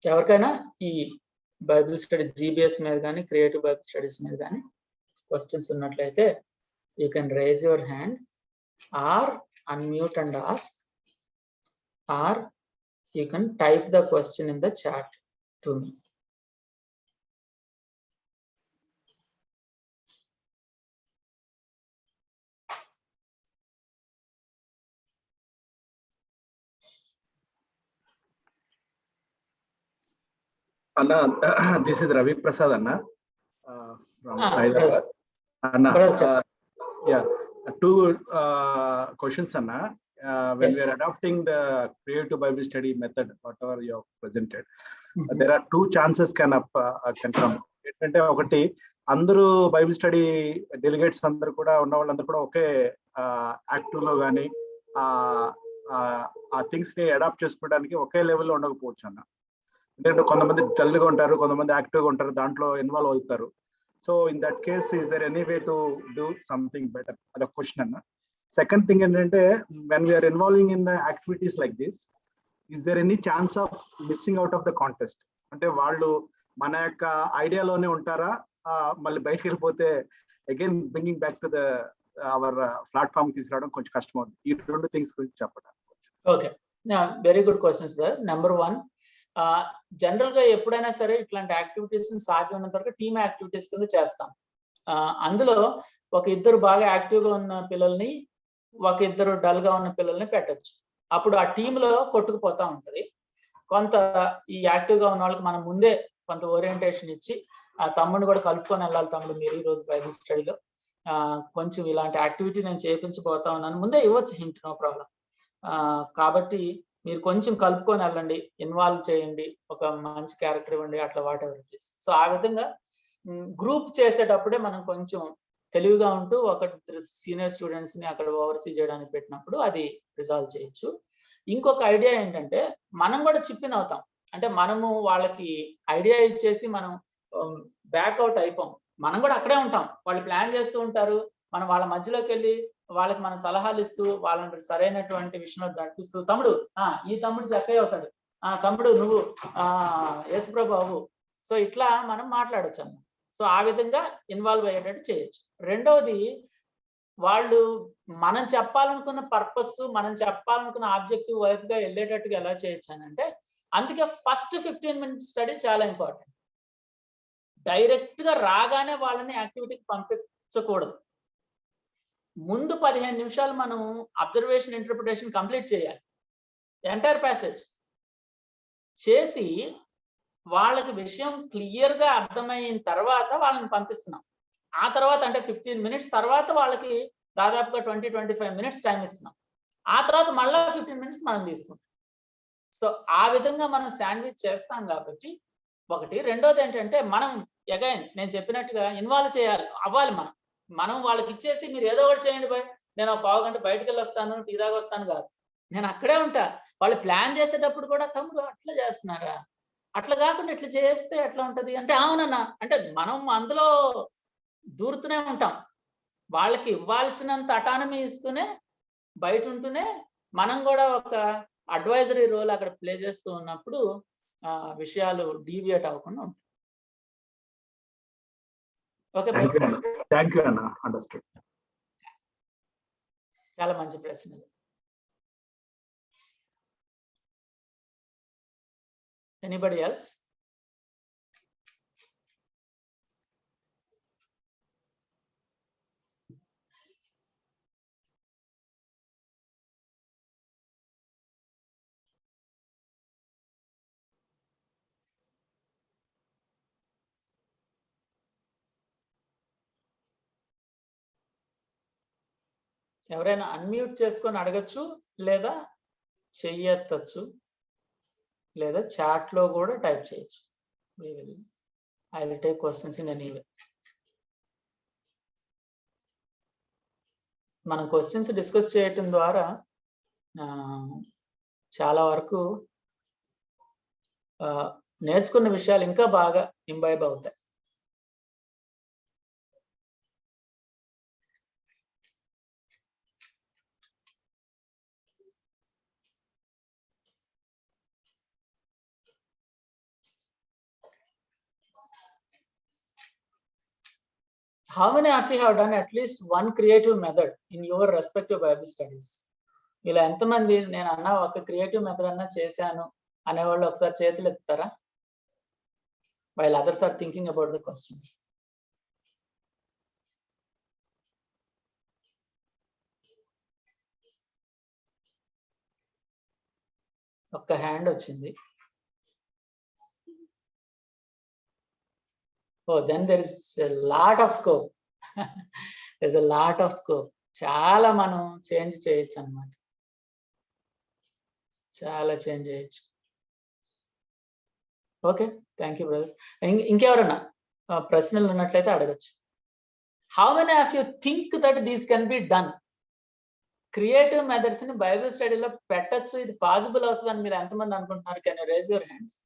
ఎవరికైనా ఈ బైబిల్ స్టడీ జీబీఎస్ మీద కానీ క్రియేటివ్ బైబిల్ స్టడీస్ మీద కానీ క్వశ్చన్స్ ఉన్నట్లయితే you can raise your hand or unmute and ask, or you can type the question in the chat to me. Anna, this is Ravi Prasad Anna from Hyderabad. Anna, yeah, two questions, Anna. When Yes. we are adopting the creative Bible study method, whatever you have presented, Mhm. there are two chances can come. ఏంటంటే ఒకటి, అందరూ Bible study delegates అందరూ కూడా ఉన్న వాళ్ళందరూ కూడా ఒకే active లో కానీ ఆ థింగ్స్ ని అడాప్ట్ చేసుకోవడానికి ఒకే లెవెల్లో ఉండకపోవచ్చు అన్న. ఎందుకంటే కొంతమంది డల్ గా ఉంటారు, కొంతమంది యాక్టివ్ గా ఉంటారు, దాంట్లో ఇన్వాల్వ్ అవుతారు. So in that case is there any way to do something better? అదొక క్వశ్చన్ అన్న. సెకండ్ థింగ్ ఏంటంటే, when we're involving in the activities like this, is there any chance of missing out of the contest? అంటే వాళ్ళు మన యొక్క ఐడియాలోనే ఉంటారా, మళ్ళీ బయటకు వెళ్ళిపోతే again bringing back to the our platform తీసుకురావడం కొంచెం కష్టం అవుతుంది. ఈ రెండు థింగ్స్ గురించి చెప్పడం. Okay, very good questions brother. Number 1, general గా ఎప్పుడైనా సరే ఇట్లాంటి యాక్టివిటీస్ సాధ్యమైనంత వరకు టీమ్ యాక్టివిటీస్ కింద చేస్తాం. అందులో ఒక ఇద్దరు బాగా యాక్టివ్ గా ఉన్న పిల్లల్ని, ఒక ఇద్దరు డల్ గా ఉన్న పిల్లల్ని పెట్టచ్చు. అప్పుడు ఆ టీంలో కొట్టుకుపోతా ఉంటది. కొంత ఈ యాక్టివ్ గా ఉన్న వాళ్ళకి మనం ముందే కొంత ఓరియంటేషన్ ఇచ్చి, ఆ తమ్ముడిని కూడా కలుపుకొని వెళ్ళాలి, తమ్ముడు మీరు ఈ రోజు బైబిల్ స్టడీలో కొంచెం ఇలాంటి యాక్టివిటీ నేను చేయించబోతా ఉన్నాను, ముందే ఇవ్వచ్చు హింట్, నో ప్రాబ్లం. కాబట్టి మీరు కొంచెం కలుపుకొని వెళ్ళండి, ఇన్వాల్వ్ చేయండి, ఒక మంచి క్యారెక్టర్ ఇవ్వండి, అట్లా what ever it is. So ఆ విధంగా గ్రూప్ చేసేటప్పుడే మనం కొంచెం తెలివిగా ఉంటూ ఒక సీనియర్ స్టూడెంట్స్ ని అక్కడ ఓవర్సీ చేయడానికి పెట్టినప్పుడు అది రిజాల్వ్ చేయొచ్చు. ఇంకొక ఐడియా ఏంటంటే, మనం కూడా చిప్పిన్ అవుతాం. అంటే మనము వాళ్ళకి ఐడియా ఇచ్చేసి మనం బ్యాక్అవుట్ అయిపోం. మనం కూడా అక్కడే ఉంటాం, వాళ్ళు ప్లాన్ చేస్తూ ఉంటారు, మనం వాళ్ళ మధ్యలోకి వెళ్ళి వాళ్ళకి మనం సలహాలు ఇస్తూ, వాళ్ళని సరైనటువంటి విషయంలో నడిపిస్తూ, తమ్ముడు ఈ తమ్ముడు చక్కగా అవుతాడు, తమ్ముడు నువ్వు యేసుప్రభు అవ్వు. సో ఇట్లా మనం మాట్లాడొచ్చు అన్న. సో ఆ విధంగా ఇన్వాల్వ్ అయ్యేటట్టు చేయొచ్చు. రెండవది, వాళ్ళు మనం చెప్పాలనుకున్న పర్పస్, మనం చెప్పాలనుకున్న ఆబ్జెక్టివ్ వైపుగా వెళ్ళేటట్టుగా ఎలా చేయొచ్చు అని అంటే, అందుకే ఫస్ట్ 15 minutes స్టడీ చాలా ఇంపార్టెంట్. డైరెక్ట్ గా రాగానే వాళ్ళని యాక్టివిటీకి పంపించకూడదు. ముందు 15 నిమిషాలు మనం అబ్జర్వేషన్, ఇంటర్ప్రిటేషన్ కంప్లీట్ చేయాలి, ఎంటైర్ ప్యాసేజ్ చేసి వాళ్ళకి విషయం క్లియర్ గా అర్థమైన తర్వాత వాళ్ళని పంపిస్తున్నాం. ఆ తర్వాత అంటే 15 minutes తర్వాత వాళ్ళకి దాదాపుగా 20-25 minutes టైం ఇస్తున్నాం. ఆ తర్వాత మళ్ళీ 15 minutes మనం తీసుకుంటాం. సో ఆ విధంగా మనం శాండ్విచ్ చేస్తాం కాబట్టి ఒకటి. రెండోది ఏంటంటే, మనం అగైన్ నేను చెప్పినట్టుగా ఇన్వాల్వ్ అవ్వాలి. మనం వాళ్ళకి ఇచ్చేసి మీరు ఏదో ఒకటి చేయండి బాయ్, నేను ఒక పావు గంట బయటకు వెళ్ళి వస్తాను, టీ దాకా వస్తాను కాదు, నేను అక్కడే ఉంటా. వాళ్ళు ప్లాన్ చేసేటప్పుడు కూడా తమ్ముడు అట్లా చేస్తున్నారా, అట్లా కాకుండా ఇట్లా చేస్తే ఎట్లా ఉంటది అంటే, అవునన్నా అంటే మనం అందులో దూరుతూనే ఉంటాం. వాళ్ళకి ఇవ్వాల్సినంత అటానమీ ఇస్తూనే, బయట ఉంటూనే మనం కూడా ఒక అడ్వైజరీ రోల్ అక్కడ ప్లే చేస్తూ ఉన్నప్పుడు విషయాలు డీవియేట్ అవ్వకుండా ఉంటాయి. ఓకే, థ్యాంక్ యూ అన్న. అండర్స్టూడ్. చాలా మంచి ప్రశ్నలు. Anybody else? ఎవరైనా అన్మ్యూట్ చేసుకొని అడగచ్చు, లేదా చెయ్యొచ్చు, లేదా చాట్ లో కూడా టైప్ చేయొచ్చు. I will take questions in any way. మనం క్వశ్చన్స్ డిస్కస్ చేయటం ద్వారా చాలా వరకు నేర్చుకున్న విషయాలు ఇంకా బాగా ఇంబైబ్ అవుతాయి. How many of you have done at least one creative method in your respective Bible studies? ఇలా ఎంతమంది నేను అన్న ఒక క్రియేటివ్ మెథడ్ అన్నా చేశాను అనేవాళ్ళు ఒకసారి చేతులు ఎత్తుతారా? while others are thinking about the questions. ఒక్క హ్యాండ్ వచ్చింది. Oh, then there is a lot of scope. There's a lot of scope. చాలా మనం చేంజ్ చేయొచ్చు అన్నమాట. చాలా చేంజ్ చేయొచ్చు. Okay, thank you brother. ఇంకెవరన్నా ప్రశ్నలు ఉన్నట్లయితే అడగచ్చు. How many of you think that these can be done? Creative methods ని బైబిల్ స్టడీలో పెట్టచ్చు, ఇది పాసిబుల్ అవుతుందని మీరు ఎంతమంది అనుకుంటున్నారు? Can you raise your hands?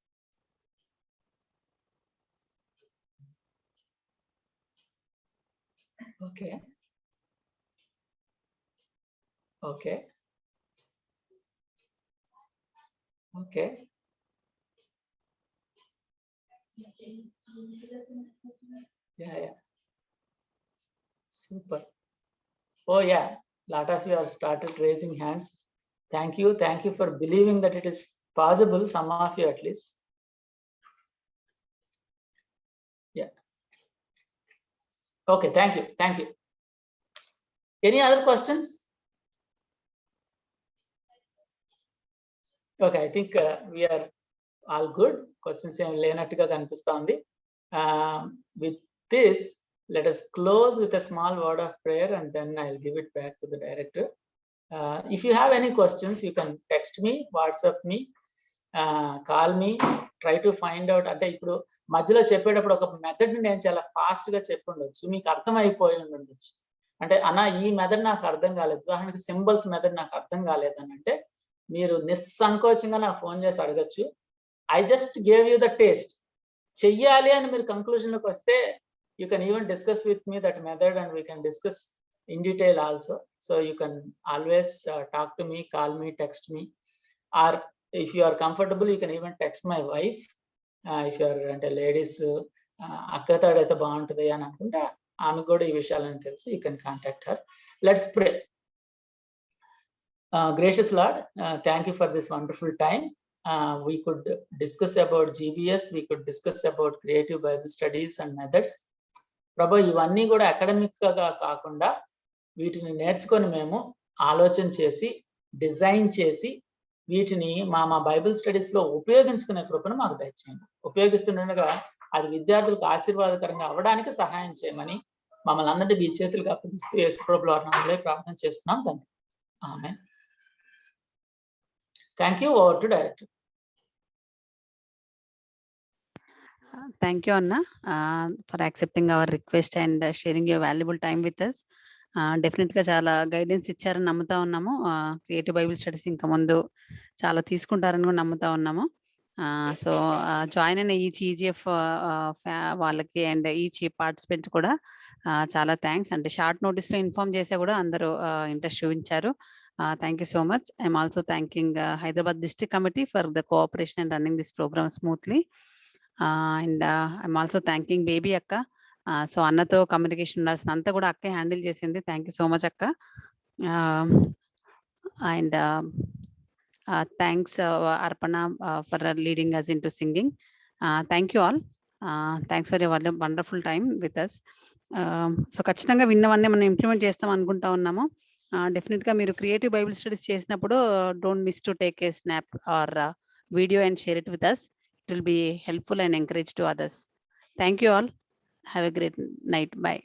Okay okay okay yeah super. Oh yeah, lot of you are started raising hands. Thank you for believing that it is possible, some of you at least. Yeah, okay, thank you. Any other questions? Okay, I think we are all good. Questions em lenattuga kanipistundi. With this, let us close with a small word of prayer and then I'll give it back to the director. If you have any questions, you can text me, WhatsApp me, call me, try to find out. అంటే ఇప్పుడు మధ్యలో చెప్పేటప్పుడు ఒక method నేను చాలా fast గా చెప్పుండొచ్చు, మీకు అర్థం అయిపోయి ఉండొచ్చు. అంటే అన్న ఈ మెథడ్ నాకు అర్థం కాలేదు, ఉదాహరణకి సింబల్స్ మెథడ్ నాకు అర్థం కాలేదు అని అంటే మీరు నిస్సంకోచంగా నాకు ఫోన్ చేసి అడగచ్చు. I just gave you the taste. చెయ్యాలి అని మీరు కంక్లూజన్ లోకి వస్తే you can even discuss with me that method and we can discuss in detail also. So you can always talk to me, call me, text me, or if you are comfortable you can even text my wife. If you are అంటే ladies అక్కతాడైతే బాగుంటుంది అని అనుకుంటే ఆమె కూడా ఈ విషయాలను తెలుసు, you can contact her. Let's pray. Gracious Lord, thank you for this wonderful time. We could discuss about GBS, we could discuss about creative Bible studies and methods. ప్రభు, ఇవన్నీ కూడా అకాడమిక్ గా కాకుండా వీటిని నేర్చుకొని మేము ఆలోచన చేసి డిజైన్ చేసి వీటిని మా బైబిల్ స్టడీస్ లో ఉపయోగించుకునే కృపను మాకు దయచేయండి. ఉపయోగిస్తుండగా అది విద్యార్థులకు ఆశీర్వాదకరంగా అవ్వడానికి సహాయం చేయమని మమ్మల్ని అందరినీ మీ చేతులకు అప్పగిస్తూ యేసు ప్రభువుల నామములో ప్రార్థన చేస్తున్నాం తండ్రి. Amen. Thank you. Over to director. Thank you, Anna, for accepting our request and sharing your valuable time with us. Definitely గా చాలా గైడెన్స్ ఇచ్చారని నమ్ముతా ఉన్నాము. క్రియేటివ్ బైబిల్ స్టడీస్ ఇంకా ముందు చాలా తీసుకుంటారని కూడా నమ్ముతా ఉన్నాము. సో జాయిన్ అయిన ఈచ్ ఈజీఎఫ్ వాళ్ళకి అండ్ ఈచ్ పార్టిసిపెంట్ కూడా చాలా థ్యాంక్స్. అంటే షార్ట్ నోటీస్ లో ఇన్ఫార్మ్ చేసే కూడా అందరూ ఇంట్రెస్ట్ చూపించారు. Thank you so much. I'm also thanking Hyderabad District Committee for the cooperation and running this program smoothly. And I'm also thanking Baby Akka. So అన్నతో communication ఉండాల్సిన అంతా కూడా అక్కే హ్యాండిల్ చేసింది. థ్యాంక్ యూ సో మచ్ అక్క. And thanks అర్పణ for leading us into singing. Thank you all. Thanks for your wonderful time with us. So ఖచ్చితంగా విన్నవన్నీ మనం ఇంప్లిమెంట్ చేస్తాం అనుకుంటా ఉన్నాము. డెఫినెట్ గా మీరు క్రియేటివ్ బైబిల్ స్టడీస్ చేసినప్పుడు don't miss to take a snap or video and share it with us. It will be helpful and encourage to others. Thank you all. Have a great night. Bye.